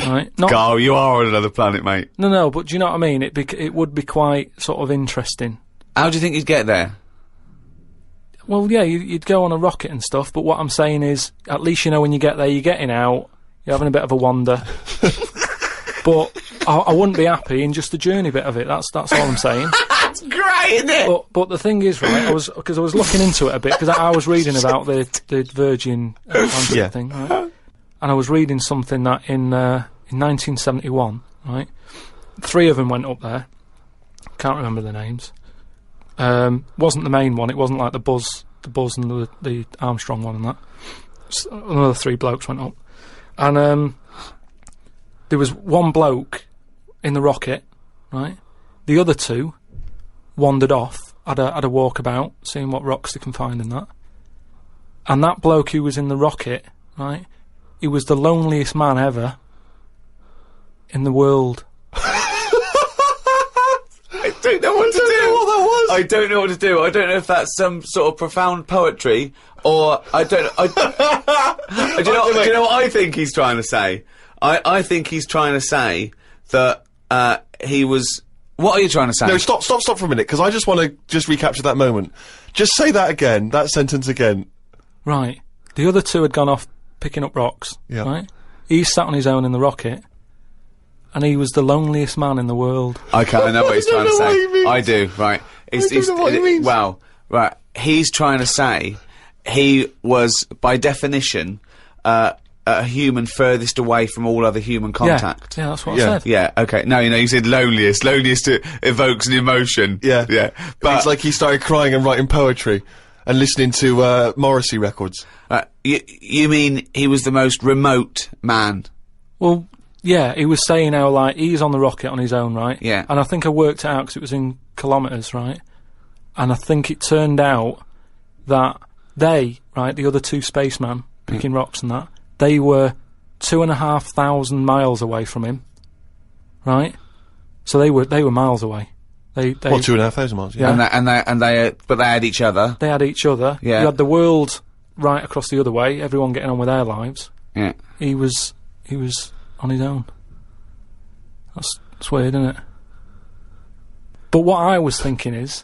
right? Not, Carl, you are on another planet, mate. no, but do you know what I mean? It would be quite sort of interesting. How do you think you'd get there? Well, yeah, you'd go on a rocket and stuff, but what I'm saying is, at least you know when you get there, you're getting out, you're having a bit of a wander. But I wouldn't be happy in just the journey bit of it, that's all I'm saying. That's great, isn't it? But the thing is, right, because I was looking into it a bit, because I was reading about the Virgin Atlantic Yeah. thing, right? And I was reading something that in 1971, right, 3 of them went up there. Can't remember the names. Wasn't the main one. It wasn't like the Buzz and the Armstrong one and that. Another 3 blokes went up, and there was one bloke in the rocket, right? The other 2 wandered off, had a walkabout, seeing what rocks they can find and that. And that bloke who was in the rocket, right? He was the loneliest man ever in the world. I don't know what to do. what that was. I don't know what to do. I don't know if that's some sort of profound poetry, or I don't. Do you know what I think he's trying to say? I think he's trying to say that he was. What are you trying to say? No, stop for a minute, because I just want to just recapture that moment. Just say that again, that sentence again. Right. The other 2 had gone off picking up rocks, Yeah. right? He sat on his own in the rocket, and he was the loneliest man in the world. Okay, I know what he's trying to know what say. he means. I do, right. I don't know what he means. Well, right. He's trying to say he was, by definition, a human furthest away from all other human contact. Yeah, that's what Yeah. I said. Yeah, okay. No, you said loneliest. Loneliest evokes an emotion. Yeah. Yeah. But it's like he started crying and writing poetry and listening to Morrissey records. You mean he was the most remote man? Well, yeah, he was saying how, like, he's on the rocket on his own, right? Yeah. And I think I worked it out because it was in kilometres, right? And I think it turned out that they, right, the other 2 spacemen picking rocks and that, they were 2,500 miles away from him, right? So they were miles away. They 2,500 miles? Yeah. But they had each other. They had each other. Yeah. You had the world right across the other way, everyone getting on with their lives. Yeah. He was on his own. That's weird, isn't it? But what I was thinking is,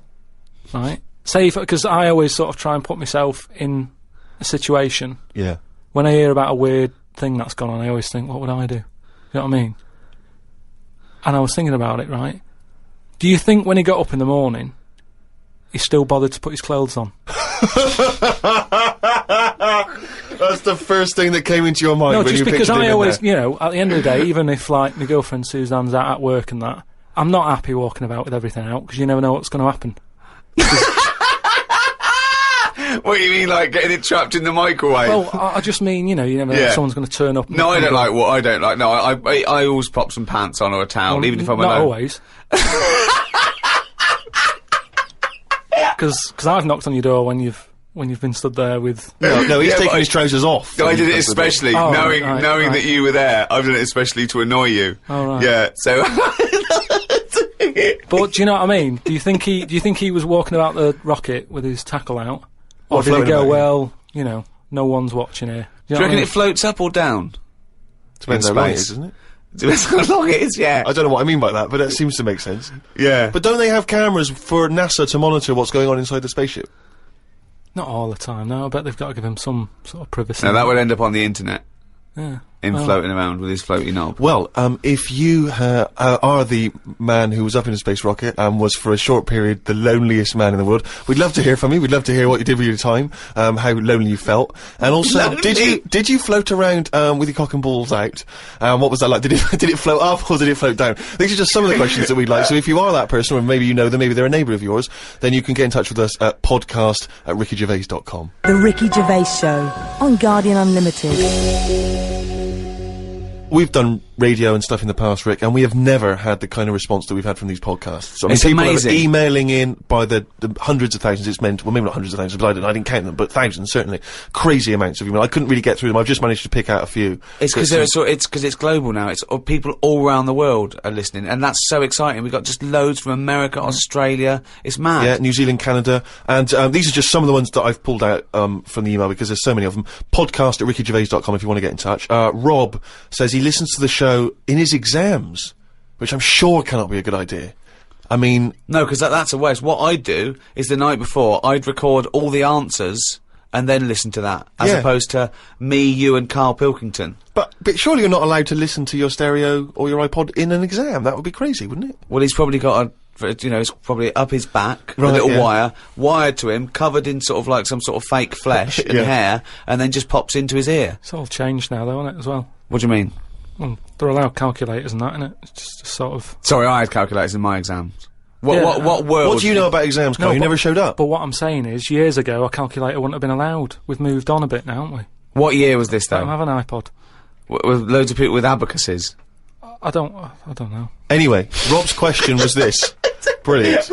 right, say, because I always sort of try and put myself in a situation. Yeah. When I hear about a weird thing that's gone on, I always think, what would I do? You know what I mean? And I was thinking about it, right? Do you think when he got up in the morning, he still bothered to put his clothes on? That's the first thing that came into your mind No, when just you because pictured him I in always, there. you know, at the end of the day, even if, like, my girlfriend Suzanne's out at work and that, I'm not happy walking about with everything out, because you never know what's going to happen. What do you mean, like getting it trapped in the microwave? Well, I just mean, you know, you never know Yeah. if someone's going to turn up. No, I don't like what I don't like. No, I always pop some pants on or a towel, even if I'm not alone. always. Because I've knocked on your door when you've been stood there with. No, he's Yeah, taking but his trousers off. No, I did it That's the especially, Oh, knowing right. that you were there. I've done it especially to annoy you. Oh, right. Yeah, so. But do you know what I mean? Do you think he was walking about the rocket with his tackle out, or did he floating go, about, well, you know, no one's watching here? Do you reckon it floats up or down? Depends in how long it space? is, doesn't it? Depends how long it is, yeah. I don't know what I mean by that, but that seems to make sense. Yeah. But don't they have cameras for NASA to monitor what's going on inside the spaceship? Not all the time. No, I bet they've got to give him some sort of privacy. No, that would end up on the internet. Yeah. in floating around with his floaty knob. Well, if you are the man who was up in a space rocket and was for a short period the loneliest man in the world, we'd love to hear from you. We'd love to hear what you did with your time, how lonely you felt, and also did you float around with your cock and balls out? What was that like? Did it float up or did it float down? These are just some of the questions that we'd like. So if you are that person, or maybe you know them, maybe they're a neighbour of yours, then you can get in touch with us at podcast@rickygervais.com. The Ricky Gervais Show on Guardian Unlimited. We've done radio and stuff in the past, Rick, and we have never had the kind of response that we've had from these podcasts. I mean, It's people amazing. are emailing in by the hundreds of thousands. It's meant, well, maybe not hundreds of thousands, but I didn't count them, but thousands, certainly. Crazy amounts of email. I couldn't really get through them. I've just managed to pick out a few. It's because it's global now. It's people all around the world are listening, and that's so exciting. We've got just loads from America, Australia. It's mad. Yeah, New Zealand, Canada, and these are just some of the ones that I've pulled out from the email because there's so many of them. Podcast@rickygervais.com if you want to get in touch. Rob says he listens to the show in his exams, which I'm sure cannot be a good idea. I mean, No, because that's a waste. What I'd do is the night before, I'd record all the answers and then listen to that, as Yeah. opposed to me, you, and Karl Pilkington. but surely you're not allowed to listen to your stereo or your iPod in an exam. That would be crazy, wouldn't it? Well, he's probably got it's probably up his back, a Right, little yeah. wire, wired to him, covered in sort of like some sort of fake flesh and Yeah. hair, and then just pops into his ear. It's all changed now, though, isn't it, as well? What do you mean? Well, they're allowed calculators and that, innit? It's just sort of... Sorry, I had calculators in my exams. What Yeah. what world? What do you know about exams, Carl? No, You but- never showed up. But what I'm saying is, years ago, a calculator wouldn't have been allowed. We've moved on a bit now, haven't we? What year was this I don't though? have an iPod. With loads of people with abacuses. I don't know. Anyway, Rob's question was this. Brilliant.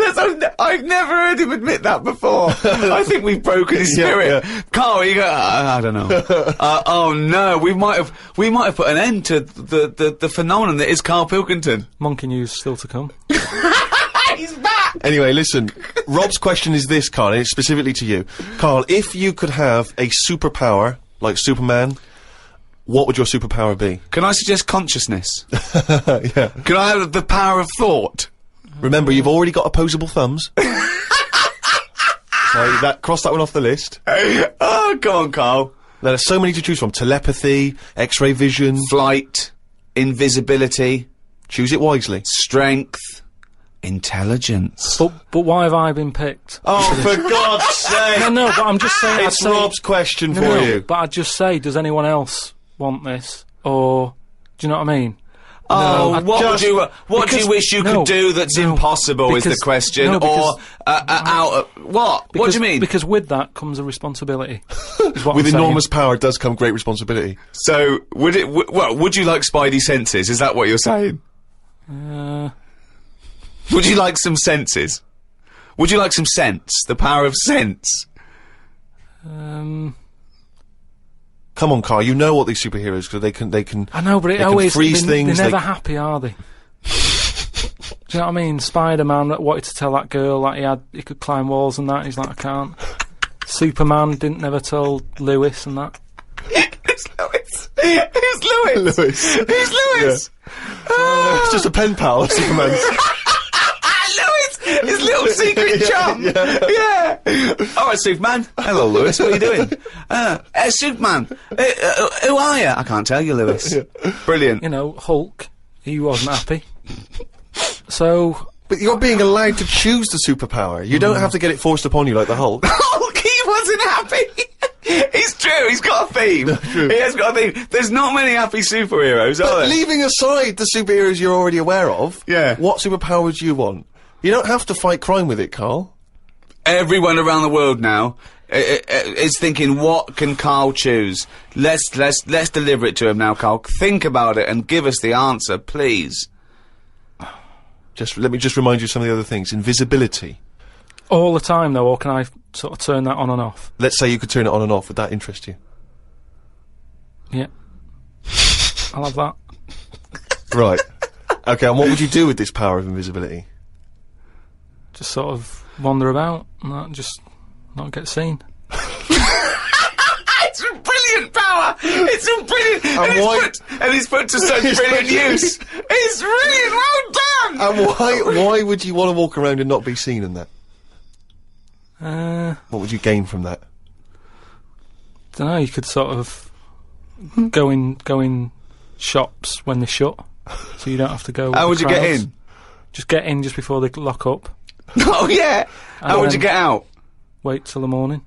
I've never heard him admit that before. I think we've broken his Yeah, spirit. yeah. Carl, you go. I don't know. Oh no, we might have put an end to the phenomenon that is Karl Pilkington. Monkey news still to come. He's back. Anyway, listen, Rob's question is this, Carl, and it's specifically to you. Carl, if you could have a superpower, like Superman, what would your superpower be? Can I suggest consciousness? Yeah. Can I have the power of thought? Remember, you've already got opposable thumbs. So cross that one off the list. Oh, go on, Carl. Now, there's so many to choose from. Telepathy, X-ray vision. Flight, invisibility, Choose it wisely. strength, intelligence. But why have I been picked? Oh, for God's sake! No, but I'm just saying... It's Rob's question No, for no, you. but I'd just say, does anyone else want this? Or... Do you know what I mean? Oh, No, what do you because- wish you no, could do that's no, impossible is the because- question, no, because- what? What do you mean? Because with that comes a responsibility. is what With I'm saying. enormous power does come great responsibility. So, would it, would you like Spidey senses? Is that what you're saying? Would you like some senses? Would you like some sense? The power of sense? Come on, Carl, you know what these superheroes, because they can... I know, but they it can always... freeze things, They're they never happy, are they? Do you know what I mean? Spider-Man that wanted to tell that girl that he could climb walls and that, he's like, I can't. Superman didn't never tell Lewis and that. Who's Lewis? Who's Lewis? Lewis. Who's Lewis? It's just a pen pal of Superman's. Lewis! His little secret chum! Yeah! Alright, Superman. Hello, Lewis. What are you doing? Superman. Who are you? I can't tell you, Lewis. Brilliant. You know, Hulk, he wasn't happy. So... But you're being allowed to choose the superpower. You don't have to get it forced upon you like the Hulk. Hulk, he wasn't happy! It's true, he's got a theme. He has got a theme. There's not many happy superheroes, are But there? leaving aside the superheroes you're already aware of, Yeah. what superpower would you want? You don't have to fight crime with it, Carl. Everyone around the world now is thinking, what can Carl choose? Let's deliver it to him now, Carl. Think about it and give us the answer, please. Let me just remind you of some of the other things. Invisibility. All the time, though, or can I sort of turn that on and off? Let's say you could turn it on and off. Would that interest you? Yeah. I'll have that. Right. Okay, and what would you do with this power of invisibility? Just sort of wander about and that, just not get seen. It's a brilliant power! It's a brilliant... And it's put to such brilliant use! It's brilliant! Well done! And why would you want to walk around and not be seen in that? What would you gain from that? Don't know, you could sort of go in shops when they shut, so you don't have to go. How with would the you get crowds. in? Just get in just before they lock up. Oh yeah. How would you then- get out? Wait till the morning.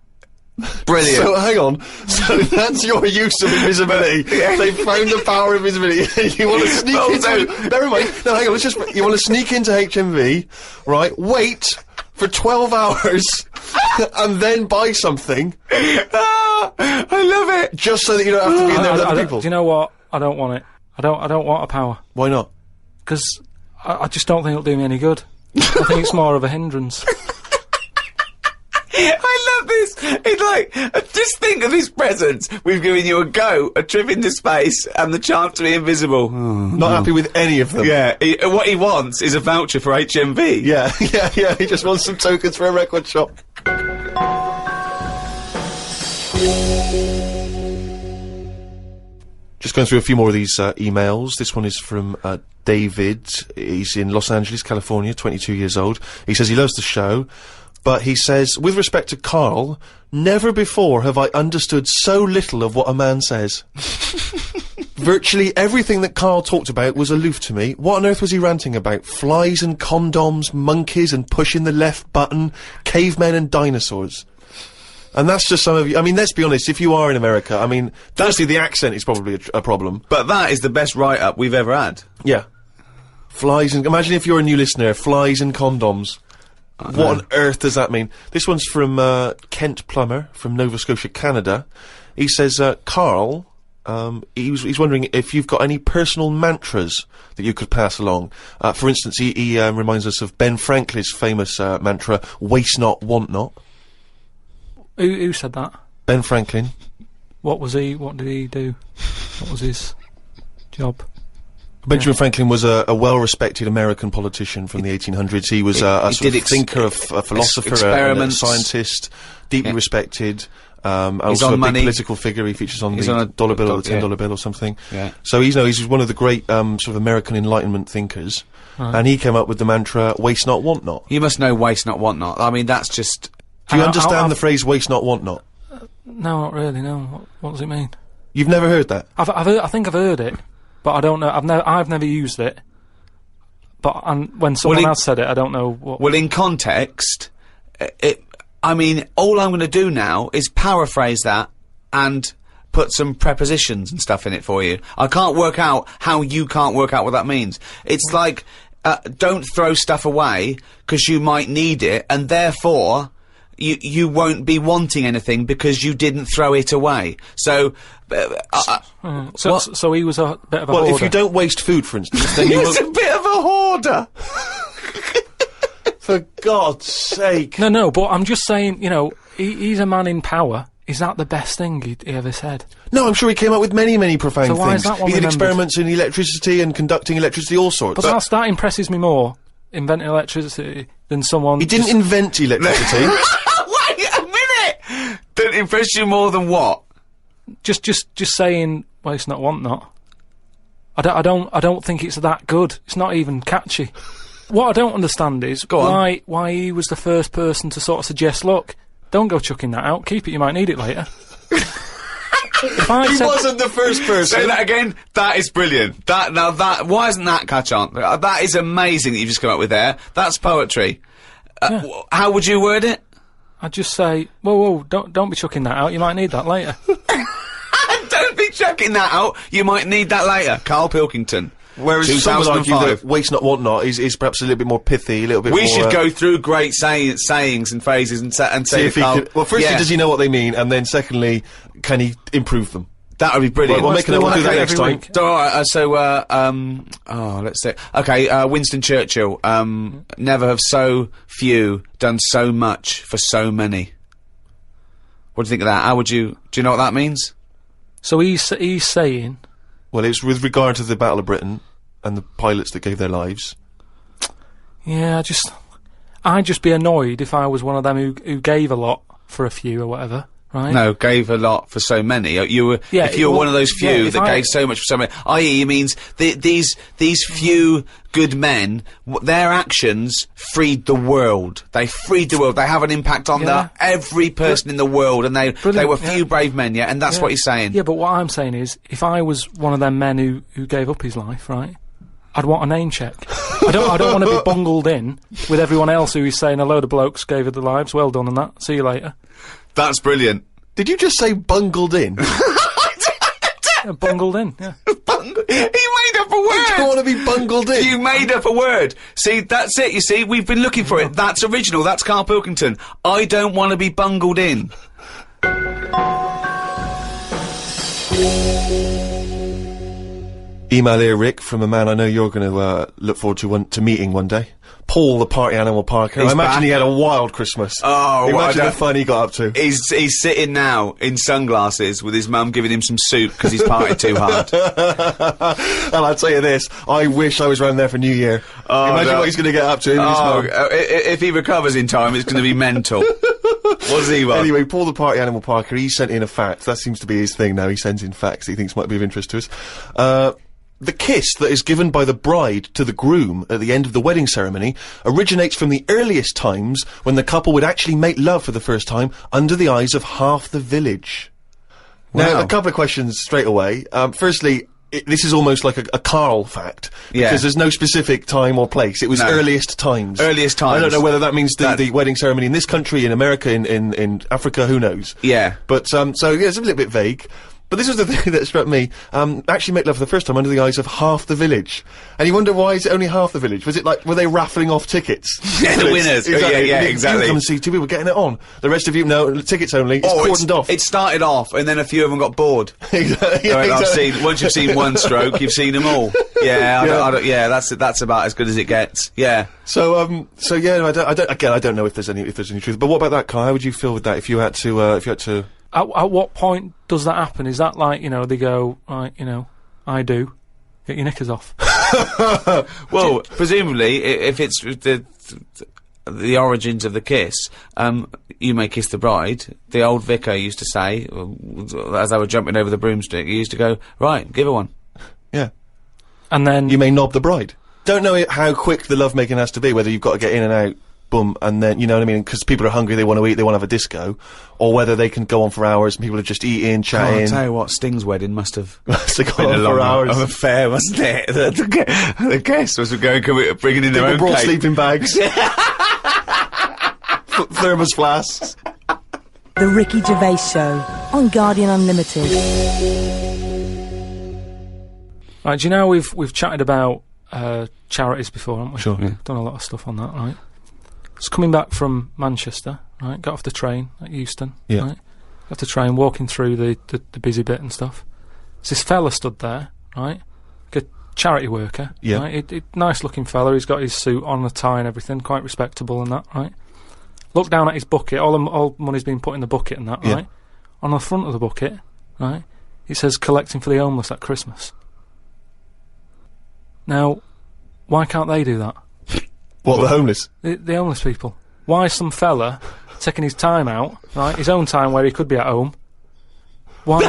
Brilliant. So hang on. So that's your use of invisibility. They found the power of invisibility. You want to sneak into. Bear in mind. No, hang on. You want to sneak into HMV, right? Wait for 12 hours, and then buy something. I love it. Just so that you don't have to be in there with other people. Do you know what? I don't want it. I don't want a power Why not? because I just don't think it'll do me any good. I think it's more of a hindrance. I love this. It's like, just think of his presents. We've given you a trip into space, and the chance to be invisible. Not happy with any of them. Yeah, what he wants is a voucher for HMV. Yeah, yeah. He just wants some tokens for a record shop. Just going through a few more of these emails. This one is from David. He's in Los Angeles, California, 22 years old. He says he loves the show, but he says, with respect to Karl, never before have I understood so little of what a man says. Virtually everything that Karl talked about was aloof to me. What on earth was he ranting about? Flies and condoms, monkeys and pushing the left button, cavemen and dinosaurs. And that's just some of you. I mean, let's be honest, if you are in America, I mean, firstly, the accent is probably a problem. But that is the best write-up we've ever had. Yeah. Flies and... Imagine if you're a new listener, flies and condoms. What on earth does that mean? This one's from Kent Plummer from Nova Scotia, Canada. He says, Karl, he's wondering if you've got any personal mantras that you could pass along. For instance, he reminds us of Ben Franklin's famous mantra, waste not, want not. Who said that? Ben Franklin. What did he do? What was his job? Benjamin Franklin was a well-respected American politician from the 1800s. He was a sort of thinker, a philosopher, a scientist, deeply respected. Also a big political figure. He features on the dollar bill or the $10 bill or something. Yeah. So he's one of the great sort of American Enlightenment thinkers. And he came up with the mantra, waste not, want not. You must know waste not, want not. I mean, that's just... Do you understand the phrase waste not, want not? No, not really, no. What does it mean? You've never heard that? I think I've heard it, but I don't know. I've never used it. But when someone else said it, I don't know what... Well, in context, I mean, all I'm going to do now is paraphrase that and put some prepositions and stuff in it for you. I can't work out how you can't work out what that means. It's like, don't throw stuff away, because you might need it, and therefore... You won't be wanting anything because you didn't throw it away. So, so he was a bit of a hoarder. Well, if you don't waste food, for instance, then you He's a bit of a hoarder. For God's sake. No, but I'm just saying, you know, he's a man in power. Is that the best thing he ever said? No, I'm sure he came up with many, many profound So why things. is that one He did remembered? experiments in electricity and conducting electricity, all sorts. But that impresses me more, inventing electricity, than someone... He didn't invent electricity. Wait a minute! Don't impress you more than what? Just saying, waste not, want not. I don't think it's that good. It's not even catchy. What I don't understand is why he was the first person to sort of suggest, look, don't go chucking that out, keep it, you might need it later. He wasn't the first person. Say that again. That is brilliant. Why hasn't that catch on? That is amazing that you've just come up with there. That's poetry. How would you word it? I'd just say, whoa, don't be chucking that out, you might need that later. Don't be chucking that out, you might need that later. Karl Pilkington. Whereas some would argue that waste not, want not is perhaps a little bit more pithy, a little bit more... We should go through great sayings and phrases and say if he could, well, firstly, does he know what they mean? And then secondly, can he improve them? That would be brilliant. We'll do that next time. Let's see. Okay, Winston Churchill. Never have so few done so much for so many. What do you think of that? Do you know what that means? So he's saying... Well, it's with regard to the Battle of Britain and the pilots that gave their lives. Yeah, I'd just be annoyed if I was one of them who gave a lot for a few or whatever, right? No, gave a lot for so many. If you were one of those few that gave so much for so many, i.e., it means these few good men, their actions freed the world. They freed the world. They have an impact on every person in the world, and they were few brave men, and that's what he's saying. Yeah, but what I'm saying is, if I was one of them men who gave up his life, right, I'd want a name check. I don't want to be bungled in with everyone else who is saying a load of blokes gave it their lives. Well done on that. See you later. That's brilliant. Did you just say bungled in? Bungled in, yeah. He made up a word! You don't want to be bungled in. You made up a word. See, that's it, you see, we've been looking for it. That's original, that's Karl Pilkington. I don't want to be bungled in. Email here, Rick, from a man I know you're going to look forward to meeting one day. Paul, the party animal parker. I imagine he had a wild Christmas. Oh, imagine the fun he got up to. He's sitting now in sunglasses with his mum giving him some soup because he's partied too hard. And I'll tell you this, I wish I was round there for New Year. Imagine what he's going to get up to. If he recovers in time, it's going to be mental. What's he want? Anyway, Paul, the party animal parker, he sent in a fact. That seems to be his thing now. He sends in facts that he thinks might be of interest to us. The kiss that is given by the bride to the groom at the end of the wedding ceremony originates from the earliest times when the couple would actually make love for the first time under the eyes of half the village. Wow. Now, a couple of questions straight away. Firstly, this is almost like a Karl fact, because there's no specific time or place. It was earliest times. Earliest times. I don't know whether that means the wedding ceremony in this country, in America, in Africa, who knows? Yeah. But, so, yeah, it's a little bit vague. But this was the thing that struck me. Actually make love for the first time under the eyes of half the village. And you wonder, why is it only half the village? Was it like, were they raffling off tickets? Yeah, the winners. Exactly. Yeah, exactly. You come and see two people getting it on. The rest of you, no, tickets only. It's cordoned off. It started off, and then a few of them got bored. Exactly. Once you've seen one stroke, you've seen them all. Yeah, that's about as good as it gets. Yeah. So yeah, I don't know if there's any truth. But what about that, Kai? How would you feel with that if you had to, At what point does that happen? Is that like, they go, right, I do. Get your knickers off. Well, presumably, if it's the origins of the kiss, you may kiss the bride. The old vicar used to say, as they were jumping over the broomstick, he used to go, right, give her one. Yeah. And then... You may knob the bride. Don't know how quick the lovemaking has to be, whether you've got to get in and out, boom, and then, you know what I mean, because people are hungry, they want to eat, they want to have a disco, or whether they can go on for hours and people are just eating, chatting. I'll tell you what, Sting's wedding must have been a long hours of affair, wasn't it? The guest was bringing in their own brought cake. sleeping bags. Thermos flasks. The Ricky Gervais Show on Guardian Unlimited. Right, do you know we've chatted about charities before, haven't we? Sure. Yeah. Done a lot of stuff on that, right? It's coming back from Manchester, right? Got off the train at Euston, yeah. Right? Got off the train, walking through the busy bit and stuff. There's this fella stood there, right? Like a charity worker, yeah. Right? Nice looking fella, he's got his suit on, a tie and everything, quite respectable and that, right? Look down at his bucket, all money's been put in the bucket and that, yeah. Right? On the front of the bucket, right? It says collecting for the homeless at Christmas. Now, why can't they do that? What, the homeless? The homeless people. Why is some fella taking his time out, right, his own time where he could be at home? Why?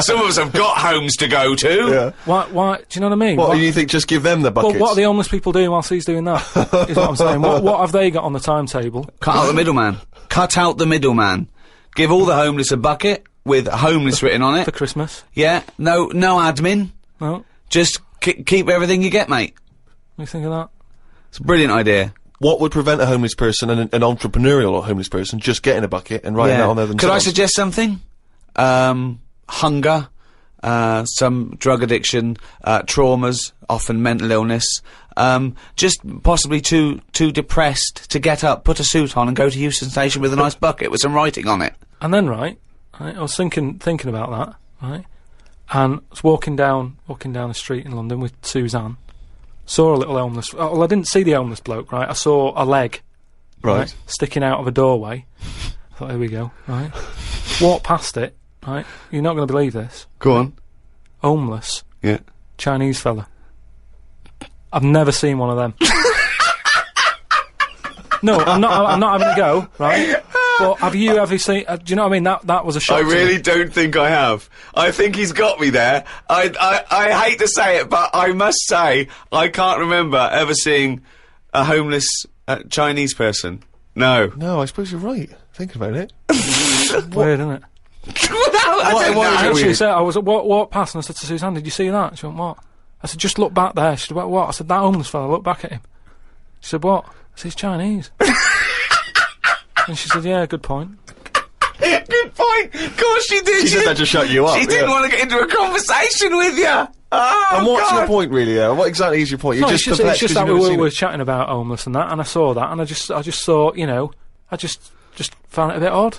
Some of us have got homes to go to. Yeah. Why? Do you know what I mean? What, you think just give them the buckets? Well, what are the homeless people doing whilst he's doing that? Is what I'm saying. What have they got on the timetable? Cut out the middleman. Cut out the middleman. Give all the homeless a bucket with homeless written on it. For Christmas. Yeah. No admin. No. Just keep everything you get, mate. What do you think of that? It's a brilliant idea. What would prevent a homeless person and an entrepreneurial homeless person just getting a bucket and writing that on there themselves? Could I suggest something? Hunger, some drug addiction, traumas, often mental illness, just possibly too depressed to get up, put a suit on and go to Euston Station with a nice bucket with some writing on it. And then, right, I was thinking about that, right, and I was walking down the street in London with Suzanne. Saw a little homeless... Well, I didn't see the homeless bloke, right? I saw a leg. Right. Sticking out of a doorway. I thought, here we go, right? Walked past it, right? You're not going to believe this. Go on. Homeless. Yeah. Chinese fella. I've never seen one of them. No, I'm not having a go, right? But have you seen? Do you know what I mean? That was a shock. I to me. really don't think I have. I think he's got me there. I hate to say it, but I must say I can't remember ever seeing a homeless Chinese person. No. No, I suppose you're right. Thinking about it. Weird, isn't it? I She said, I was walked past and I said to Suzanne, "Did you see that?" She went, "What?" I said, "Just look back there." She said, "What?" I said, "That homeless fella. Look back at him." She said, "What?" I said, "He's Chinese." And she said, "Yeah, good point." Good point. Of course she did. She said that to shut you up. She didn't want to get into a conversation with you. Oh, And what's God. your point, really? What exactly is your point? No, You're it's just just perplexed 'cause that you've never seen we were it. chatting about homeless and that, and I saw that, and I just thought, you know, I just found it a bit odd.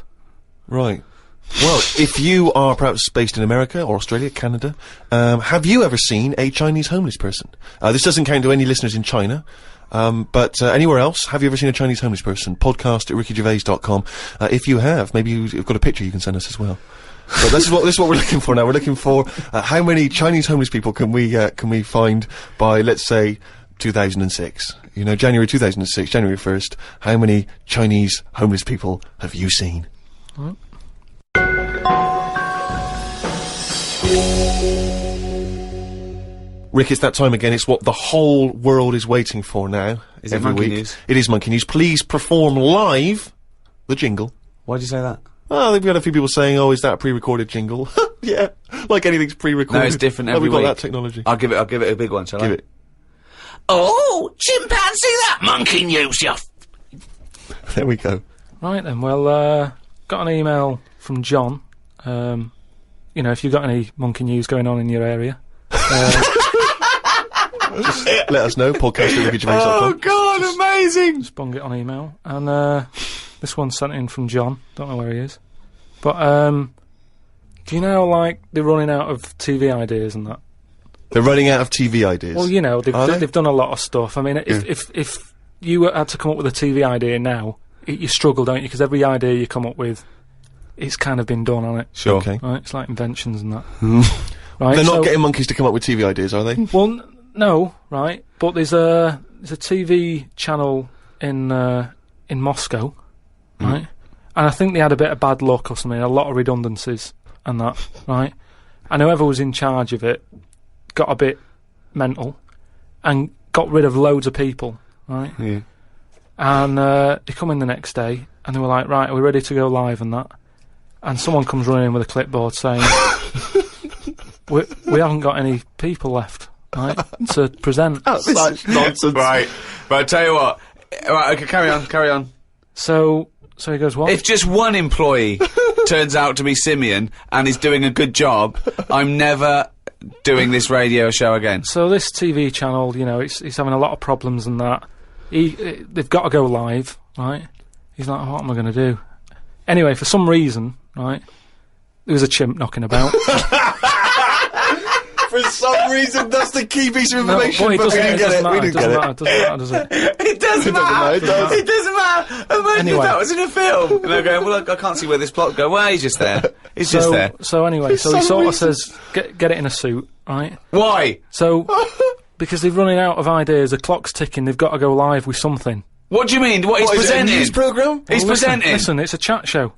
Right. Well, if you are perhaps based in America or Australia, Canada, have you ever seen a Chinese homeless person? This doesn't count to any listeners in China. But anywhere else, have you ever seen a Chinese homeless person? Podcast at rickygervais.com. If you have, maybe you've got a picture you can send us as well. So this is what we're looking for now. We're looking for how many Chinese homeless people can we find by, let's say, 2006. You know, January 2006, January 1st. How many Chinese homeless people have you seen? Rick, it's that time again. It's what the whole world is waiting for now. Is it every Monkey week. News? It is Monkey News. Please perform live the jingle. Why'd you say that? Oh, we've had a few people saying, "Oh, is that a pre-recorded jingle?" Yeah, like anything's pre-recorded. No, it's different Oh, every we've got week. that technology. I'll give it a big one, shall I? Give it. Oh, chimpanzee, that Monkey News, you There we go. Right then, well, got an email from John. You know, if you've got any monkey news going on in your area, Let us know. Podcast at rickygervais.com. Oh, God, amazing. just bung it on email. And this one's sent in from John. Don't know where he is. But, do you know, like, they're running out of TV ideas and that? They're running out of TV ideas. Well, you know, Are they? they've done a lot of stuff. I mean, if you had to come up with a TV idea now, you struggle, don't you? Because every idea you come up with, it's kind of been done on it. Sure. Okay. Right? It's like inventions and that. Right? They're not so- getting monkeys to come up with TV ideas, are they? Well, no, right? But there's a TV channel in Moscow, right? And I think they had a bit of bad luck or something, a lot of redundancies and that, right? And whoever was in charge of it got a bit mental and got rid of loads of people, right? Yeah. And they come in the next day and they were like, "Right, are we ready to go live?" and that. And someone comes running in with a clipboard saying, we haven't got any people left, right, to present. Such nonsense. Right, but I tell you what. Right, okay, carry on. So he goes, "What?" If just one employee turns out to be Simeon and is doing a good job, I'm never doing this radio show again. So this TV channel, you know, it's having a lot of problems and that. They've got to go live, right? He's like, "What am I going to do?" Anyway, for some reason, right, there was a chimp knocking about. For some reason, that's the key piece of No, information, boy, it but we doesn't, didn't it get doesn't it. matter, We it didn't get doesn't it. matter, doesn't matter, does it? It doesn't matter. It does. It doesn't matter. Imagine Anyway. if that was in a film. And they're going, well, I can't see where this plot go. Well, he's just there. He's just there. So anyway, so he some sort of reason. says, get it in a suit, right? Why? So, because they're running out of ideas, the clock's ticking, they've got to go live with something. What do you mean? What, he's What, is it a presenting? news programme? He's Well, listen, presenting. Listen, it's a chat show.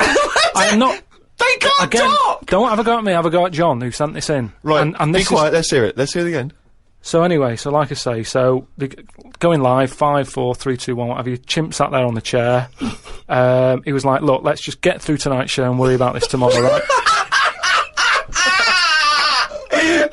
I am not... They can't Again, talk. don't have a go at me, have a go at John, who sent this in. Right, And be this is, quiet, let's hear it. Let's hear it again. so anyway, so like I say, so they're going live, 5, 4, 3, 2, 1, what have you. Chimp sat there on the chair. He was like, "Look, let's just get through tonight's show and worry about this tomorrow, right?"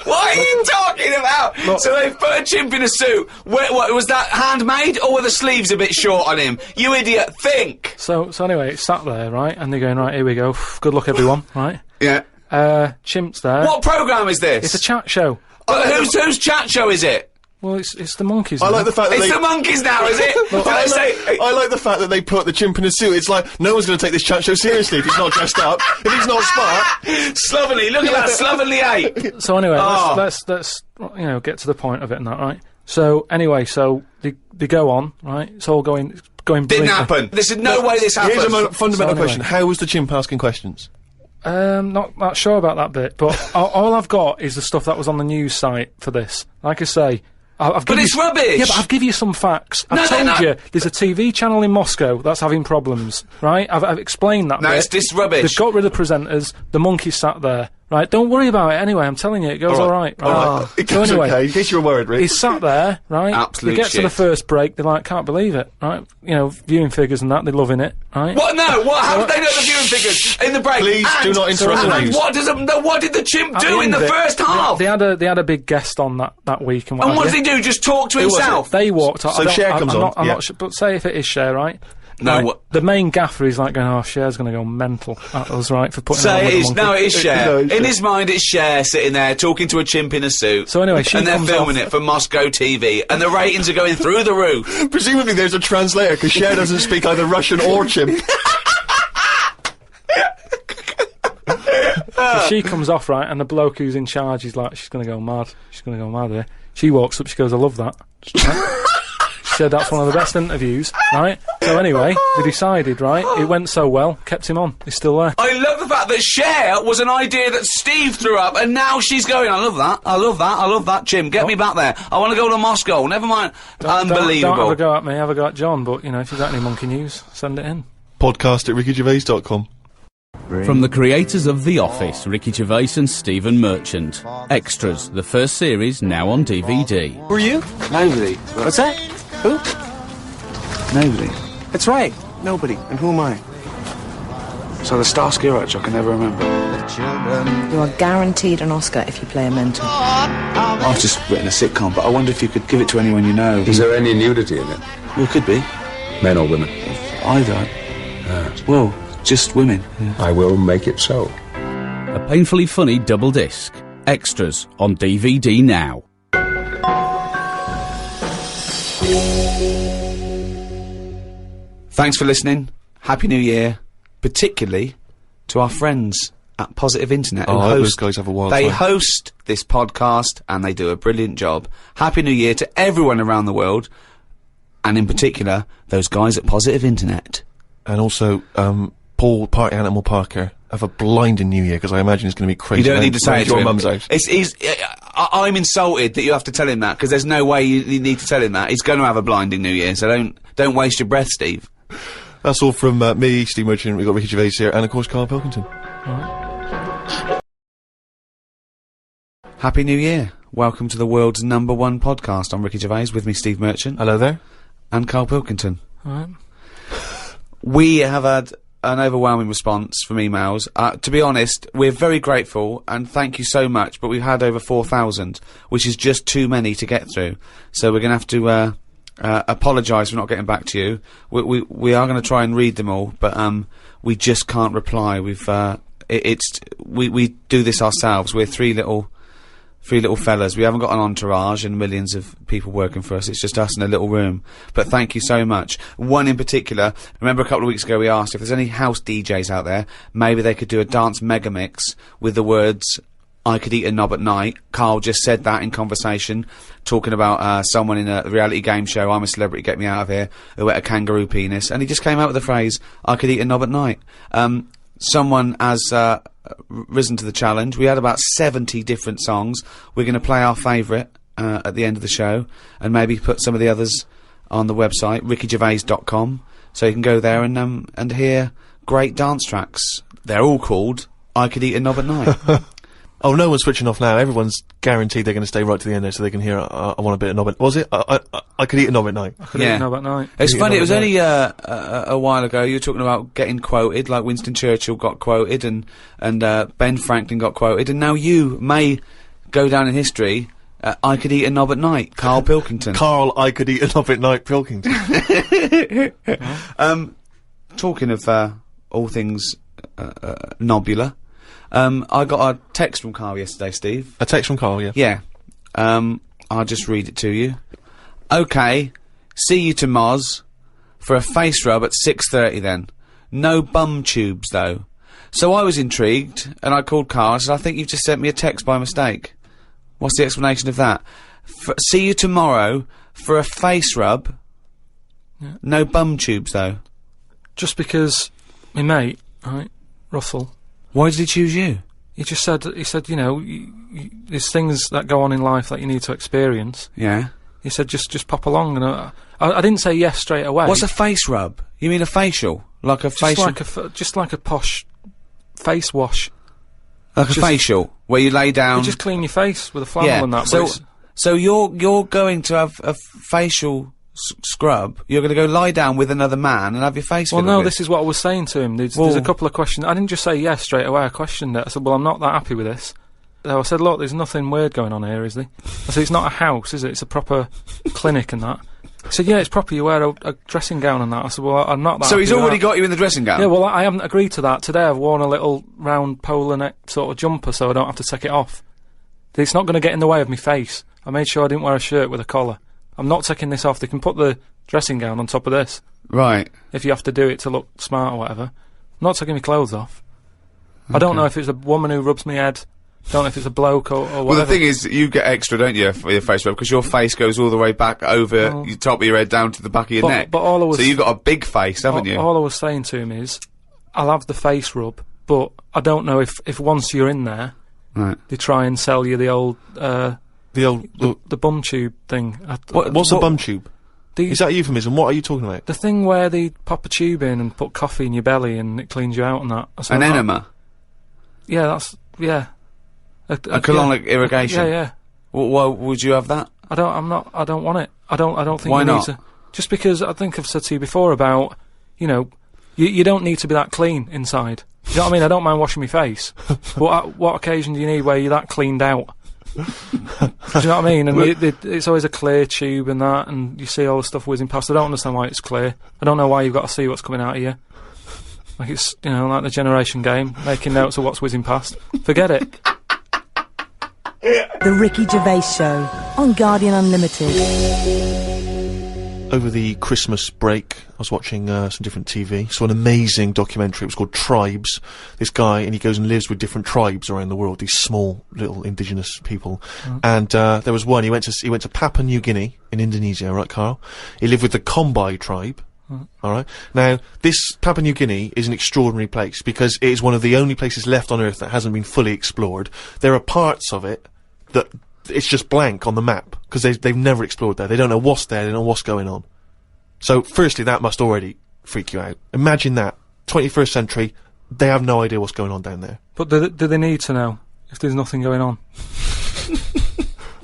What are you talking about? Look. So they've put a chimp in a suit. What was that handmade, or were the sleeves a bit short on him? You idiot! Think. So anyway, it's sat there, right? And they're going, "Right, here we go. Good luck, everyone," right? Yeah. Chimp's there. What programme is this? It's a chat show. But whose chat show is it? Well, it's the monkeys. I now. like the fact that It's they... the monkeys now, is it? Did I say? I like the fact that they put the chimp in a suit. It's like, no one's going to take this chat show seriously if he's not dressed up, if he's not smart. Slovenly, look at that slovenly ape. So anyway, Oh. let's you know, get to the point of it and that, right? So anyway, so they go on, right? It's all going Didn't brilliantly. happen. There's no way this happened. Here's a fundamental So anyway. question. How was the chimp asking questions? Not sure about that bit, but all I've got is the stuff that was on the news site for this. Like I say, I've But given it's you, rubbish! Yeah, but I've given you some facts. No, I've no, told no. you there's a TV channel in Moscow that's having problems, right? I've explained that No, bit. it's rubbish. They've got rid of presenters, the monkey sat there, right? Don't worry about it anyway, I'm telling you, it goes alright. It So goes anyway, okay, in case you were worried, Rick. he's sat there, right? Absolute They get to shit. the first break, they're like, can't believe it, right? You know, viewing figures and that, they're loving it, right? What? No, what? How did they know the viewing figures in the break? Please do not interrupt the And news. what did the chimp At do in end the of it, first half? They had a big guest on that week and what And what have did you. he do? Just talk to was it? himself? They walked out. So Cher comes on, I'm yeah. not sure, but say if it is Cher, right? No, Right, what- the main gaffer is like going, oh, Cher's going to go mental at us, right, for putting her on Say with it the is. monkey. No, it is Cher. No, it's In Cher. his mind, it's Cher sitting there talking to a chimp in a suit. So anyway, she and they're comes filming off- it for Moscow TV, and the ratings are going through the roof. Presumably there's a translator, because Cher doesn't speak either Russian or chimp. So she comes off, right, and the bloke who's in charge is like, she's going to go mad. She's going to go mad here. She walks up, she goes, I love that. Right? She said that's one of the best interviews, right? So anyway, they decided, right, it went so well, kept him on. He's still there. I love the fact that Cher was an idea that Steve threw up, and now she's going, I love that, I love that, I love that, Jim, get me back there. I want to go to Moscow, never mind. Unbelievable. Don't have a go at me, have a go at John, but, you know, if you've got any monkey news, send it in. Podcast at rickygervais.com. From the creators of The Office, Ricky Gervais and Stephen Merchant. Extras, the first series, now on DVD. Who are you? Nobody. What's that? Who? Nobody. That's right. Nobody. And who am I? So the Starsky Hutch, I can never remember. You are guaranteed an Oscar if you play a mentor. I've just written a sitcom, but I wonder if you could give it to anyone you know. Is there any nudity in it? Well, it could be. Men or women? Either. Well, just women. Yeah. I will make it so. A painfully funny double disc. Extras on DVD now. Thanks for listening. Happy New Year, particularly to our friends at Positive Internet. Oh, who I hope host, those guys have a wild They time. host this podcast and they do a brilliant job. Happy New Year to everyone around the world, and in particular those guys at Positive Internet. And also, Paul Party Animal Parker, have a blinding New Year, because I imagine it's going to be crazy. You don't around- need to say around it to your him. mum's house. I'm insulted that you have to tell him that, because there's no way you need to tell him that. He's going to have a blinding New Year, so don't waste your breath, Steve. That's all from me, Steve Merchant. We've got Ricky Gervais here, and of course Karl Pilkington. Happy New Year. Welcome to the world's #1 podcast. I'm Ricky Gervais, with me Steve Merchant Hello there. and Karl Pilkington. Alright. We have had an overwhelming response from emails. To be honest, we're very grateful and thank you so much, but we've had over 4,000, which is just too many to get through. So we're going to have to apologise for not getting back to you. We are going to try and read them all, but we just can't reply. We do this ourselves. We're three little fellas. We haven't got an entourage and millions of people working for us. It's just us in a little room. But thank you so much. One in particular, remember a couple of weeks ago we asked if there's any house DJs out there, maybe they could do a dance mega mix with the words, I could eat a knob at night. Karl just said that in conversation, talking about someone in a reality game show, I'm a celebrity, get me out of here, who ate a kangaroo penis. And he just came out with the phrase, I could eat a knob at night. Someone has risen to the challenge. We had about 70 different songs. We're going to play our favourite at the end of the show, and maybe put some of the others on the website, rickygervais.com, so you can go there and hear great dance tracks. They're all called I Could Eat a Knob at Night. Oh, no one's switching off now. Everyone's guaranteed they're going to stay right to the end there, so they can hear, I want a bit of knob at... Was it? I could eat a knob at night. Could yeah. Know about night. It's Eat a funny, knob it was at only a while ago, you were talking about getting quoted, like Winston Churchill got quoted, and Ben Franklin got quoted, and now you may go down in history, I could eat a knob at night, Karl Pilkington. Karl, I could eat a knob at night, Pilkington. Talking of all things nobular, I got a text from Karl yesterday, Steve. A text from Karl, yeah. Yeah. I'll just read it to you. Okay, see you to Moz for a face rub at 6:30 then. No bum tubes, though. So I was intrigued, and I called Karl and said, I think you've just sent me a text by mistake. What's the explanation of that? See you tomorrow for a face rub. Yeah. No bum tubes, though. Just because my mate, right, Russell... Why did he choose you? He said, you know, there's things that go on in life that you need to experience. Yeah. He said, just pop along, and I didn't say yes straight away. What's a face rub? You mean a facial? Like a facial? Just like a posh face wash. Like a facial, where you lay down... You just clean your face with a flannel and that. So you're going to have a facial scrub, you're going to go lie down with another man and have your face Well, no, this is what I was saying to him. There's a couple of questions. I didn't just say yes straight away, I questioned it. I said, well, I'm not that happy with this. So I said, look, there's nothing weird going on here, is there? I said, it's not a house, is it? It's a proper clinic and that. He said, yeah, it's proper, you wear a dressing gown and that. I said, well, I'm not that So happy he's with already that. got you in the dressing gown? Yeah, well, I haven't agreed to that. Today I've worn a little round polar neck sort of jumper so I don't have to take it off. It's not going to get in the way of my face. I made sure I didn't wear a shirt with a collar. I'm not taking this off. They can put the dressing gown on top of this. Right. If you have to do it to look smart or whatever. I'm not taking my clothes off. I don't know if it's a woman who rubs my head. Don't know if it's a bloke or whatever. Well, the thing is, you get extra, don't you, for your face rub, because your face goes all the way back over the top of your head down to the back of your neck. But all I was... So you've got a big face, haven't you? All I was saying to him is, I'll have the face rub, but I don't know if once you're in there, they try and sell you the old... the bum tube thing. What's a bum tube? Is that a euphemism? What are you talking about? The thing where they pop a tube in and put coffee in your belly and it cleans you out and that. An enema? Yeah, that's... Yeah. A colonic irrigation? Yeah. Why would you have that? I don't want it. I don't think Why you not? need to. Just because I think I've said to you before about, you don't need to be that clean inside. You know what I mean? I don't mind washing my face. But at what occasion do you need where you're that cleaned out? Do you know what I mean? And it's always a clear tube and that, and you see all the stuff whizzing past. I don't understand why it's clear. I don't know why you've got to see what's coming out of you. Like it's, like the generation game, making notes of what's whizzing past. Forget it. The Ricky Gervais Show on Guardian Unlimited. Over the Christmas break, I was watching some different TV. Saw an amazing documentary. It was called Tribes. This guy, and he goes and lives with different tribes around the world. These small little indigenous people. And there was one. He went to Papua New Guinea in Indonesia. Right, Carl? He lived with the Kombai tribe. All right. Now, this Papua New Guinea is an extraordinary place because it is one of the only places left on Earth that hasn't been fully explored. There are parts of it that it's just blank on the map because they've never explored there. They don't know what's there. They don't know what's going on. So, firstly, that must already freak you out. Imagine that 21st century. They have no idea what's going on down there. But do they need to know if there's nothing going on?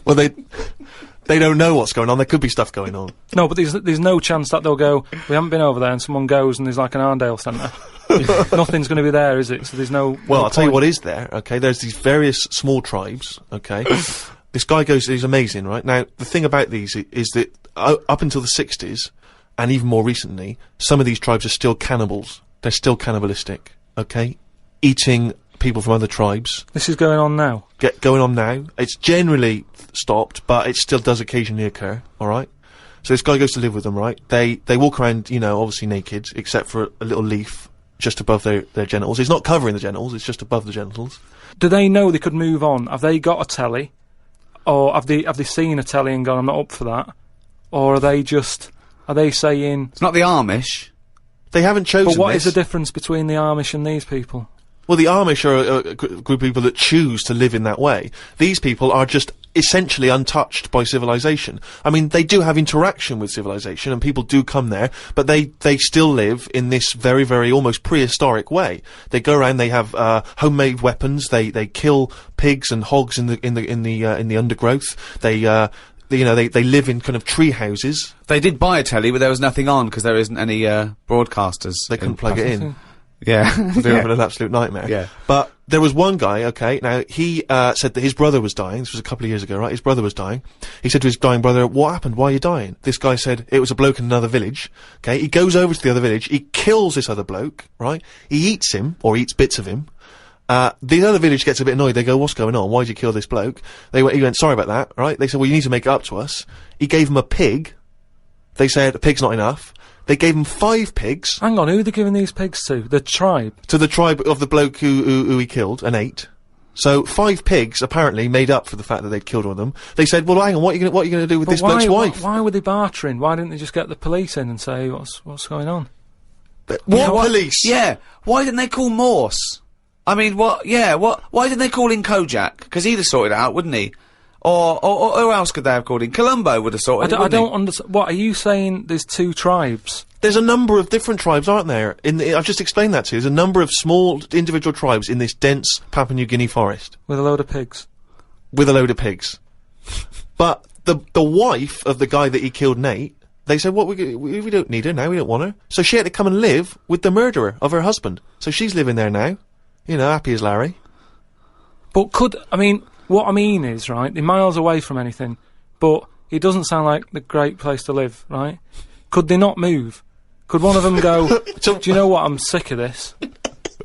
Well, they don't know what's going on. There could be stuff going on. No, but there's no chance that they'll go, we haven't been over there, and someone goes and there's like an Arndale centre. Nothing's going to be there, is it? So there's no... Well, I'll tell you what is there, okay? There's these various small tribes, okay? This guy he's amazing, right? Now, the thing about these is that up until the 60s, and even more recently, some of these tribes are still cannibals. They're still cannibalistic, okay? Eating people from other tribes. This is going on now? Going on now. It's generally stopped, but it still does occasionally occur, alright? So this guy goes to live with them, right? They walk around, obviously naked, except for a little leaf just above their genitals. It's not covering the genitals, it's just above the genitals. Do they know they could move on? Have they got a telly? Or have they seen a telly and gone, I'm not up for that? Or are they saying... It's not the Amish. They haven't chosen But what this. is the difference between the Amish and these people? Well, the Amish are a group of people that choose to live in that way. These people are just essentially untouched by civilization. I mean, they do have interaction with civilization, and people do come there, but they still live in this very, very almost prehistoric way. They go around, they have homemade weapons, they kill pigs and hogs in the undergrowth. They live in kind of tree houses. They did buy a telly, but there was nothing on because there isn't any broadcasters. They couldn't plug it in. Yeah. They're having an absolute nightmare. Yeah. But there was one guy, okay, now he said that his brother was dying. This was a couple of years ago, right? His brother was dying. He said to his dying brother, what happened? Why are you dying? This guy said it was a bloke in another village. Okay, he goes over to the other village, he kills this other bloke, right? He eats him, or eats bits of him. The other village gets a bit annoyed. They go, what's going on? Why'd you kill this bloke? He went, sorry about that, right? They said, well, you need to make it up to us. He gave him a pig. They said, a pig's not enough. They gave him 5 pigs. Hang on, who are they giving these pigs to? The tribe? To the tribe of the bloke who he killed and ate. So 5 pigs apparently made up for the fact that they'd killed one of them. They said, well, hang on, what are you going to do with this bloke's wife? Why were they bartering? Why didn't they just get the police in and say, what's going on? What police? Yeah. Why didn't they call Morse? I mean, why didn't they call in Kojak? Because he'd have sorted it out, wouldn't he? Or who else could they have called in? Columbo would have sorted it, I don't understand. What, are you saying there's 2 tribes? There's a number of different tribes, aren't there? I've just explained that to you. There's a number of small individual tribes in this dense Papua New Guinea forest. With a load of pigs? With a load of pigs. But the wife of the guy that he killed, Nate, they said, "What, we don't need her now, we don't want her." So she had to come and live with the murderer of her husband. So she's living there now. You know, happy as Larry. But what I mean is, right, they're miles away from anything, but it doesn't sound like the great place to live, right? Could they not move? Could one of them go, do you know what, I'm sick of this.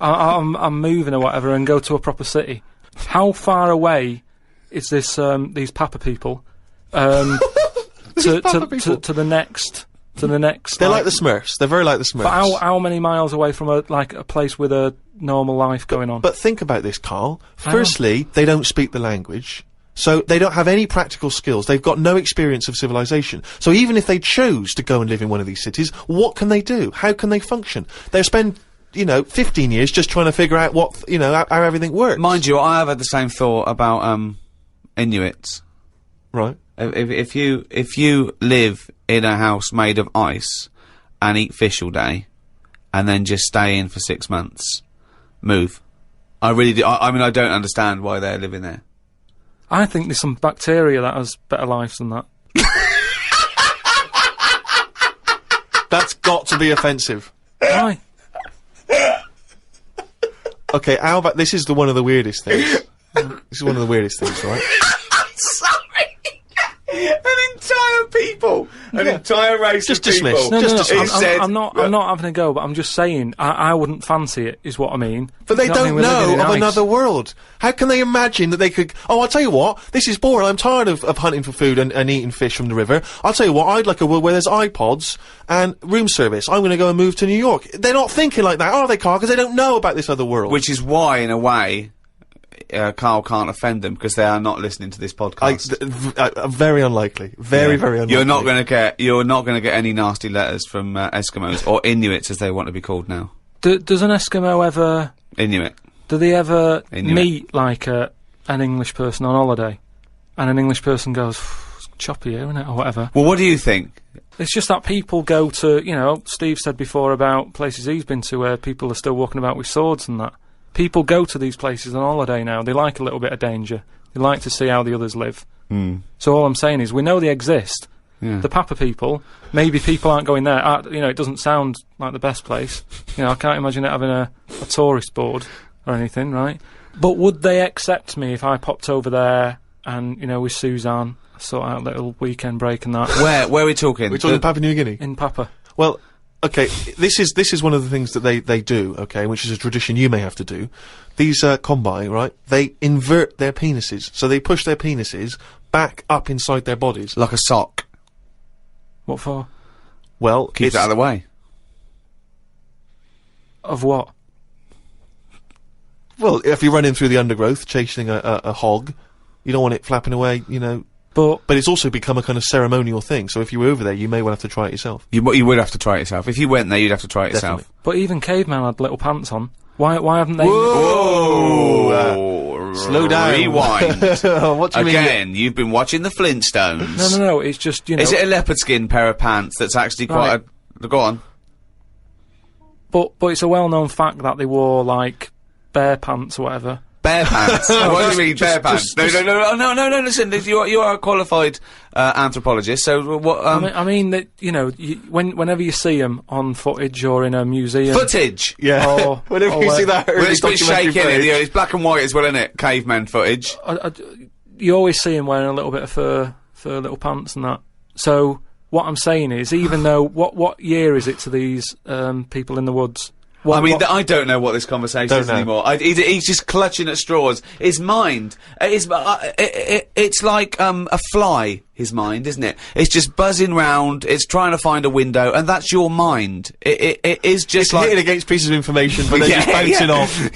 I'm moving or whatever, and go to a proper city. How far away is this, these Papa people, to the next... They're like the Smurfs. They're very like the Smurfs. But how many miles away from a place with a normal life going on? But think about this, Carl. Firstly, they don't speak the language, so they don't have any practical skills. They've got no experience of civilization. So even if they chose to go and live in one of these cities, what can they do? How can they function? They'll spend, 15 years just trying to figure out what, how everything works. Mind you, I have had the same thought about Inuits. Right. If you live in a house made of ice and eat fish all day, and then just stay in for 6 months, move. I really do. I mean, I don't understand why they're living there. I think there's some bacteria that has better lives than that. That's got to be offensive. Why? Okay, how about this is one of the weirdest things. This is one of the weirdest things, right? An entire race just of people. dismiss. I'm not having a go, but I'm just saying I wouldn't fancy it, is what I mean. But they don't know of ice. another world. How can they imagine that they could... Oh, I'll tell you what, this is boring. I'm tired of hunting for food and eating fish from the river. I'll tell you what, I'd like a world where there's iPods and room service. I'm going to go and move to New York. They're not thinking like that, are they, Carl? Because they don't know about this other world. Which is why, in a way... Carl can't offend them because they are not listening to this podcast. Very unlikely. Very unlikely. You're not going to get any nasty letters from Eskimos or Inuits, as they want to be called now. Does an Eskimo ever... Inuit. Do they ever meet, like, an English person on holiday? And an English person goes, it's choppy here, isn't it? Or whatever. Well, what do you think? It's just that people go to, Steve said before about places he's been to where people are still walking about with swords and that. People go to these places on holiday now. They like a little bit of danger. They like to see how the others live. So all I'm saying is, we know they exist. Yeah. The Papa people, maybe people aren't going there. It doesn't sound like the best place. I can't imagine it having a tourist board or anything, right? But would they accept me if I popped over there and, with Suzanne, sort out a little weekend break and that? Where are we talking? We're talking Papua New Guinea? In Papa. Well... Okay, this is one of the things that they do, okay, which is a tradition you may have to do. These, combine, right, they invert their penises, so they push their penises back up inside their bodies. Like a sock. What for? Well, keep it out of the way. Of what? Well, if you're running through the undergrowth, chasing a hog, you don't want it flapping away, But it's also become a kind of ceremonial thing, so if you were over there, you may well have to try it yourself. You would have to try it yourself. If you went there, you'd have to try it yourself. But even cavemen had little pants on. Why haven't they... Whoa! Slow down. Rewind. What do you mean? Again, you've been watching the Flintstones. No, it's just, Is it a leopard skin pair of pants that's actually quite a... Go on. But it's a well-known fact that they wore, like, bear pants or whatever. Bare pants. What do you mean, bare pants? No, listen, you are a qualified anthropologist, so what... I mean that, whenever you see them on footage or in a museum... Footage? Yeah. Whenever you see that early it's shaking it, it's black and white as well, isn't it? Caveman footage. You always see them wearing a little bit of fur little pants and that. So, what I'm saying is, even though... What year is it to these people in the woods? I don't know what this conversation is anymore. He's just clutching at straws. His mind, it's like a fly. His mind, isn't it? It's just buzzing round. It's trying to find a window, and that's your mind. It is just it's like hitting against pieces of information, but they're just bouncing off.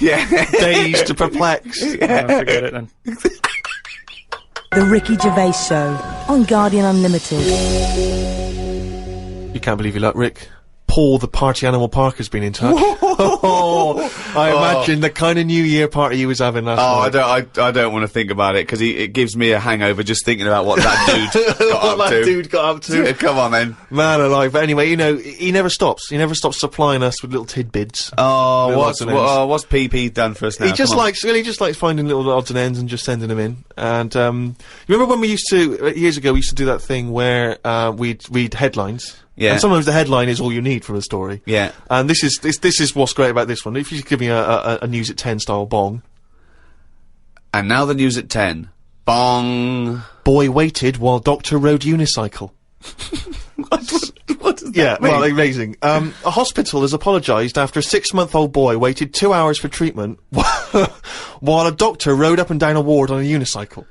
Dazed, perplexed. Forget it then. The Ricky Gervais Show on Guardian Unlimited. You can't believe your luck, Rick. Paul the party animal Parker's been in touch. I imagine the kind of New Year party he was having last night. I don't want to think about it, because it gives me a hangover just thinking about what that dude got up to. Come on, then. Man alive. But anyway, you know, he never stops. He never stops supplying us with little tidbits. Oh, what's PP done for us now? He just likes finding little odds and ends and just sending them in. And, you remember when we used to, years ago, we used to do that thing where, we'd read headlines. Yeah. And sometimes the headline is all you need from a story. Yeah. And this is what's great about this one. If you give me a News at 10 style bong. And now the news at 10. Bong. Boy waited while doctor rode unicycle. What does that mean? Well, amazing. A hospital has apologised after a 6-month-old boy waited 2 hours for treatment while a doctor rode up and down a ward on a unicycle.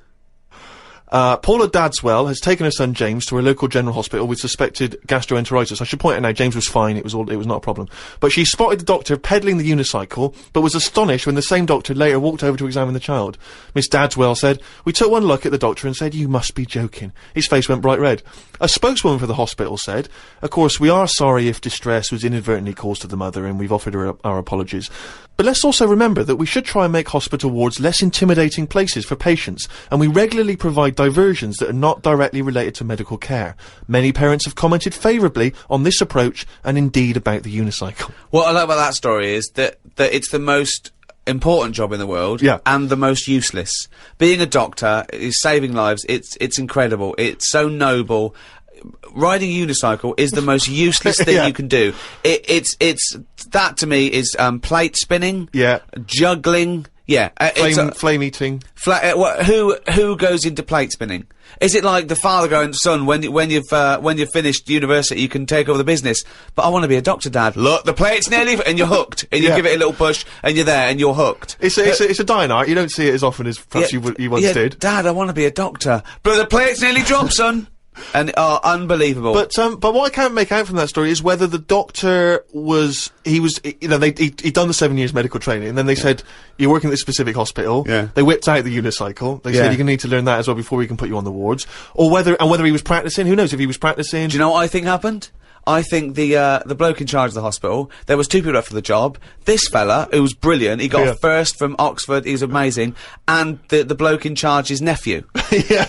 Paula Dadswell has taken her son James to her local general hospital with suspected gastroenteritis. I should point out now, James was fine, it was not a problem. But she spotted the doctor pedalling the unicycle, but was astonished when the same doctor later walked over to examine the child. Miss Dadswell said, "We took one look at the doctor and said, 'You must be joking.' His face went bright red." A spokeswoman for the hospital said, "Of course, we are sorry if distress was inadvertently caused to the mother, and we've offered her our apologies. But let's also remember that we should try and make hospital wards less intimidating places for patients, and we regularly provide diversions that are not directly related to medical care. Many parents have commented favourably on this approach, and indeed about the unicycle." What I like about that story is that it's the most important job in the world, Yeah. and the most useless. Being a doctor is saving lives. It's incredible. It's so noble. Riding a unicycle is the most useless thing Yeah. you can do. It's that to me is plate spinning, Yeah. juggling, yeah, Flame eating. who goes into plate spinning? Is it like the father going, "Son, when you've finished university, you can take over the business"? But I want to be a doctor, Dad. Look, the plate's nearly, and you're hooked, and you Yeah. give it a little push, and you're there, and you're hooked. It's a dying art. You don't see it as often as perhaps you once did. Dad, I want to be a doctor, but the plate's nearly dropped, son. And unbelievable. But what I can't make out from that story is whether the doctor he'd done the 7 years medical training, and then they said, "You're working at this specific hospital." Yeah. They whipped out the unicycle. They Yeah. said, "You're gonna need to learn that as well before we can put you on the wards." Or whether he was practicing. Who knows if he was practicing? Do you know what I think happened? I think the bloke in charge of the hospital, there was 2 people up for the job. This fella, who was brilliant, he got Yeah. a first from Oxford, he was amazing, and the bloke in charge's nephew.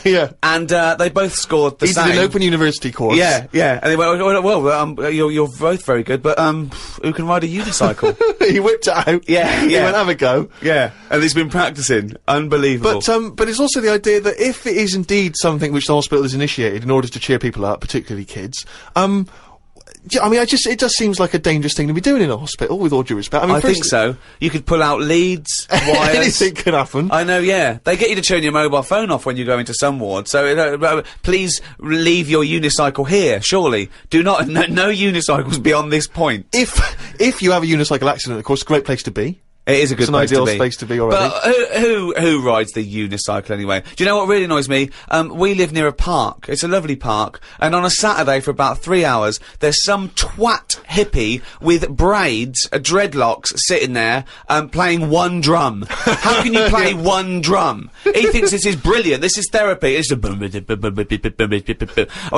yeah. And they both scored the He same. did an open university course. Yeah. And they went, well, you're both very good, but who can ride a unicycle? He whipped it out. Yeah, He yeah. went, "Have a go." Yeah, and he's been practicing. Unbelievable. But it's also the idea that if it is indeed something which the hospital has initiated in order to cheer people up, particularly kids, I mean, it just seems like a dangerous thing to be doing in a hospital, with all due respect. I mean, I think so. You could pull out leads, wires. Anything could happen. I know, yeah. They get you to turn your mobile phone off when you go into some ward, so please leave your unicycle here, surely. Do not, no unicycles beyond this point. If you have a unicycle accident, of course, great place to be. It is a good It's an place ideal to be. space to be already. But who rides the unicycle anyway? Do you know what really annoys me? We live near a park. It's a lovely park, and on a Saturday for about 3 hours, there's some twat hippie with braids, dreadlocks, sitting there, playing one drum. How can you play one drum? He thinks this is brilliant. This is therapy. It's I want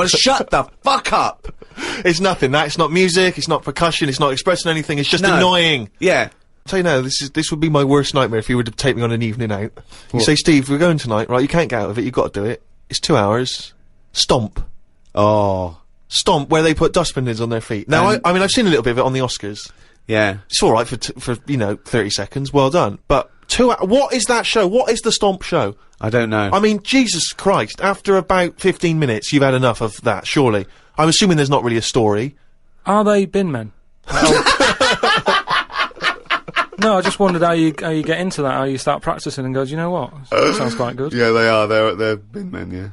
to shut the fuck up. It's nothing. It's not music. It's not percussion. It's not expressing anything. It's just annoying. Yeah. Tell you now, this would be my worst nightmare if you were to take me on an evening out. You say, "Steve, we're going tonight, right? You can't get out of it. You've got to do it. It's 2 hours. Stomp. Oh. Stomp, where they put dustbin lids on their feet." Now, I mean, I've seen a little bit of it on the Oscars. Yeah. It's all right for 30 seconds. Well done. But what is that show? What is the Stomp show? I don't know. I mean, Jesus Christ! After about 15 minutes, you've had enough of that. Surely. I'm assuming there's not really a story. Are they bin men? No, I just wondered how you get into that, how you start practicing and go, "Do you know what? That sounds quite good." Yeah, they are. They're bin men, yeah.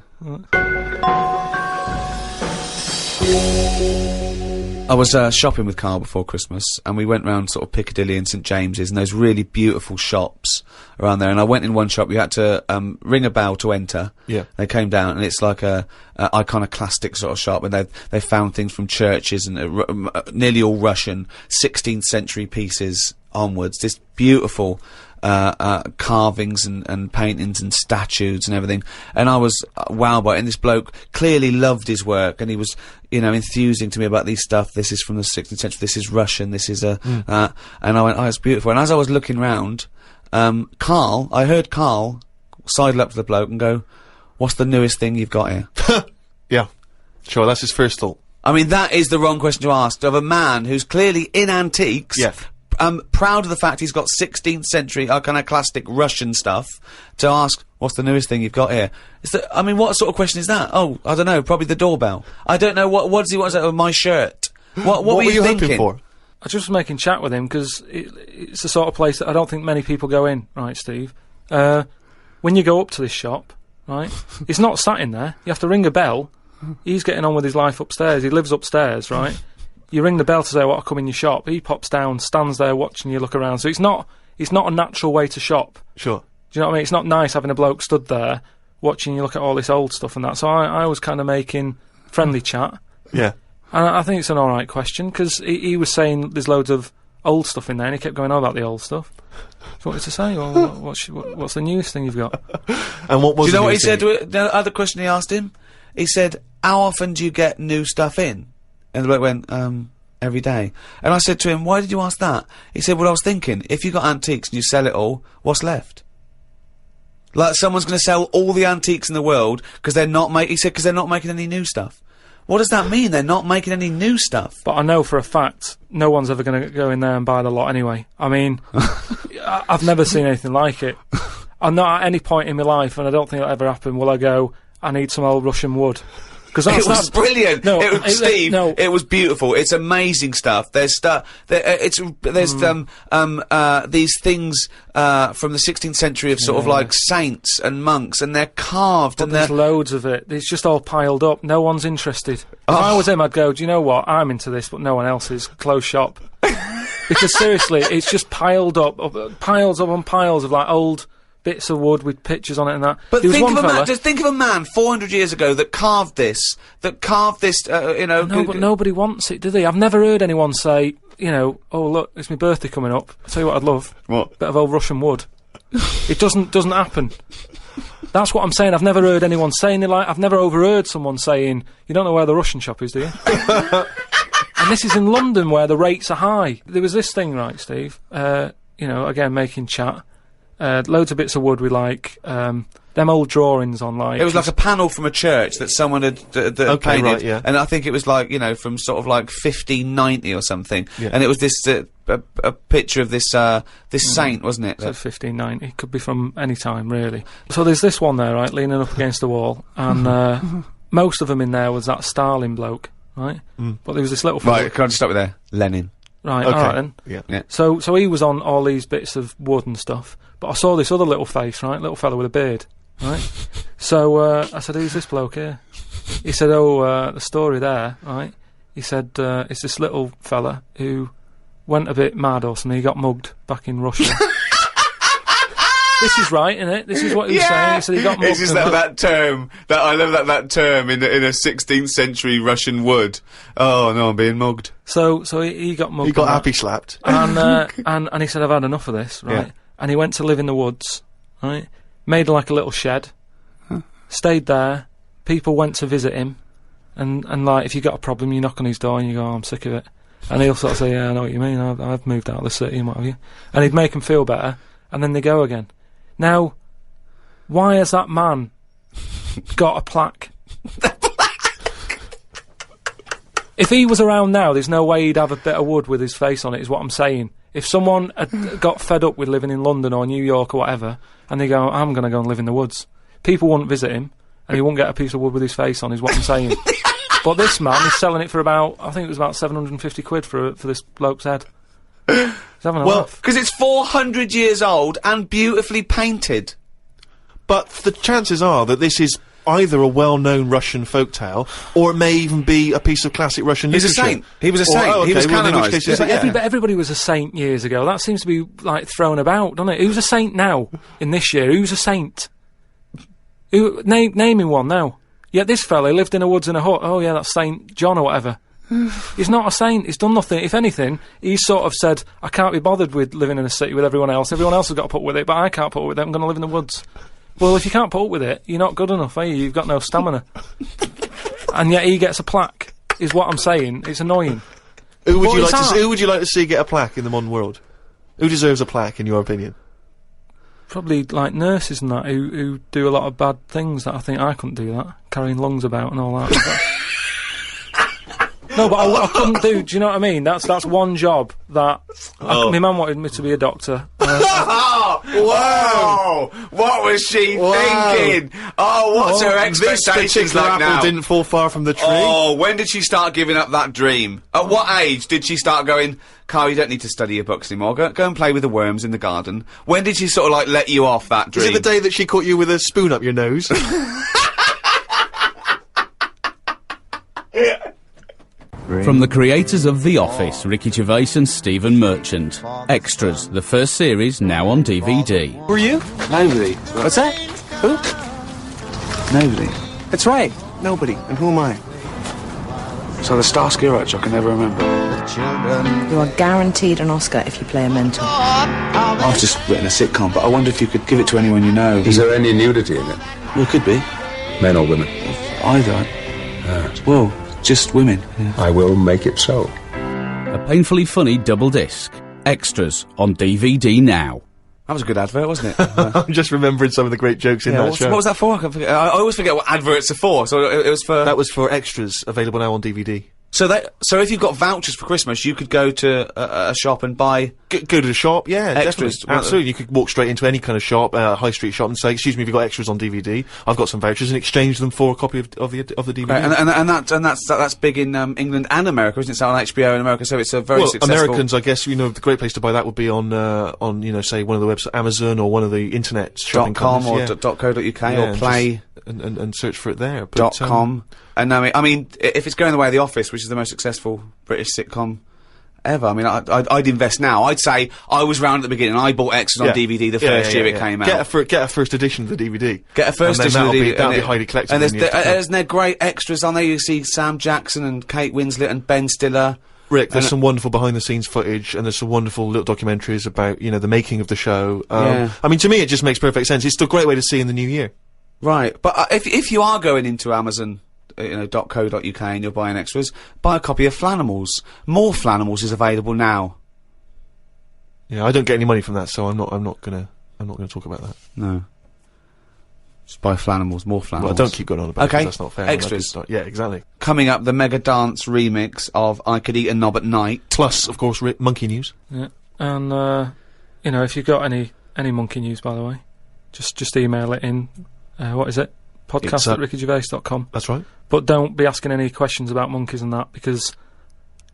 I was shopping with Karl before Christmas, and we went round sort of Piccadilly and St James's, and those really beautiful shops around there. And I went in one shop. You had to ring a bell to enter. Yeah. They came down, and it's like a iconoclastic sort of shop, and they found things from churches and nearly all Russian 16th century pieces onwards. This beautiful carvings and paintings and statues and everything. And I was wowed by it. And this bloke clearly loved his work, and he was, you know, enthusing to me about these stuff. This is from the 16th century. This is Russian. This is and I went, oh, it's beautiful. And as I was looking round, I heard Karl sidle up to the bloke and go, "What's the newest thing you've got here?" Yeah. Sure, that's his first thought. I mean, that is the wrong question to ask of a man who's clearly in antiques. Yeah. Proud of the fact he's got 16th century iconoclastic Russian stuff, to ask, what's the newest thing you've got here? I mean, what sort of question is that? Oh, I don't know, probably the doorbell. I don't know, what does he want of my shirt? What were you thinking? hoping for? I just was making chat with him, because it's the sort of place that I don't think many people go in, right, Steve? When you go up to this shop, right, it's not sat in there. You have to ring a bell. He's getting on with his life upstairs. He lives upstairs, right? You ring the bell to say, "What, I come in your shop." He pops down, stands there watching you look around. So it's not a natural way to shop. Sure. Do you know what I mean? It's not nice having a bloke stood there watching you look at all this old stuff and that. So I was kind of making friendly chat. Yeah. And I think it's an alright question, because he was saying there's loads of old stuff in there, and he kept going on about the old stuff. So what did he say? Well, what's the newest thing you've got? And what was Do you know what he thing? said? The other question he asked him? He said, "How often do you get new stuff in?" And the bloke went, "Every day." And I said to him, "Why did you ask that?" He said, "Well, I was thinking, if you got antiques and you sell it all, what's left? Like, someone's going to sell all the antiques in the world because they're not he said, because they're not making any new stuff. What does that mean? They're not making any new stuff? But I know for a fact no one's ever going to go in there and buy the lot anyway. I mean, I've never seen anything like it. I'm not at any point in my life, and I don't think it'll ever happen, will I go, "I need some old Russian wood." Because It was brilliant. No, it was, Steve. no. It was beautiful. It's amazing stuff. There's stuff. There's these things from the 16th century of sort of like saints and monks, and they're carved. But and there's they're loads of it. It's just all piled up. No one's interested. If I was him, I'd go, "Do you know what? I'm into this, but no one else is. Close shop." Because seriously, it's just piled up, piles up on piles of like old bits of wood with pictures on it and that. But There was think one of a fella- man. Just think of a man 400 years ago that carved this. You know. No, but nobody wants it, do they? I've never heard anyone say, you know, "Oh, look, it's my birthday coming up. I'll tell you what I'd love. What? Bit of old Russian wood." It doesn't happen. That's what I'm saying. I've never heard anyone saying it. Like, I've never overheard someone saying, "You don't know where the Russian shop is, do you?" And this is in London, where the rates are high. There was this thing, right, Steve? You know, again, making chat. Loads of bits of wood with like them old drawings on, like It was like a panel from a church that someone had Okay, painted, right, yeah. and I think it was like, you know, from sort of like 1590 or something. Yeah. And it was this a picture of this this saint, wasn't it? So 1590, could be from any time, really. So there's this one there, right, leaning up against the wall, and most of them in there was that Stalin bloke, right? But there was this little fella. Right, can I just stop you there? Lenin. Right, Okay. alright then. Yeah. So he was on all these bits of wood and stuff, but I saw this other little face, right, little fella with a beard, right? So I said, "Who's this bloke here?" He said, "Oh, the story there, right?" He said, "It's this little fella who went a bit mad or something. He got mugged back in Russia." This is right, isn't it? This is what he was saying. He said he got mugged. It's just that term, that I love that term in a 16th century Russian wood. Oh no, I'm being mugged. So he got mugged. He got and that. happy slapped. And he said, "I've had enough of this," right? Yeah. And he went to live in the woods, right? Made like a little shed, stayed there. People went to visit him, and like, if you got a problem, you knock on his door and you go, "Oh, I'm sick of it," and he'll sort of say, "Yeah, I know what you mean. I've moved out of the city and what have you," and he'd make them feel better, and then they go again. Now, why has that man got a plaque? If he was around now, there's no way he'd have a bit of wood with his face on it, is what I'm saying. If someone had got fed up with living in London or New York or whatever, and they go, "I'm going to go and live in the woods," people wouldn't visit him, and he wouldn't get a piece of wood with his face on, is what I'm saying. But this man is selling it for about, I think it was about 750 quid for this bloke's head. He's having a laugh. Because it's 400 years old and beautifully painted. But the chances are that this is either a well-known Russian folktale, or it may even be a piece of classic Russian He's a literature. saint. He was a saint. Oh, He was okay, well, in which canonised. case, Yeah. yeah. But everybody was a saint years ago. That seems to be, like, thrown about, doesn't it? Who's a saint now, in this year? Who's a saint? Naming one now. Yeah, this fella lived in the woods in a hut. Oh, yeah, that's Saint John or whatever. He's not a saint. He's done nothing. If anything, he's sort of said, I can't be bothered with living in a city with everyone else. Everyone else has got to put up with it, but I can't put up with it. I'm going to live in the woods. Well, if you can't put up with it, you're not good enough, are you? You've got no stamina. And yet he gets a plaque, is what I'm saying. It's annoying. Who would you like to see get a plaque in the modern world? Who deserves a plaque, in your opinion? Probably like nurses and that who do a lot of bad things that I think I couldn't do that, carrying lungs about and all that. No, but I couldn't do. Do you know what I mean? That's one job that my mum wanted me to be a doctor. Whoa! What was she thinking? Oh, what's her expectations like now? Apple didn't fall far from the tree. Oh, when did she start giving up that dream? At what age did she start going, Carl, you don't need to study your books anymore. Go and play with the worms in the garden. When did she sort of like let you off that dream? Is it the day that she caught you with a spoon up your nose? From the creators of The Office, Ricky Gervais and Stephen Merchant. Extras, the first series, now on DVD. Who are you? Nobody. What's that? Who? Nobody. That's right. Nobody. And who am I? So the Starsky Hutch, I can never remember. You are guaranteed an Oscar if you play a mentor. I've just written a sitcom, but I wonder if you could give it to anyone you know. Is there any nudity in it? Well, it could be. Men or women? Either. Well, just women. Yeah. I will make it so. A painfully funny double disc. Extras on DVD now. That was a good advert, wasn't it? I'm just remembering some of the great jokes in that show. What was that for? I always forget what adverts are for. So it was for... That was for Extras, available now on DVD. So if you've got vouchers for Christmas, you could go to a shop and buy... Go to the shop, yeah, extras. Definitely. Absolutely. You could walk straight into any kind of shop, high street shop, and say, excuse me, have you got extras on DVD? I've got some vouchers, and exchange them for a copy of the DVD. Right, and that's big in England and America, isn't it? It's out on HBO in America, so it's a very successful... Americans, I guess, the great place to buy that would be on say, one of the websites, Amazon, or one of the internet shopping .com or companies, .co.uk or Play... And search for it there. .com. And I mean, if it's going the way of The Office, which is the most successful British sitcom ever, I mean, I'd invest now. I'd say I was round at the beginning. I bought Extras on DVD the first year it came out. Get a first edition of the DVD. Get a first edition of the DVD. That'll be highly collectible. And there's great extras on there. You see Sam Jackson and Kate Winslet and Ben Stiller. Rick, there's some wonderful behind-the-scenes footage, and there's some wonderful little documentaries about, the making of the show. I mean, to me, it just makes perfect sense. It's still a great way to see in the new year. Right, but if you are going into Amazon, .co.uk and you're buying extras, buy a copy of Flanimals. More Flanimals is available now. Yeah, I don't get any money from that, so I'm not gonna talk about that. No. Just buy Flanimals, more Flanimals. Well, don't keep going on about it, 'cause that's not fair. Extras. Yeah, exactly. Coming up, the Mega Dance remix of I Could Eat a Knob at Night. Plus, of course, monkey news. Yeah, and if you've got any monkey news, by the way, just email it in. What is it? podcast@rickygervais.com. That's right. But don't be asking any questions about monkeys and that, because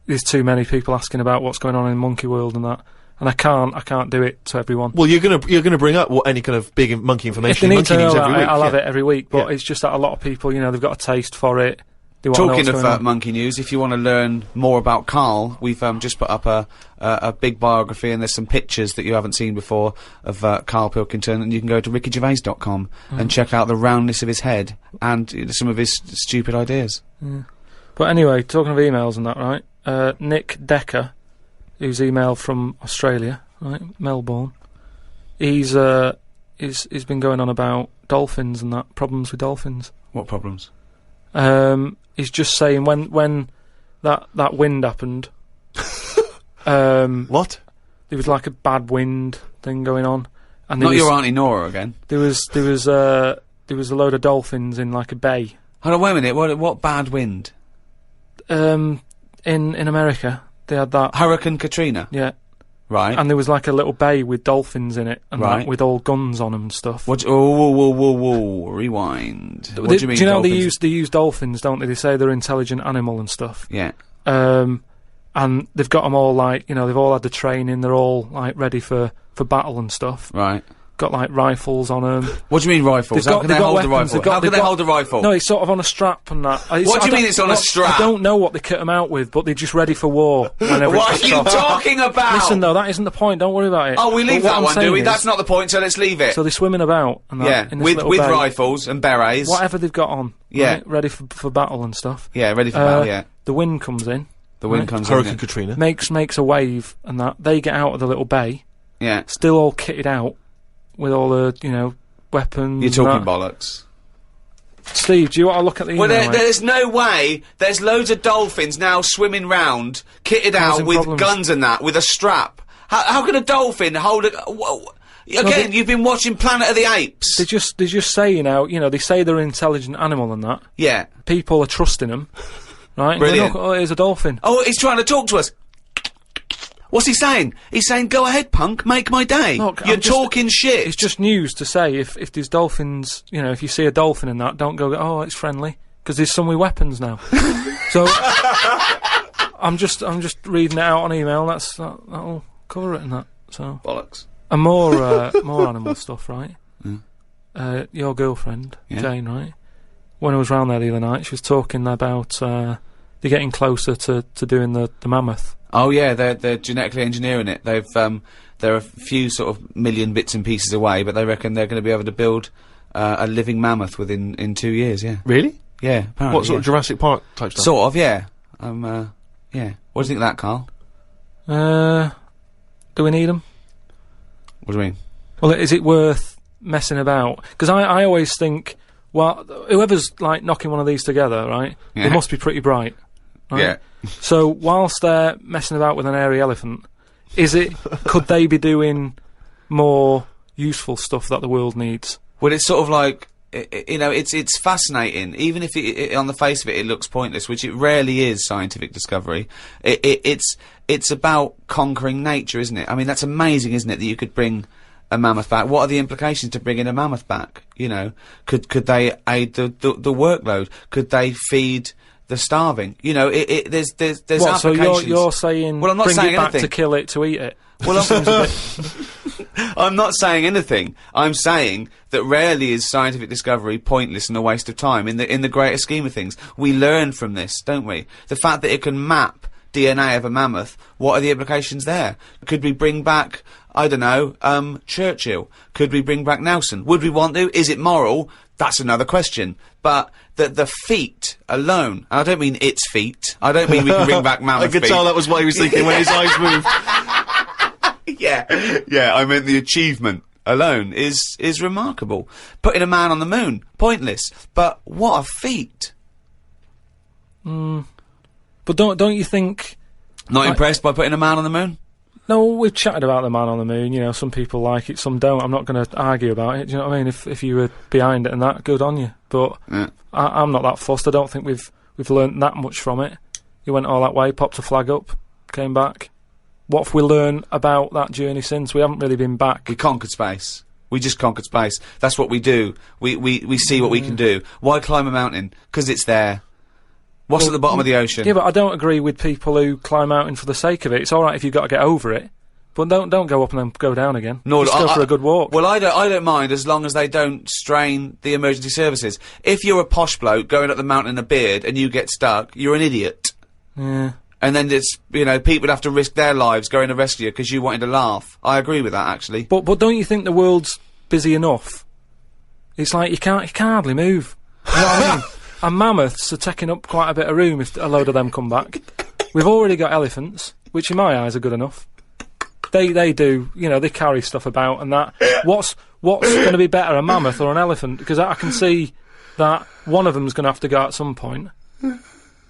there's too many people asking about what's going on in monkey world and that, and I can't do it to everyone. Well, you're gonna bring up any kind of big monkey information. If they need to know news every week. I'll have it every week, but it's just that a lot of people, they've got a taste for it. Talking of monkey news, if you want to learn more about Karl, we've just put up a big biography, and there's some pictures that you haven't seen before of Karl Pilkington, and you can go to rickygervais.com and check out the roundness of his head and some of his stupid ideas. But anyway, talking of emails and that, right? Nick Decker, who's emailed from Australia, right, Melbourne. He's been going on about dolphins and that, problems with dolphins. What problems? He's just saying when that wind happened. What? There was like a bad wind thing going on, and not your Auntie Nora again. There was a load of dolphins in like a bay. Hold on, wait a minute. What bad wind? In America, they had that Hurricane Katrina. Yeah. Right. And there was like a little bay with dolphins in it, and like, with all guns on them and stuff. What? Whoa! Rewind. What do you mean? Do you know dolphins? they use dolphins, don't they? They say they're an intelligent animal and stuff. Yeah. And they've got them all like, they've all had the training. They're all like ready for battle and stuff. Right. got like rifles on them. What do you mean rifles? How can they hold a rifle? How can they hold a rifle? No, it's sort of on a strap and that. What do you mean it's on a strap? I don't know what they kit them out with, but they're just ready for war. What are you talking about? Listen, though, that isn't the point. Don't worry about it. Oh, we leave that one, do we? That's not the point, so let's leave it. So they're swimming about and that, in this little with bay, rifles and berets. whatever they've got on. Yeah. Right, ready for battle and stuff. Yeah, ready for battle, yeah. The wind comes in. The wind comes Hurricane in. Katrina. Makes a wave and that. They get out of the little bay. Yeah. Still all kitted out with all the, weapons. You're talking and that. bollocks. Steve, do you want to look at the email, Well, mate? there's no way. There's loads of dolphins now swimming round, kitted out Causing with problems. guns and that, with a strap. How can a dolphin hold a... Again, you've been watching Planet of the Apes. They just say, they say they're an intelligent animal and that. Yeah. People are trusting them, right? And Brilliant. look, here's a dolphin. Oh, he's trying to talk to us. What's he saying? He's saying, go ahead, punk, make my day. Look, You're I'm just- talking shit. It's just news to say if there's dolphins, if you see a dolphin in that, don't go, oh, it's friendly, because there's some with weapons now. So I'm just reading it out on email. That'll cover it and that. So Bollocks. and more animal stuff, right? Your girlfriend Jane, right? When I was round there the other night, she was talking about they're getting closer to doing the mammoth. Oh yeah, they're genetically engineering it. They've they're a few sort of million bits and pieces away, but they reckon they're going to be able to build a living mammoth within 2 years. Yeah. Really? Yeah. Apparently, What sort of Jurassic Park type stuff? Sort of, yeah. Yeah. What do you think of that, Carl? Do we need them? What do you mean? Well, is it worth messing about? Because I always think, well, whoever's like knocking one of these together, right? Yeah. They must be pretty bright. Right? Yeah. So whilst they're messing about with an airy elephant, could they be doing more useful stuff that the world needs? Well, it's sort of like, it's fascinating. Even if on the face of it, it looks pointless, which it rarely is. Scientific discovery. It's about conquering nature, isn't it? I mean, that's amazing, isn't it? That you could bring a mammoth back. What are the implications to bringing a mammoth back? Could they aid the workload? Could they feed the starving? There's What, so applications. you're saying, Well, I'm not bring saying it back anything. to kill it, to eat it? Well, I'm not saying anything. I'm saying that rarely is scientific discovery pointless and a waste of time in the greater scheme of things. We learn from this, don't we? The fact that it can map DNA of a mammoth, what are the implications there? Could we bring back, I don't know, Churchill? Could we bring back Nelson? Would we want to? Is it moral? That's another question. But the feet alone, and I don't mean its feet, I don't mean we can bring back mammoth I could feet. tell that was what he was thinking when his eyes moved. Yeah, I meant the achievement alone is remarkable. Putting a man on the moon, pointless. But what a feat. But don't you think... Not impressed by putting a man on the moon? No, we've chatted about the man on the moon, some people like it, some don't. I'm not going to argue about it, do you know what I mean? If you were behind it and that, good on you. But Yeah. I'm not that fussed. I don't think we've learnt that much from it. You went all that way, popped a flag up, came back. What have we learned about that journey since? We haven't really been back. We conquered space. We just conquered space. That's what we do. We see what we can do. Why climb a mountain? 'Cause it's there. What's at the bottom of the ocean? Yeah, but I don't agree with people who climb mountain for the sake of it. It's all right if you've got to get over it, but don't go up and then go down again. Nor Just do go for a good walk. Well, I don't mind as long as they don't strain the emergency services. If you're a posh bloke going up the mountain in a beard and you get stuck, you're an idiot. Yeah. And then it's, people would have to risk their lives going to rescue you because you wanted to laugh. I agree with that, actually. But don't you think the world's busy enough? It's like you can't hardly move. You know what I mean? And mammoths are taking up quite a bit of room if a load of them come back. We've already got elephants, which in my eyes are good enough. They do, they carry stuff about and that. What's going to be better, a mammoth or an elephant? Because I can see that one of them's going to have to go at some point.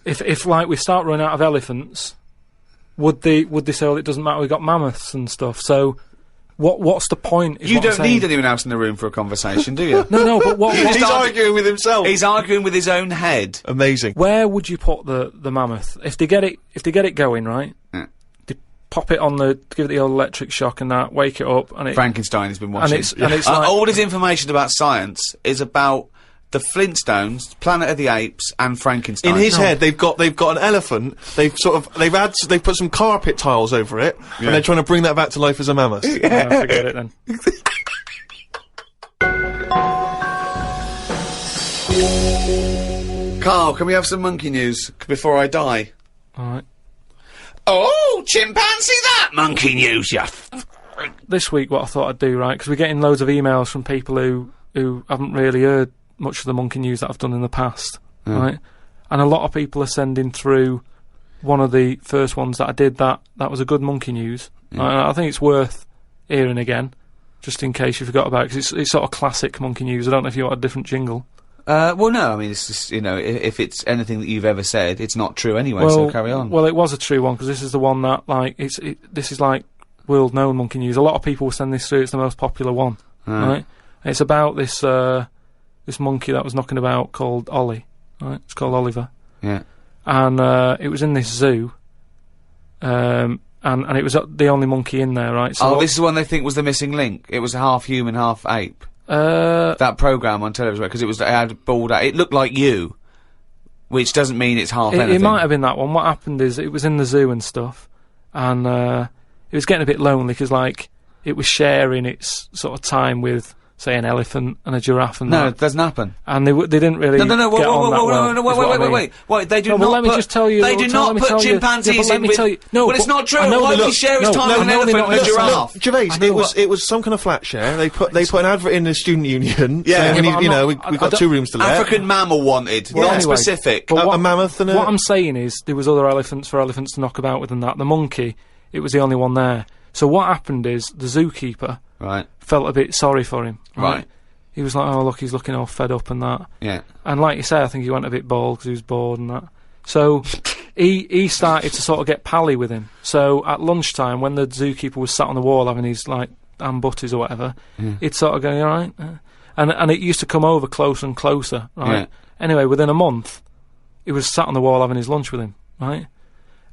If like we start running out of elephants, would they say, well, it doesn't matter, we've got mammoths and stuff. So what's the point? You don't need anyone else in the room for a conversation, do you? No, but what? He's arguing with himself. He's arguing with his own head. Amazing. Where would you put the mammoth if they get it going, right? Yeah. They pop it on give it the old electric shock and that, wake it up, and it. Frankenstein has been watching. And it's like, all his information about science is about the Flintstones, Planet of the Apes, and Frankenstein. In his head, they've got an elephant. They've put some carpet tiles over it, and they're trying to bring that back to life as a mammoth. forget it then. Carl, can we have some monkey news before I die? Alright. Oh, chimpanzee that monkey news, yeah. This week, what I thought I'd do, right, because we're getting loads of emails from people who haven't really heard much of the monkey news that I've done in the past, right? And a lot of people are sending through one of the first ones that I did that was a good monkey news. I think it's worth hearing again, just in case you forgot about it, because it's sort of classic monkey news. I don't know if you want a different jingle. Well, no, I mean, it's just, you know, if it's anything that you've ever said, it's not true anyway, so carry on. Well, it was a true one, because this is the one that, like, this is like world-known monkey news. A lot of people will send this through, it's the most popular one, right? It's about this, this monkey that was knocking about called Ollie, right? It's called Oliver. Yeah. And, it was in this zoo, and it was the only monkey in there, right? So this is one they think was the missing link. It was half human, half ape. That programme on television, because it had bald. It looked like you, which doesn't mean it's half anything. It might have been that one. What happened is it was in the zoo and stuff, and it was getting a bit lonely because, like, it was sharing its sort of time with, say, an elephant and a giraffe and No, that. it doesn't happen. And they didn't really No, get on that well. Wait, they do No, not but let me put, just tell you. they do not put chimpanzees in with... No, well, it's not true. I know Why they would he share his time with an elephant and a giraffe? Gervais, it was some kind of flat share. They put an advert in the student union. Yeah, saying, yeah, we've got 2 rooms to let. African mammal wanted, Well, non-specific. anyway, but a mammoth and a... What I'm saying is, there was other elephants for elephants to knock about with and that. The monkey, it was the only one there. So what happened is, the zookeeper felt a bit sorry for him. Right. He was like, oh, look, he's looking all fed up and that. Yeah. And like you say, I think he went a bit bald because he was bored and that. So he started to sort of get pally with him. So at lunchtime, when the zookeeper was sat on the wall having his, like, ham butties or whatever, he'd sort of go, all right? And it used to come over closer and closer, right? Yeah. Anyway, within a month, he was sat on the wall having his lunch with him, right?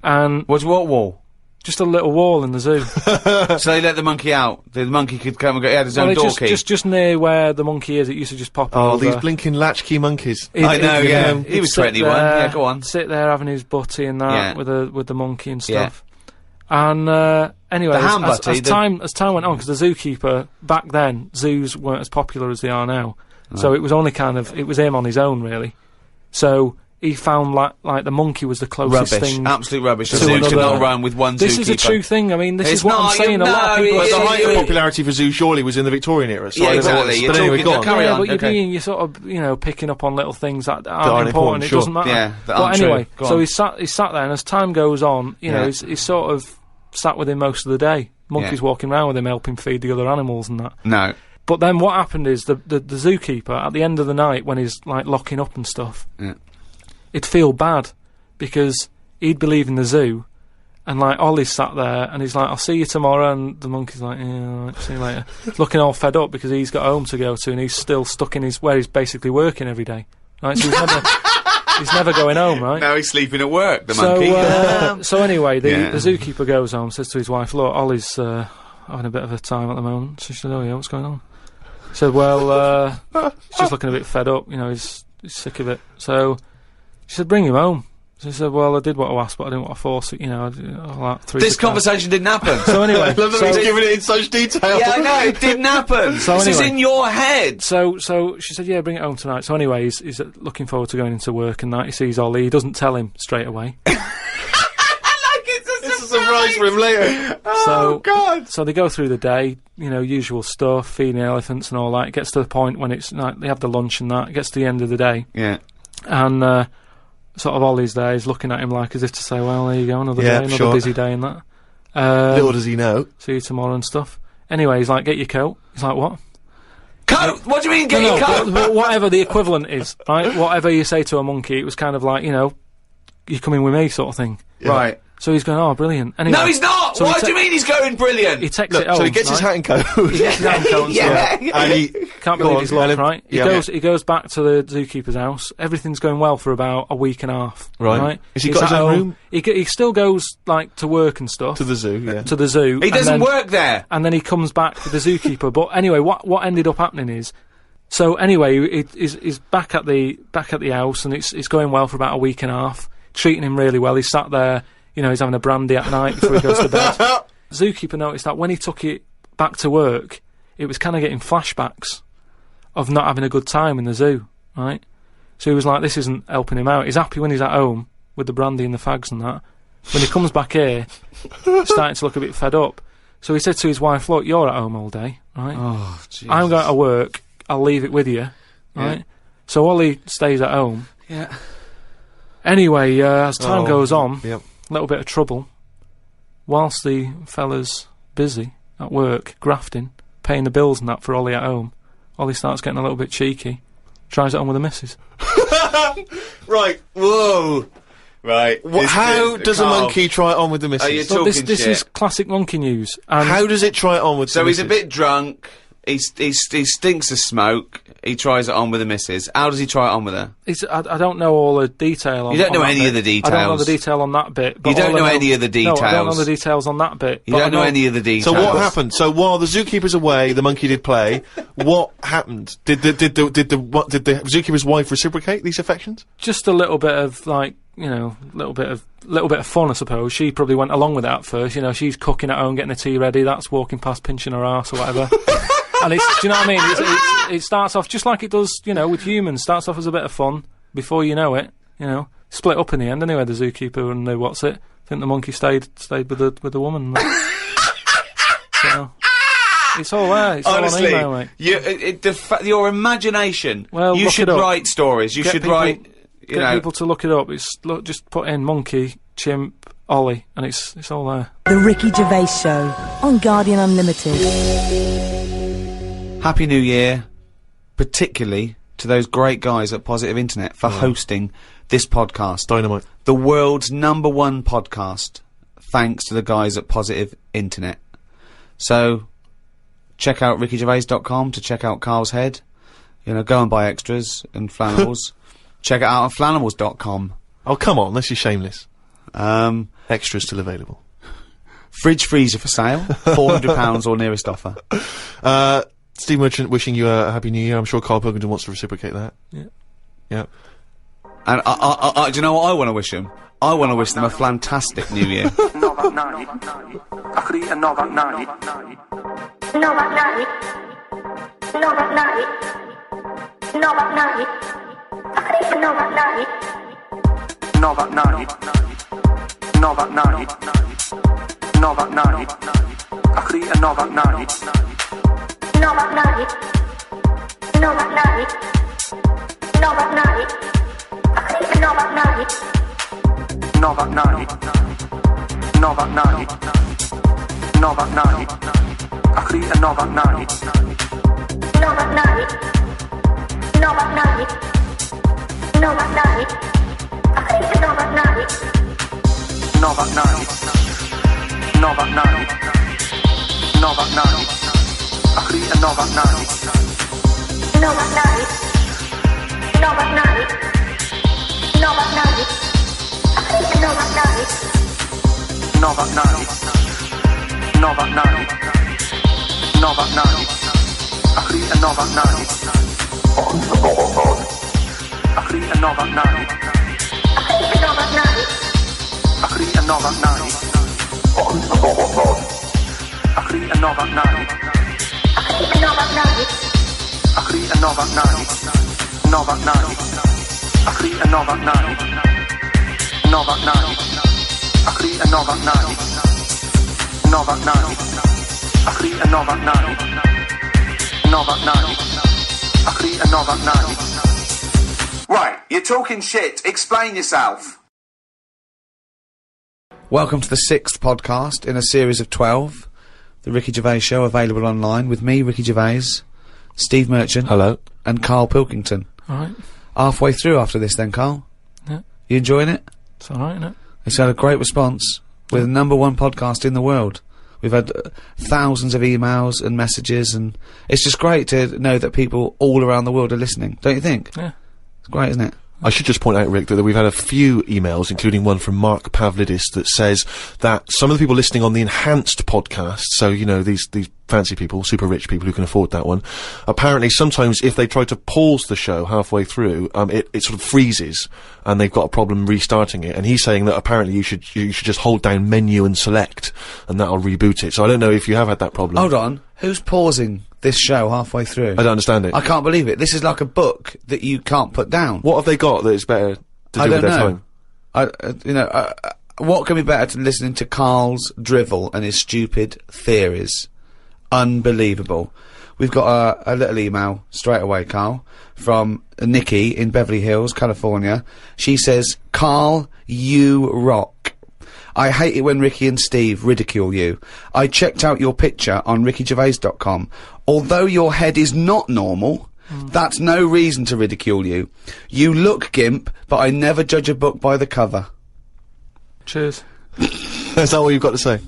And... What wall? Just a little wall in the zoo. So they let the monkey out. The monkey could come and go. He had his own door key. Just near where the monkey is, it used to just pop over. Oh, these blinking latchkey monkeys. I know, yeah. He was 21. Yeah, go on. Sit there having his butty and that with the monkey and stuff. Yeah. And anyway, The ham butty, as time went on, because the zookeeper back then, zoos weren't as popular as they are now. So it was only it was him on his own really. So he found like the monkey was the closest thing. Absolute rubbish. The to zoo could another- not run with one This zookeeper. is a true thing. I mean, this It's is what not, I'm saying. you A lot of know, people. it's But the height of you- popularity for zoo surely was in the Victorian era. So Yeah, I don't know what exactly. it was. But anyway, go on. Carry yeah, on. but Okay. you're sort of, picking up on little things that aren't aren't important. important, It sure. doesn't matter. Yeah, that but aren't anyway, true. Go so on. he sat there, and as time goes on, Yeah. he's sort of sat with him most of the day. Monkeys walking around with him, helping feed the other animals and that. No. But then what happened is the zookeeper at the end of the night when he's like locking up and stuff, he'd feel bad because he'd be leaving the zoo. And, like, Ollie's sat there, and he's like, I'll see you tomorrow, and the monkey's like, yeah, all right, see you later. Looking all fed up because he's got home to go to, and he's still stuck in where he's basically working every day. Right, so he's never going home, right? Now he's sleeping at work, the monkey. So anyway, the zookeeper goes home, says to his wife, look, Ollie's having a bit of a time at the moment. So she said, oh yeah, what's going on? He said, well, he's just looking a bit fed up, he's sick of it. So she said, bring him home. So he said, well, I did what I asked, but I didn't want to force it, This conversation didn't happen. So anyway, I love that he's giving it in such detail. Yeah, I know, it didn't happen. So this is anyway. in your head. So she said, yeah, bring it home tonight. So anyway, he's looking forward to going into work and that. He sees Ollie. He doesn't tell him straight away. It's a surprise for him later. So, God. So they go through the day, usual stuff, feeding elephants and all that. It gets to the point when it's like they have the lunch and that. It gets to the end of the day. Yeah. And sort of Ollie's there. He's looking at him like as if to say, well, there you go, another day, another busy day and that. Little does he know. See you tomorrow and stuff. Anyway, he's like, get your coat. He's like, what? Coat? What do you mean, get your coat? But whatever the equivalent is, right? Whatever you say to a monkey, it was kind of like, you're coming with me sort of thing. Yeah. Right. So he's going, oh, brilliant. Anyway, No, he's not! so Why do you mean he's going brilliant? He takes Look, it home. so he gets his hat and coat. He gets his hat and coat and stuff. And he Can't Go believe on, his luck, Ellen. right? Yeah. He goes back to the zookeeper's house. Everything's going well for about a week and a half. Right. Has he He's got his at own home. room? He still goes, like, to work and stuff. to the zoo, yeah. To the zoo. He and doesn't then- work there. And then he comes back with the zookeeper. But anyway, what ended up happening is, so anyway, he's back at the house, and it's going well for about a week and a half, treating him really well. He's sat there, he's having a brandy at night before he goes to bed. Zookeeper noticed that when he took it back to work, it was kind of getting flashbacks of not having a good time in the zoo, right? So he was like, this isn't helping him out. He's happy when he's at home with the brandy and the fags and that. When he comes back here, he's starting to look a bit fed up. So he said to his wife, look, you're at home all day, right? Oh, Jesus. I'm going to work, I'll leave it with you, right? Yeah. So Ollie stays at home. Yeah. Anyway, as time goes on, Yep. a little bit of trouble. Whilst the fella's busy at work, grafting, paying the bills and that for Ollie at home, Ollie starts getting a little bit cheeky, tries it on with the missus. Right. Whoa. Right. How does a monkey try it on with the missus? Are you Look, talking this shit? is classic monkey news. And How does it try it on with So the he's a missus? bit drunk. He stinks of smoke. He tries it on with the missus. How does he try it on with her? I don't know all the detail on You don't know on that any bit. of the I don't know details. the detail on that bit. But You don't all I know any of the No, I don't know details. the details on that bit. You but don't I know any of the details. So what happened? So while the zookeeper's away, the monkey did play. What happened? Did the zookeeper's wife reciprocate these affections? Just a little bit of, like, you know, little bit of fun, I suppose. She probably went along with it at first. You know, she's cooking at home, getting the tea ready. That's walking past, pinching her arse or whatever. And it's, do you know what I mean? It starts off just like it does, you know, with humans. Starts off as a bit of fun. Before you know it, you know, split up in the end. Anyway, the zookeeper and the what's it? I think the monkey stayed with the woman. So, it's all there. It's Honestly, all on email, mate. your imagination. Well, you look should it up. write stories. You Get should people- write. You Get know, people to look it up. Just put in monkey, chimp, Ollie, and it's all there. The Ricky Gervais Show on Guardian Unlimited. Happy New Year, particularly to those great guys at Positive Internet for hosting this podcast. Dynamite. The world's #1 podcast, thanks to the guys at Positive Internet. So, check out rickygervais.com to check out Carl's head. You know, go and buy extras and flannels. Check it out at flannels.com. Oh, come on, this is shameless. Um, Extras still available. Fridge freezer for sale, £400 or nearest offer. Steve Merchant wishing you a happy new year. I'm sure Karl Pilkington wants to reciprocate that. Yeah. Yeah. And do you know what I want to wish them? I want to wish them a fantastic New Year. Nova night. I could eat a Nova night. Nova night. Nova night. Nova night. I could eat a Nova night. Nova night. Nova night. Nova night. I could eat a Nova night. Nova night. Nova night. Nova night. I could eat a Nova night. Nova night. Nova night. Nova night. I could eat a Nova night. Nova night. Nova night. Nova night. I could eat a Nova night. Nova night. Nova night. Nova night. I could eat a Nova night. Nova night. Nova night. Nova night. I could eat a Nova night. Nova night. Nova night. Nova night. I could eat a Nova night. I could eat a Nova night. I could eat a Nova night. I could eat a Nova night. I could eat a Nova night. I could eat a Nova night. I could eat a Nova night. Nova night. I could eat a Nova night. Nova night. I could eat a Nova night. Nova night. I could eat a Nova night. Nova night. I could eat a Nova night. right, you're talking shit. Explain yourself. Welcome to the 6th podcast in a series of 12. The Ricky Gervais Show, available online with me, Ricky Gervais, Steve Merchant. Hello. And Karl Pilkington. Alright. Halfway through after this then, Karl. Yeah. You enjoying it? It's alright, isn't it? It's had a great response. We're the #1 podcast in the world. We've had thousands of emails and messages, and it's just great to know that people all around the world are listening, don't you think? Yeah. It's great, isn't it? I should just point out, Rick, that we've had a few emails, including one from Mark Pavlidis, that says that some of the people listening on the enhanced podcast, so, you know, these fancy people, super rich people who can afford that one, apparently sometimes if they try to pause the show halfway through, it sort of freezes, and they've got a problem restarting it. And he's saying that apparently you should just hold down menu and select, and that'll reboot it. So I don't know if you have had that problem. Hold on. Who's pausing this show halfway through. I don't understand it. I can't believe it. This is like a book that you can't put down. What have they got that is better to do with their time? What can be better than listening to Karl's drivel and his stupid theories? Unbelievable. We've got a little email straight away, Karl, from Nikki in Beverly Hills, California. She says, Karl, you rock. I hate it when Ricky and Steve ridicule you. I checked out your picture on rickygervais.com. Although your head is not normal, that's no reason to ridicule you. You look gimp, but I never judge a book by the cover. Cheers. Is that all you've got to say?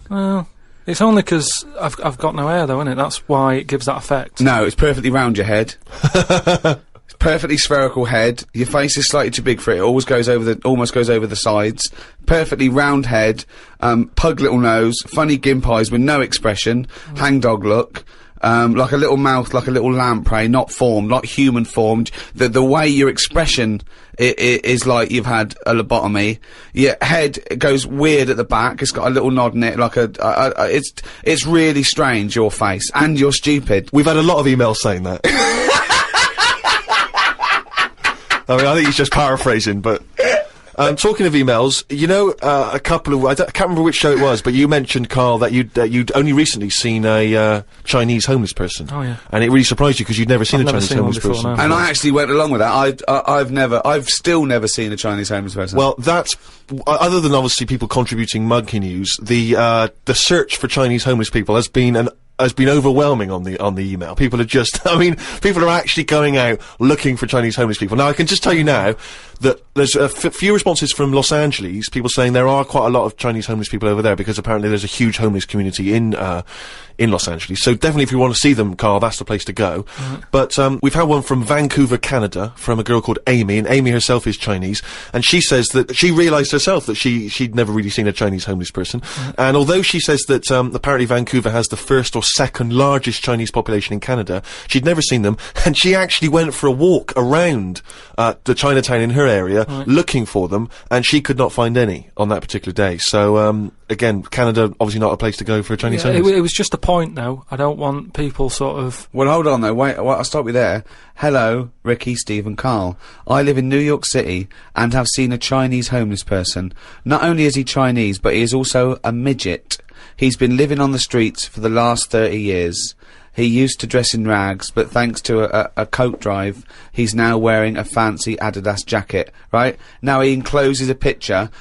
Well, it's only 'cause I've got no hair, though, isn't it? That's why it gives that effect. No, it's perfectly round your head. It's perfectly spherical head. Your face is slightly too big for it. It almost goes over the sides. Perfectly round head. Pug little nose. Funny gimp eyes with no expression. Hangdog look. Like a little mouth, like a little lamprey, not formed, not human formed. The way your expression is like you've had a lobotomy. Your head goes weird at the back. It's got a little nod in it, like it's really strange, your face, and you're stupid. We've had a lot of emails saying that. I mean, I think he's just paraphrasing, but. Talking of emails, you know, a couple of, I can't remember which show it was, but you mentioned, Karl, that you'd only recently seen a, Chinese homeless person. Oh, yeah. And it really surprised you because you'd never seen a Chinese homeless person. And I actually went along with that. I've still never seen a Chinese homeless person. Well, that's, other than obviously people contributing monkey news, the search for Chinese homeless people has been overwhelming on the email. People are just, I mean, people are actually going out looking for Chinese homeless people. Now, I can just tell you now that there's a few responses from Los Angeles, people saying there are quite a lot of Chinese homeless people over there because apparently there's a huge homeless community in Los Angeles. So definitely if you want to see them, Karl, that's the place to go. But, we've had one from Vancouver, Canada, from a girl called Amy, and Amy herself is Chinese, and she says that she realised herself that she'd never really seen a Chinese homeless person. And although she says that, apparently Vancouver has the first or second largest Chinese population in Canada, she'd never seen them, and she actually went for a walk around, the Chinatown in her area, looking for them, and she could not find any on that particular day. So, again, Canada, obviously not a place to go for a Chinese homeless. It was just a point, though. I don't want people sort of... Well, hold on, though. Wait, I'll stop you there. Hello, Ricky, Steve and Karl. I live in New York City and have seen a Chinese homeless person. Not only is he Chinese, but he is also a midget. He's been living on the streets for the last 30 years. He used to dress in rags, but thanks to a coat drive, he's now wearing a fancy Adidas jacket, right? Now he encloses a picture,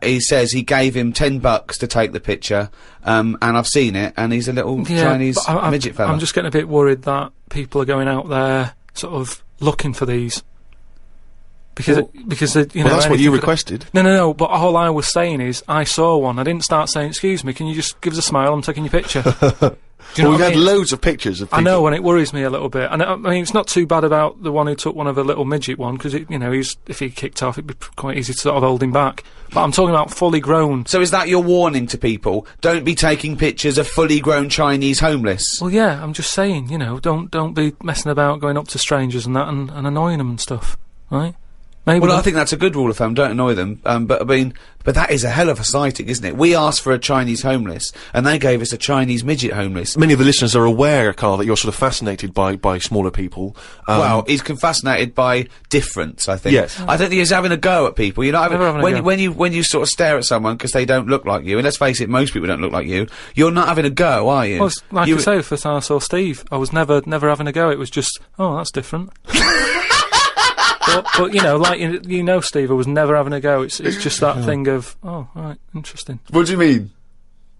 he says he gave him $10 to take the picture, and I've seen it, and he's a little Chinese midget fella. I'm just getting a bit worried that people are going out there, sort of, looking for these. Because that's what you requested. No, but all I was saying is, I saw one, I didn't start saying, excuse me, can you just give us a smile, I'm taking your picture. Do you know we've had loads of pictures of people. I know, and it worries me a little bit. And I mean, it's not too bad about the one who took one of a little midget one, because, you know, if he kicked off, it'd be quite easy to sort of hold him back. But I'm talking about fully grown. So is that your warning to people? Don't be taking pictures of fully grown Chinese homeless? Well, yeah, I'm just saying, you know, don't be messing about going up to strangers and that and annoying them and stuff, right? Maybe I think that's a good rule of thumb, don't annoy them, but I mean, but that is a hell of a sighting, isn't it? We asked for a Chinese homeless, and they gave us a Chinese midget homeless. Many of the listeners are aware, Karl, that you're sort of fascinated by smaller people. Well, he's fascinated by difference, I think. Yes. I don't think he's having a go at people. You're not having, when you sort of stare at someone because they don't look like you, and let's face it, most people don't look like you, you're not having a go, are you? Well, like I say, first time I saw Steve, I was never having a go, it was just, oh, that's different. But you know, like you know, Steve, I was never having a go. It's just that thing of, oh, right, interesting. What do you mean?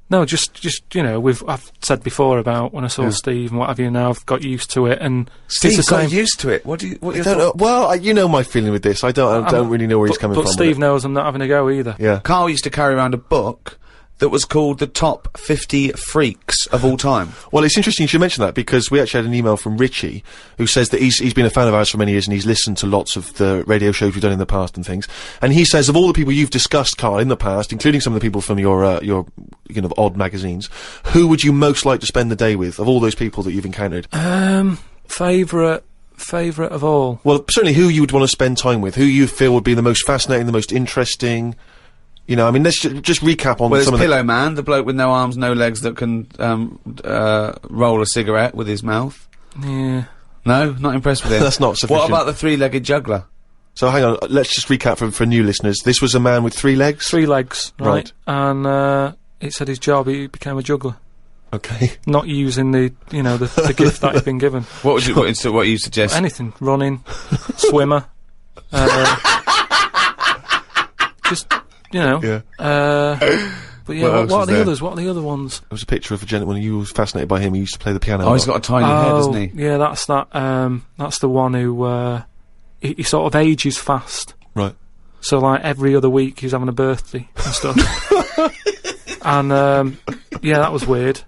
No, just you know, I've said before about when I saw Steve and what have you. Now I've got used to it, and Steve got used to it. What do you? I don't know. Well, you know my feeling with this. I don't really know where he's coming from. But Steve knows I'm not having a go either. Yeah. Karl used to carry around a book that was called the Top 50 Freaks of All Time. Well, it's interesting you should mention that, because we actually had an email from Richie, who says that he's been a fan of ours for many years, and he's listened to lots of the radio shows we've done in the past and things. And he says, of all the people you've discussed, Karl, in the past, including some of the people from your you know, odd magazines, who would you most like to spend the day with, of all those people that you've encountered? Favourite of all? Well, certainly who you would want to spend time with, who you feel would be the most fascinating, the most interesting. You know, I mean, let's just recap on Well, there's some of the... Pillow Man, the bloke with no arms, no legs that can roll a cigarette with his mouth. Yeah. No, not impressed with him. That's not sufficient. What about the three-legged juggler? So hang on, let's just recap for new listeners. This was a man with 3 legs? 3 legs, right? Right. And it said his job, he became a juggler. Okay. Not using the gift that he'd been given. What you suggest? Anything. Running, swimmer, just, Yeah. but yeah, else what are was the there? others? What are the other ones? There was a picture of a gentleman, you were fascinated by him, he used to play the piano. Oh, he's got a tiny head, doesn't he? Yeah, that's the one who, he sort of ages fast. Right. So, like, every other week he's having a birthday and stuff. And, yeah, that was weird.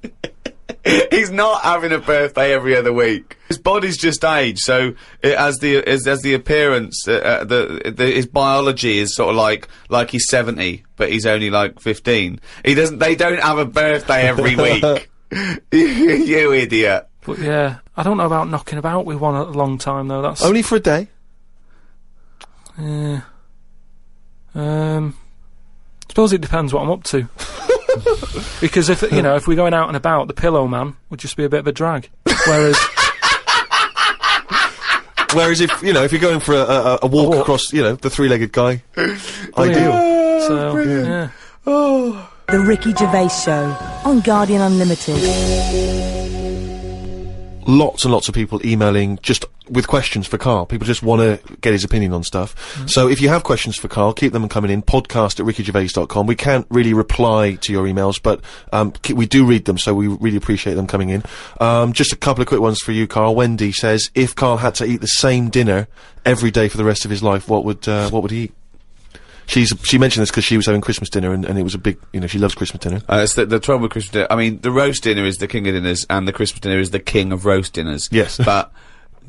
He's not having a birthday every other week. His body's just aged, so as the appearance, his biology is sort of like he's 70, but he's only like 15. They don't have a birthday every week. You idiot. But yeah, I don't know about knocking about with one a long time though. That's Only for a day? Yeah. Suppose it depends what I'm up to. Because if we're going out and about, the Pillow Man would just be a bit of a drag. Whereas if you're going for a walk across, the 3-legged guy, ideal. So, yeah. The Ricky Gervais Show on Guardian Unlimited. Lots and lots of people emailing just with questions for Karl. People just want to get his opinion on stuff. So if you have questions for Karl, keep them coming in. podcast@rickygervais.com. We can't really reply to your emails, but we do read them, so we really appreciate them coming in. Just a couple of quick ones for you, Karl. Wendy says, if Karl had to eat the same dinner every day for the rest of his life, what would he eat? She mentioned this because she was having Christmas dinner and it was a big, she loves Christmas dinner. It's the trouble with Christmas dinner. I mean, the roast dinner is the king of dinners, and the Christmas dinner is the king of roast dinners. Yes. But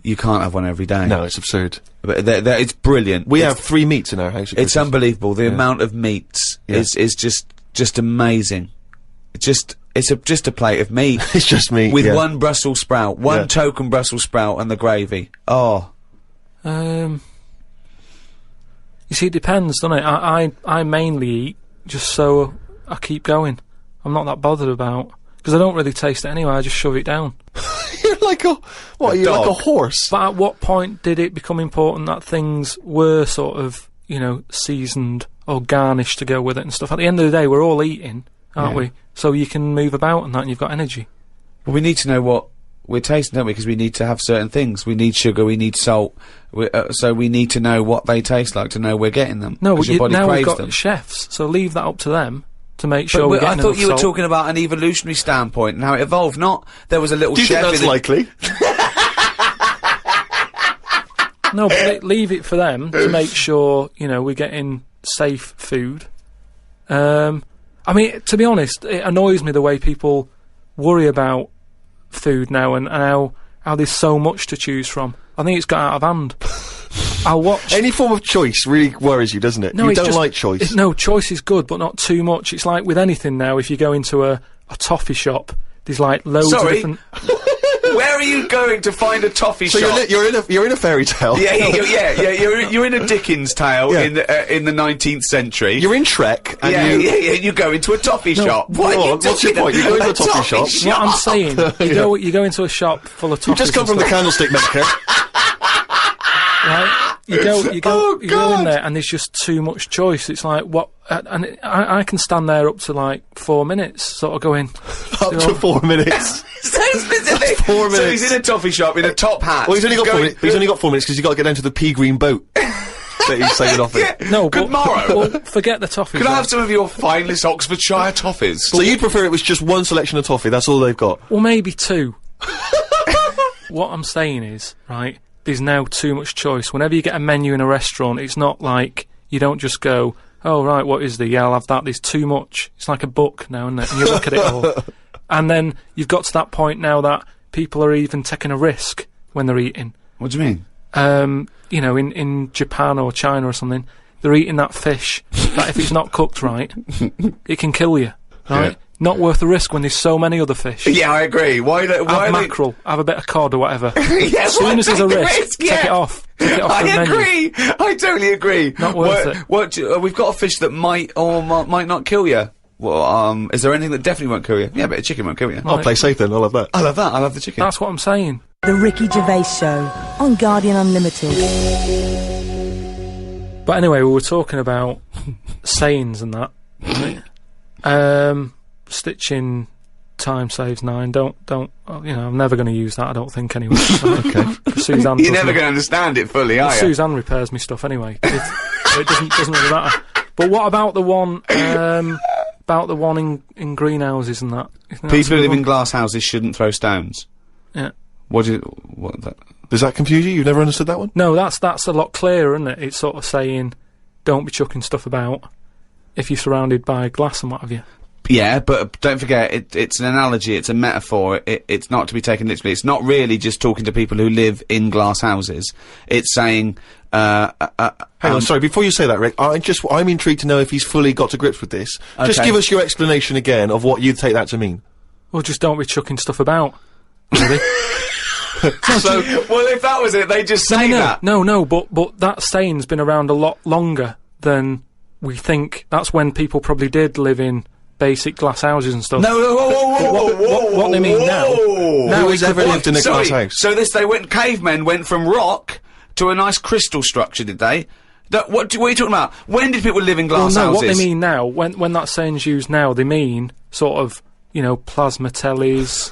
you can't have one every day. No, it's absurd. But it's brilliant. We have 3 meats in our house. It's unbelievable. The amount of meats is just amazing. It's just a plate of meat. It's just meat. With one Brussels sprout, one token Brussels sprout and the gravy. Oh. You see, it depends, doesn't it? I mainly eat just so I keep going. I'm not that bothered about... Because I don't really taste it anyway, I just shove it down. You're like a... What, you're like a horse? But at what point did it become important that things were sort of, seasoned or garnished to go with it and stuff? At the end of the day, we're all eating, aren't we? So you can move about and that, and you've got energy. Well, we need to know what we're tasting, don't we? Because we need to have certain things. We need sugar, we need salt. So we need to know what they taste like to know we're getting them. No, but your body now we've craves got them. chefs, so leave that up to them to make sure we're I getting thought enough you were salt. talking about an evolutionary standpoint and how it evolved, not there was a little Do you chef think that's likely? No, but leave it for them to make sure, we're getting safe food. I mean, to be honest, it annoys me the way people worry about food now and how there's so much to choose from. I think it's got out of hand. I'll watch... Any form of choice really worries you, doesn't it? No, you don't like choice. No, choice is good, but not too much. It's like with anything now, if you go into a toffee shop, there's like loads of different... Where are you going to find a toffee shop? You're in a fairy tale. Yeah, you're in a Dickens tale in the 19th century. You're in Shrek. And you go into a toffee shop. What's your point? You go into a toffee shop. What I'm saying, you go into a shop full of toffees. You just come from the candlestick maker. Right? You go in there and there's just too much choice. It's like, what... and I can stand there up to like 4 minutes, sort of going... Up to 4 minutes? So specific! 4 minutes. So he's in a toffee shop in a top hat. Well, he's only got 4 minutes. He's only got 4 minutes because he's got to get down to the pea green boat that he's sailing off in. No, good morrow. Well, forget the toffees. Can I have some of your finest Oxfordshire toffees? So you'd prefer it was just one selection of toffee, that's all they've got? Well, maybe 2. What I'm saying is, right, there's now too much choice. Whenever you get a menu in a restaurant, it's not like you don't just go, oh, right, what is there? Yeah, I'll have that. There's too much. It's like a book now, isn't it? And you look at it all. And then you've got to that point now that people are even taking a risk when they're eating. What do you mean? In Japan or China or something, they're eating that fish that if it's not cooked right, it can kill you, right? Not worth the risk when there's so many other fish. Yeah, I agree. Why Have mackerel, have a bit of cod or whatever. Yeah, as soon as there's a risk, yeah. take it off. Take it off I the menu. agree. I totally agree. Not worth it. We've got a fish that might or might not kill you. Well, is there anything that definitely won't kill you? Yeah, but a chicken won't kill you. I'll play safe then, I'll have that. I love that. I love the chicken. That's what I'm saying. The Ricky Gervais Show on Guardian Unlimited. But anyway, we were talking about sayings and that. Right? Stitching time saves 9. Don't. I'm never going to use that. I don't think anyway. Okay. Suzanne. You're never going to understand it fully, are you? Suzanne repairs me stuff anyway. It doesn't really matter. But what about the one? About the one in greenhouses and that? People who live in glass houses shouldn't throw stones. Yeah. What? Does that confuse you? You've never understood that one? No, that's a lot clearer, isn't it? It's sort of saying, don't be chucking stuff about if you're surrounded by glass and what have you. Yeah, but don't forget, it's an analogy, it's a metaphor, it's not to be taken literally. It's not really just talking to people who live in glass houses. It's saying, Hang on, sorry, before you say that, Rick, I'm intrigued to know if he's fully got to grips with this. Just give us your explanation again of what you'd take that to mean. Well, just don't be chucking stuff about. Really? So, well, if that was it, they just say that. No, but that saying's been around a lot longer than we think. That's when people probably did live in basic glass houses and stuff. No, what they mean now. Who has ever lived in a glass house? So cavemen went from rock to a nice crystal structure, did they? What are you talking about? When did people live in glass houses? What they mean now, when that saying's used now, they mean sort of, plasma tellies,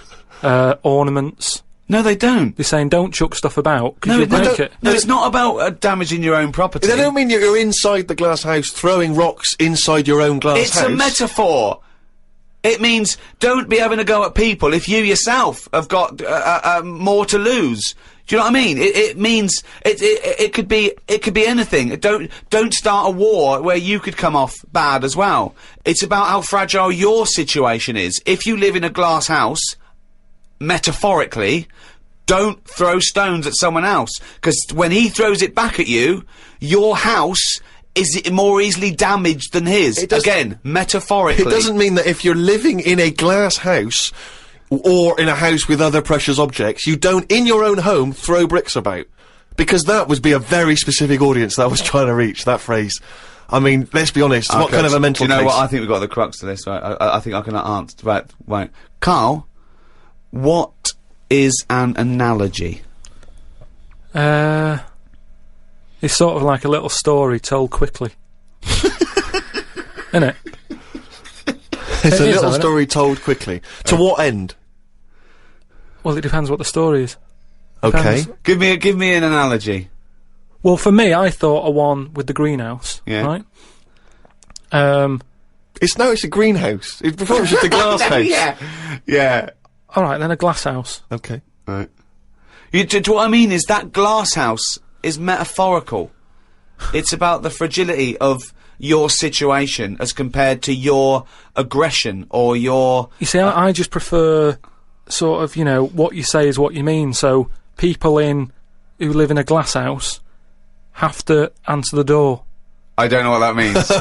ornaments. No, they don't. They're saying don't chuck stuff about, because No, you'll break it. No, it's not about damaging your own property. They don't mean you're inside the glass house throwing rocks inside your own glass house. It's a metaphor. It means don't be having a go at people if you yourself have got more to lose. Do you know what I mean? It means it could be anything. Don't start a war where you could come off bad as well. It's about how fragile your situation is. If you live in a glass house, metaphorically, don't throw stones at someone else, because when he throws it back at you, your house is more easily damaged than his. Again, metaphorically. It doesn't mean that if you're living in a glass house or in a house with other precious objects, you don't, in your own home, throw bricks about. Because that would be a very specific audience that I was trying to reach, that phrase. I mean, let's be honest, what kind of a mental Do you know case? what? I think we've got the crux to this, right? I think I can answer. Right. Karl, what is an analogy? It's sort of like a little story told quickly. Isn't it? It's a little story told quickly. To what end? Well, it depends what the story is. Okay. Depends. Give me an analogy. Well, for me, I thought a one with the greenhouse. Yeah. Right? It's a greenhouse. Before it was just a glass house. Yeah. Alright, then a glass house. Okay. Right. What I mean is that glass house is metaphorical. It's about the fragility of your situation as compared to your aggression or your... You see, I just prefer sort of, what you say is what you mean. So people who live in a glass house have to answer the door. I don't know what that means.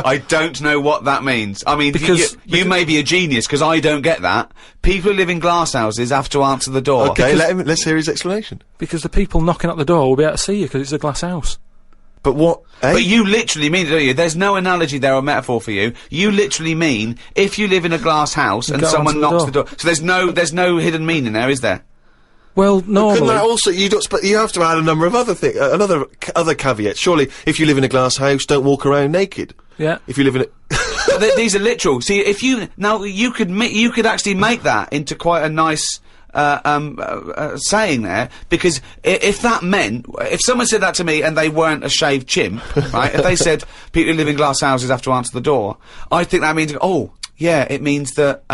I don't know what that means. I mean, because you may be a genius, because I don't get that. People who live in glass houses have to answer the door. Okay, let's hear his explanation. Because the people knocking at the door will be able to see you, because it's a glass house. But what? But you literally mean it, don't you? There's no analogy there or metaphor for you. You literally mean if you live in a glass house and someone knocks the door. So there's no hidden meaning there, is there? Well, normally... Couldn't that also, you have to add a number of other things, other caveats. Surely, if you live in a glass house, don't walk around naked. Yeah. If you live in a... These are literal. See, if you could actually make that into quite a nice saying there, because if that meant, if someone said that to me and they weren't a shaved chimp, right? If they said people who live in glass houses have to answer the door, I think that means, yeah, it means that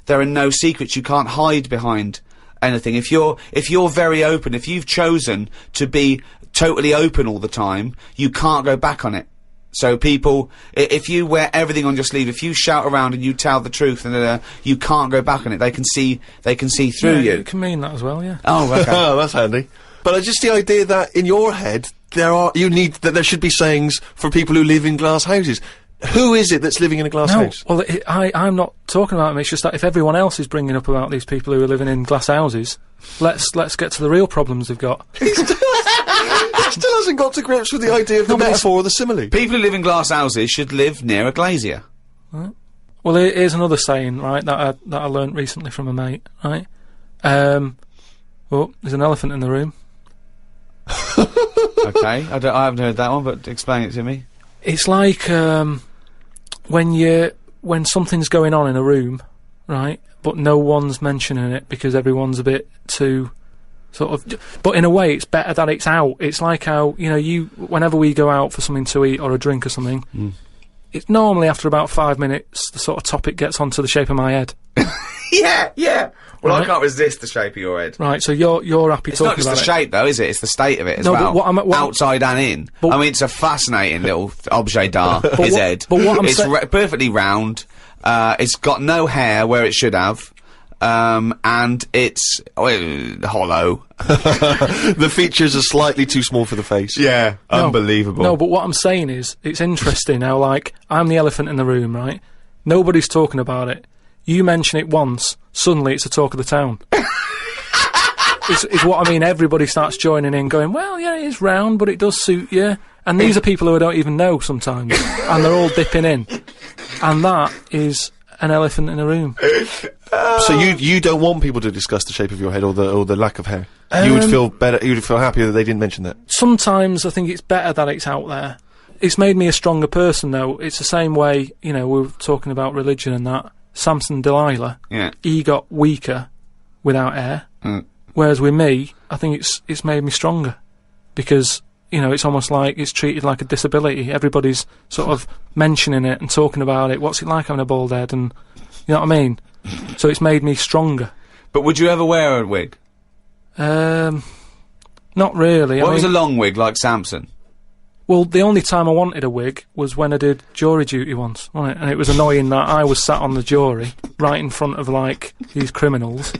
there are no secrets. You can't hide behind anything. If you're very open, if you've chosen to be totally open all the time, you can't go back on it. So people, if you wear everything on your sleeve, if you shout around and you tell the truth, and you can't go back on it. They can see through you. It can mean that as well, yeah. Oh, okay. Oh, that's handy. But just the idea that in your head there should be sayings for people who live in glass houses. Who is it that's living in a glass house? Well, I'm not talking about them. It's just that if everyone else is bringing up about these people who are living in glass houses, let's get to the real problems they've got. He still hasn't got to grips with the idea of the metaphor or the simile. People who live in glass houses should live near a glazier. Right. Well, here's another saying, right, that I learnt recently from a mate, right? Well, there's an elephant in the room. Okay, I haven't heard that one, but explain it to me. It's like when something's going on in a room, right, but no one's mentioning it because everyone's a bit too sort of. But in a way, it's better that it's out. It's like how whenever we go out for something to eat or a drink or something, it's normally after about 5 minutes the sort of topic gets onto the shape of my head. Yeah. Well, Right. I can't resist the shape of your head. Right, so you're happy It's talking not just about the it. shape, though, is it? It's the state of it as No, well. but what outside and in. But- I mean, it's a fascinating little objet d'art, his head. but what I'm it's sa- perfectly round. It's got no hair where it should have. And it's hollow. The features are slightly too small for the face. Yeah, No. unbelievable. No, but what I'm saying is, it's interesting how, like, I'm the elephant in the room, right? Nobody's talking about it. You mention it once, suddenly it's the talk of the town. Is what I mean. Everybody starts joining in, going, well, yeah, it is round, but it does suit you. And these are people who I don't even know sometimes, and they're all dipping in. And that is an elephant in a room. So you don't want people to discuss the shape of your head or the lack of hair. You would feel better. You would feel happier that they didn't mention that. Sometimes I think it's better that it's out there. It's made me a stronger person, though. It's the same way, we were talking about religion and that. Samson Delilah, Yeah. he got weaker without hair. Whereas with me, I think it's made me stronger. Because, it's almost like it's treated like a disability. Everybody's sort of mentioning it and talking about it. What's it like having a bald head? And, you know what I mean? So it's made me stronger. But would you ever wear a wig? Not really. What I was a mean, long wig like Samson? well, the only time I wanted a wig was when I did jury duty once, wasn't it? And it was annoying that I was sat on the jury, right in front of, like, these criminals,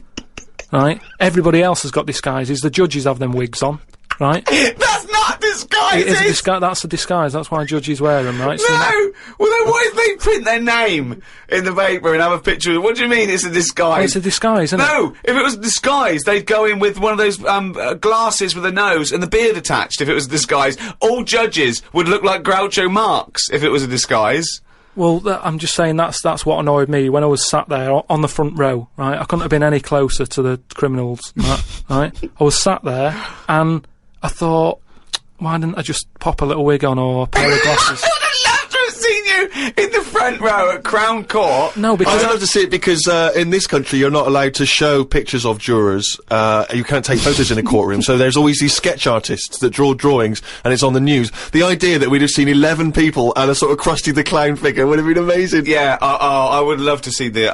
right? Everybody else has got disguises. The judges have them wigs on, right? That's not disguise! It is a disguise. That's a disguise. That's why judges wear them, right? So No! Well, then what if they print their name in the paper and have a picture of. What do you mean it's a disguise? it's a disguise, isn't it? No! If it was a disguise, they'd go in with one of those glasses with a nose and the beard attached if it was a disguise. All judges would look like Groucho Marx if it was a disguise. Well, I'm just saying that's what annoyed me when I was sat there on the front row, right? I couldn't have been any closer to the criminals, than that, right? I was sat there and I thought, why didn't I just pop a little wig on or a pair of glasses? I would have loved to have seen you in the front row at Crown Court. No, I'd because love to see it because in this country you're not allowed to show pictures of jurors. You can't take photos in a courtroom, so there's always these sketch artists that draw drawings, and it's on the news. The idea that we'd have seen 11 people and a sort of Krusty the Clown figure would have been amazing. Yeah, I would love to see the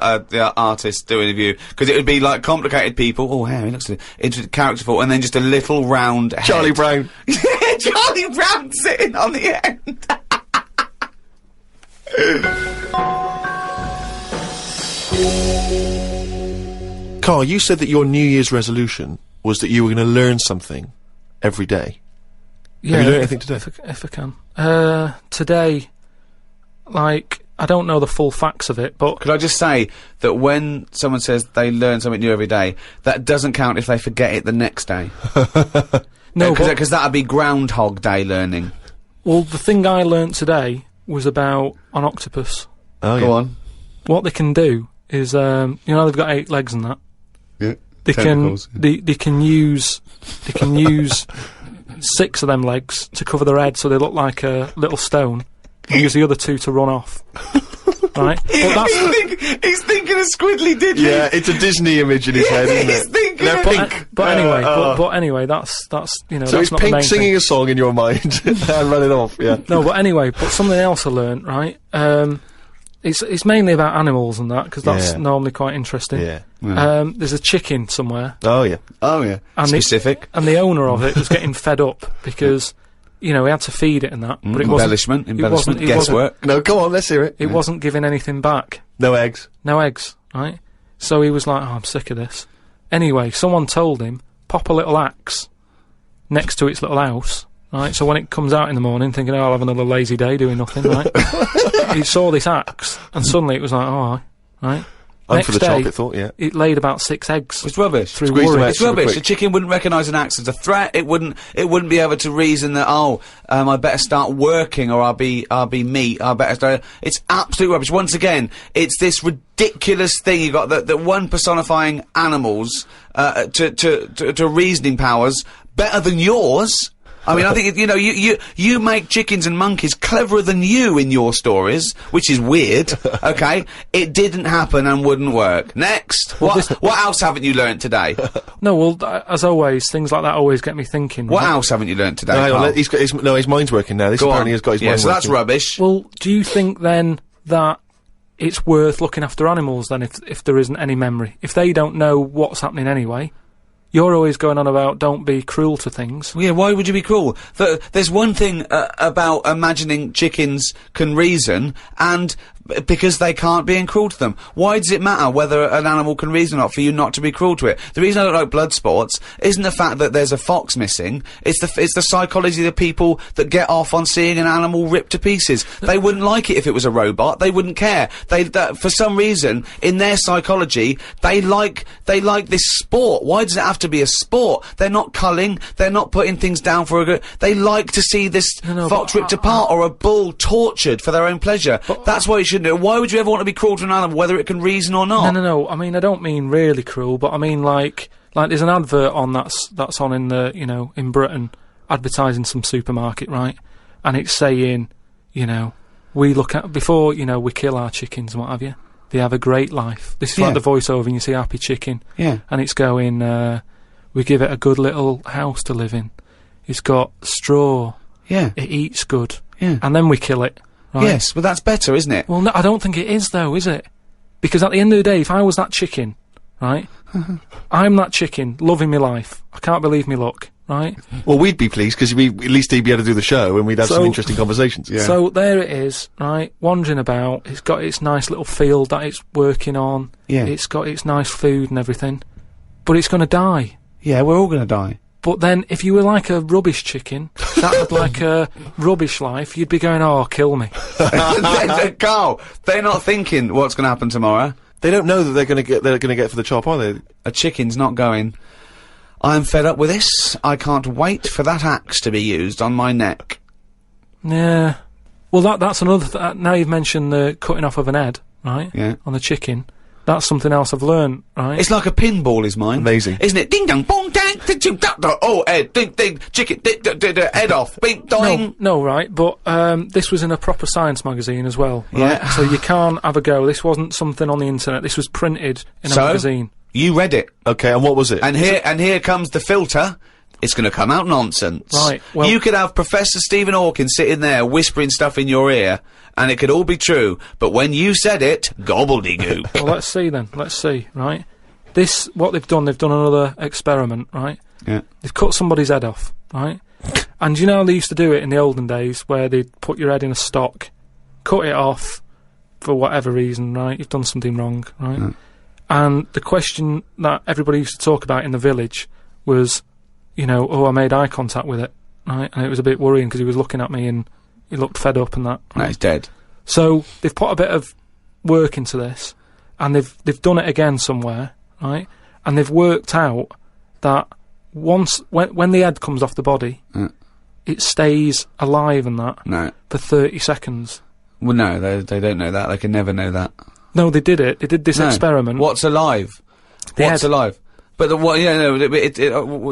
artist do an interview, because it would be like complicated people. Oh, hey, he looks characterful, and then just a little round head. Charlie Brown. Charlie Brown sitting on the end. Karl, you said that your New Year's resolution was that you were going to learn something every day. yeah, Have you learned anything today? if I can. Today, like, I don't know the full facts of it, but Could I just say that when someone says they learn something new every day, that doesn't count if they forget it the next day. no, but, Because that'd be Groundhog Day learning. well, the thing I learnt today was about an octopus. Oh, Go on. What they can do is, they've got 8 legs and that. Yeah. They Tentacles. they can use 6 of them legs to cover their head so they look like a little stone, and use the other 2 to run off. Right? But that's He's thinking of Squiddly Diddly. Yeah, it's a Disney image in his head, isn't He's it? thinking They're of pink. but anyway, that's So that's it's not the Pink main singing thing. a song in your mind and running off, yeah. No, but anyway, but something else I learnt, right? It's mainly about animals and that, because that's Yeah. normally quite interesting. Yeah. There's a chicken somewhere, Oh, yeah. Oh, yeah. And Specific. and the owner of it was getting fed up because, he had to feed it and that, but it wasn't. Embellishment. it Guesswork. No, come on, let's hear it. It wasn't giving anything back. No eggs. No eggs, right? So he was like, oh, I'm sick of this. Anyway, someone told him, pop a little axe next to its little house, right? So when it comes out in the morning, thinking, oh, I'll have another lazy day doing nothing, right? He saw this axe, and suddenly it was like, oh, right? I'm for Next the day, chocolate thought, yeah. it laid about 6 eggs. It's rubbish. Through Squeeze them worry. out It's super rubbish. quick. The chicken wouldn't recognise an axe as a threat. It wouldn't be able to reason that, I better start working or I'll be meat. I better start. It's absolute rubbish. Once again, it's this ridiculous thing you got that one personifying animals to reasoning powers better than yours. I mean, I think, you make chickens and monkeys cleverer than you in your stories, which is weird, okay? It didn't happen and wouldn't work. Next! What else haven't you learnt today? No, well, as always, things like that always get me thinking. What right? else haven't you learnt today, No, hang on, Carl? he's got his mind's working now. This Go apparently on. has got his Yeah, mind so working. that's rubbish. Well, do you think then that it's worth looking after animals then if there isn't any memory? If they don't know what's happening anyway, you're always going on about don't be cruel to things. Yeah, why would you be cruel? There's one thing about imagining chickens can reason, and because they can't, being cruel to them. Why does it matter whether an animal can reason or not for you not to be cruel to it? The reason I don't like blood sports isn't the fact that there's a fox missing. It's the psychology of the people that get off on seeing an animal ripped to pieces. They wouldn't like it if it was a robot. They wouldn't care. For some reason, in their psychology, they like this sport. Why does it have to be a sport? They're not culling. They're not putting things down for a good. They like to see this fox ripped apart or a bull tortured for their own pleasure. That's why it shouldn't. Why would you ever want to be cruel to an animal, whether it can reason or not? No. I mean, I don't mean really cruel, but I mean like there's an advert on that's on in the in Britain, advertising some supermarket, right? And it's saying, we look at before we kill our chickens and what have you. They have a great life. This is like the voiceover, and you see Happy Chicken. Yeah. And it's going, we give it a good little house to live in. It's got straw. Yeah. It eats good. Yeah. And then we kill it. Right? Yes, but that's better, isn't it? Well, no, I don't think it is, though, is it? Because at the end of the day, if I was that chicken, right, I'm that chicken, loving my life. I can't believe me luck, right? Well, we'd be pleased, because at least he'd be able to do the show, and we'd have some interesting conversations. Yeah. So there it is, right, wandering about. It's got its nice little field that it's working on. Yeah. It's got its nice food and everything. But it's going to die. Yeah, we're all going to die. But then, if you were like a rubbish chicken, that had like a rubbish life, you'd be going, oh, kill me. Carl, they're not thinking what's going to happen tomorrow. They don't know that they're going to get for the chop, are they? A chicken's not going, I'm fed up with this. I can't wait for that axe to be used on my neck. Yeah. Well, that's another now you've mentioned the cutting off of an head, right? Yeah. On the chicken. That's something else I've learned, right? It's like a pinball is mine. Amazing. Isn't it? Ding dong, boom, dang, oh, head, ding, ding, chicken, head off, bing, dong. No, right, but, this was in a proper science magazine as well, right? Yeah. So you can't have a go. This wasn't something on the internet. This was printed in a magazine. You read it. Okay, and what was it? And here comes the filter. It's going to come out nonsense. Right, well- You could have Professor Stephen Hawking sitting there whispering stuff in your ear, and it could all be true, but when you said it, gobbledygook. Well, let's see then. Let's see, right? What they've done another experiment, right? Yeah. They've cut somebody's head off, right? And you know how they used to do it in the olden days, where they'd put your head in a stock, cut it off, for whatever reason, right? You've done something wrong, right? Mm. And the question that everybody used to talk about in the village was, I made eye contact with it, right? And it was a bit worrying because he was looking at me and he looked fed up and that. No, he's dead. So they've put a bit of work into this, and they've done it again somewhere, right? And they've worked out that when the head comes off the body, it stays alive and that for 30 seconds. Well, no, they don't know that. They can never know that. No, they did it. They did this experiment. What's alive? What's alive? But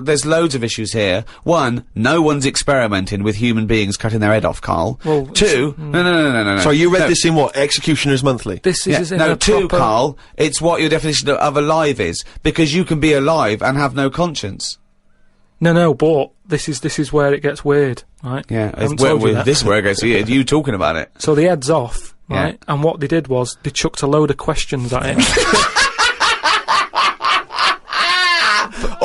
there's loads of issues here. One, no one's experimenting with human beings cutting their head off, Carl. Well, two, no. So you read this in what? Executioner's Monthly? This is in no, a two, proper... Carl, it's what your definition of alive is, because you can be alive and have no conscience. No, but this is where it gets weird, right? Yeah, I haven't told you that. this is where it gets weird. You talking about it. So the head's off, right? Yeah. And what they did was, they chucked a load of questions at it.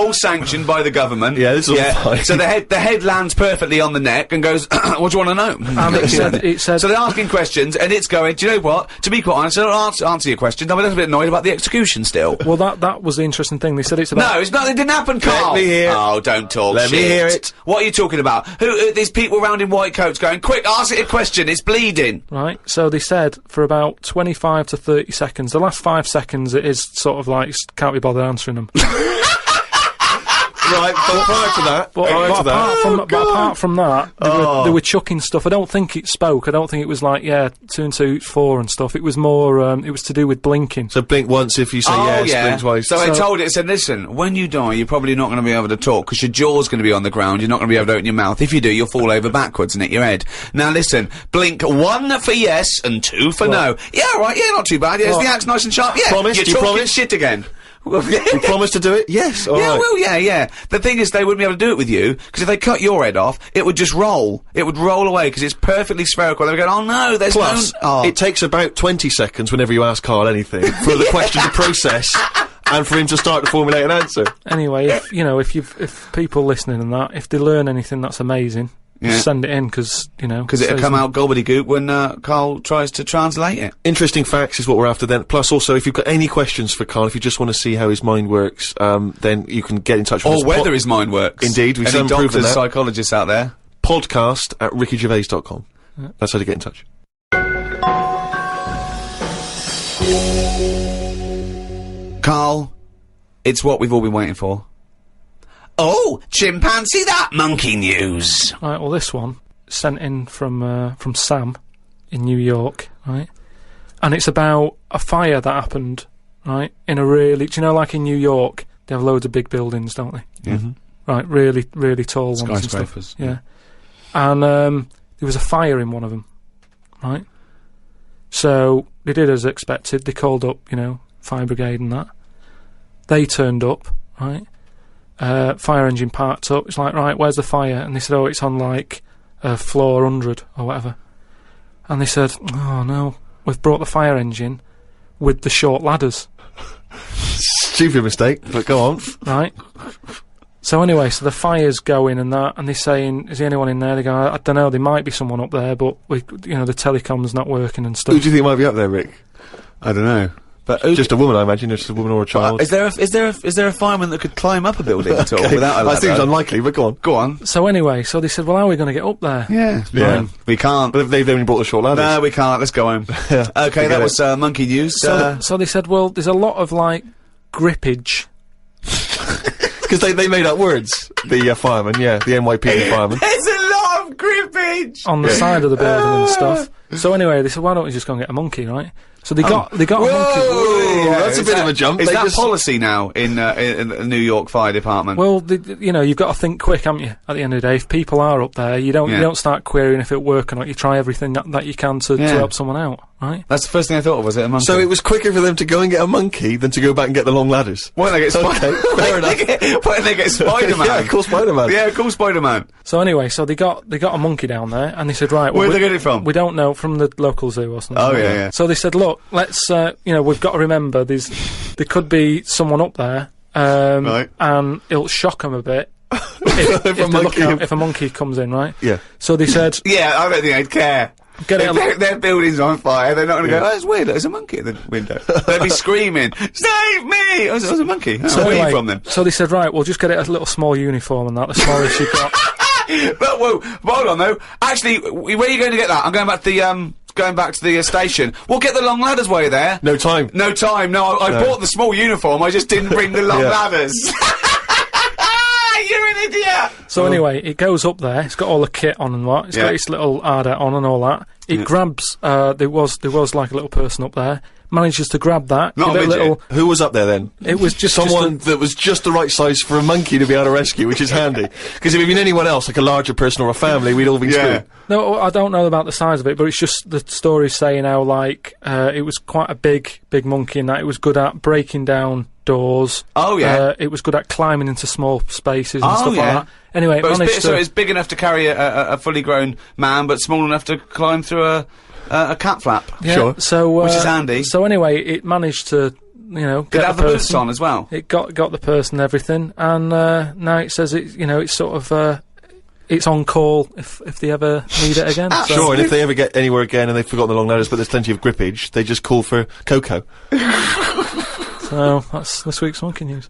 all sanctioned by the government. Yeah, this is all fine. So the head lands perfectly on the neck and goes, what do you want to know? And it said... So they're asking questions, and it's going, do you know what? To be quite honest, I don't answer your questions. I'm a little bit annoyed about the execution still. Well, that was the interesting thing. They said it's about... No, it's not. It didn't happen, Carl. Let me hear. Oh, don't talk Let shit. me hear it. What are you talking about? Who these people round in white coats going, quick, ask it a question, it's bleeding. Right, so they said for about 25 to 30 seconds, the last 5 seconds it is sort of like, can't be bothered answering them. Right, but prior to that, apart from that, they were chucking stuff. I don't think it spoke. I don't think it was like, 2 and 2, 4 and stuff. It was more, it was to do with blinking. So blink once if you say blink twice. So I told it, said, listen, when you die, you're probably not going to be able to talk, because your jaw's going to be on the ground, you're not going to be able to open your mouth. If you do, you'll fall over backwards and hit your head. Now listen, blink 1 for yes and 2 for no. Yeah, right, yeah, not too bad. Yeah, is the axe nice and sharp? Yeah, Promise? you're Do you talking promise? shit again. You promise to do it? Yes. All right. Well, yeah. The thing is, they wouldn't be able to do it with you, because if they cut your head off, it would just roll. It would roll away, because it's perfectly spherical. They would go, oh no, there's Plus, it takes about 20 seconds whenever you ask Carl anything for the question to process and for him to start to formulate an answer. Anyway, if people listening and that, if they learn anything, that's amazing. Just send it in, because it'll come out gobbledygook when Carl tries to translate it. Interesting facts is what we're after then. Plus, also, if you've got any questions for Carl, if you just want to see how his mind works, then you can get in touch with us. Or whether his mind works. Indeed, we've any proven doctors, that. psychologists out there. Podcast at rickygervais.com. That's how to get in touch. Carl, it's what we've all been waiting for. Oh, chimpanzee that monkey news. Right, well, this one sent in from Sam in New York, right? And it's about a fire that happened, right? In a really, do you know, like in New York, they have loads of big buildings, don't they? Yeah. Right, really, really tall ones and stuff. Skyscrapers. Yeah. And there was a fire in one of them, right? So they did as expected. They called up, fire brigade and that. They turned up, right? Fire engine parked up. It's like, right, where's the fire? And they said, oh, it's on like floor 100 or whatever. And they said, oh no, we've brought the fire engine with the short ladders. Stupid mistake, but go on. Right. So anyway, so the fire's going and that, and they're saying, is there anyone in there? They go, I don't know, there might be someone up there, but the telecom's not working and stuff. Who do you think might be up there, Rick? I don't know. But just a woman, I imagine. Just a woman or a child. Is there a fireman that could climb up a building at all without a ladder? That seems unlikely, but go on. Go on. So anyway, so they said, well, how are we going to get up there? Yeah. We can't. But they've only brought the short ladders. No, we can't. Let's go home. Okay, that was monkey news. So they said, well, there's a lot of like grippage. Because they made up words. The firemen, the NYPD firemen. There's a lot of grippage on the side of the building and stuff. So anyway, they said, why don't we just go and get a monkey, right? So they got a monkey. Whoa, that's a bit of a jump. Is that policy now in the New York Fire Department? Well, you've got to think quick, haven't you? At the end of the day, if people are up there, you don't start querying if it works or not. You try everything that you can to help someone out, right? That's the first thing I thought of. Was it a monkey? So it was quicker for them to go and get a monkey than to go back and get the long ladders. Why don't they get fair enough. Why don't they get Spider-Man? Yeah, call Spider-Man. Yeah, call Spider-Man. So anyway, so they got a monkey down there, and they said, right, where'd they get it from? We don't know, from the local zoo or something. Oh yeah. So they said, look, let's we've got to remember there could be someone up there, right, and it'll shock them a bit if a monkey comes in, right? Yeah. So they said, yeah, I don't think they'd care. If their building's on fire, they're not going to go, oh, it's weird, there's a monkey at the window. They'd be screaming, save me! Oh, there's a monkey. So where anyway, are you from then? So they said, right, we'll just get it a little small uniform and that, the smallest you've got. But, whoa, hold on though. Actually, where are you going to get that? I'm going back to the station. We'll get the long ladders while you're there. No time. No, I bought the small uniform, I just didn't bring the long ladders. You're an idiot! So anyway, it goes up there, it's got all the kit on and what, it's got its little ardor on and all that. It grabs, there was like a little person up there, manages to grab that. Not a midget. Who was up there then? It was just someone that was just the right size for a monkey to be able to rescue, which is handy. Because if it had been anyone else, like a larger person or a family, we'd all be screwed. No, I don't know about the size of it, but it's just the story saying how, like, it was quite a big monkey and that it was good at breaking down doors. Oh, yeah. It was good at climbing into small spaces and stuff like that. Anyway, so it's big enough to carry a fully grown man, but small enough to climb through a cat flap. Yeah, sure. So, which is handy. So anyway, it managed to Did get it have the boots on as well? It got the purse and everything, and now it says it's sort of it's on call if they ever need it again. So. Sure, and if they ever get anywhere again and they've forgotten the long ladders, but there's plenty of grippage, they just call for cocoa. So that's this week's Monkey News.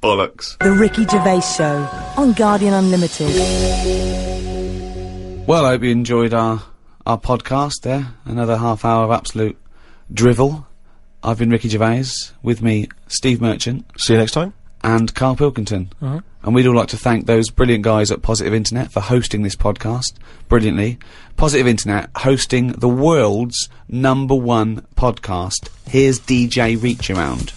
Bollocks. The Ricky Gervais Show on Guardian Unlimited. Well, I hope you enjoyed our podcast there. Another half hour of absolute drivel. I've been Ricky Gervais. With me, Steve Merchant. See you next time. And Karl Pilkington. Uh-huh. And we'd all like to thank those brilliant guys at Positive Internet for hosting this podcast brilliantly. Positive Internet hosting the world's #1 podcast. Here's DJ Reach Around.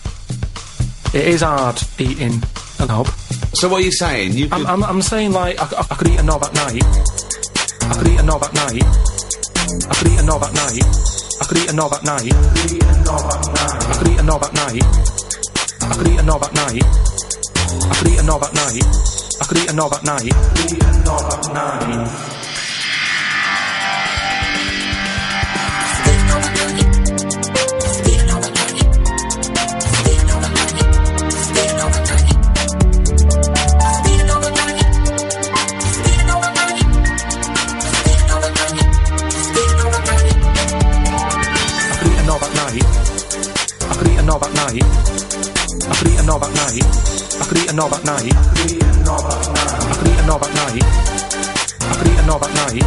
It is hard eating a knob. So what are you saying? You could... I'm saying, like, I could eat a knob at night. I could eat a knob at night. I could eat a knob at night. I could eat a knob at night. I could eat a knob at night. I could eat a knob at night. I could eat a knob at night. I could eat a knob at night. I could eat a knob at night. I could eat a knob at night. I could eat a knob at night. I could eat a knob at night. I could eat a knob at night. I could eat a knob at night. I could eat a knob at night.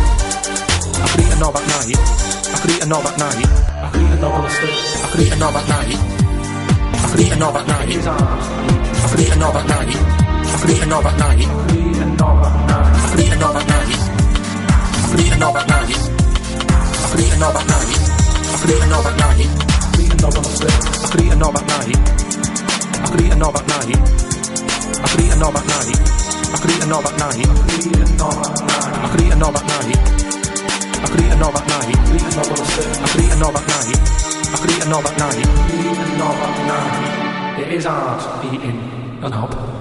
I could eat a knob at night. I could eat a knob at night. I could eat a knob on the stick. I could eat a knob at night. I could eat a knob at night. I could eat a knob at night. I could eat a knob at night. I could eat a knob at night. I could eat a knob at night. I could eat a knob at night. I could eat a knob at night. I could eat a knob at night. I could eat a knob on the stick. I could eat a knob at night. I could eat a knob at night. I could eat a knob at night. I could eat a knob at night. I could eat a knob at night. I could eat a knob at night. I could eat a knob at night. I could eat a knob on the stick. I could eat a knob at night. I could eat a knob at night. I could eat a knob at night. It is hard eating a knob.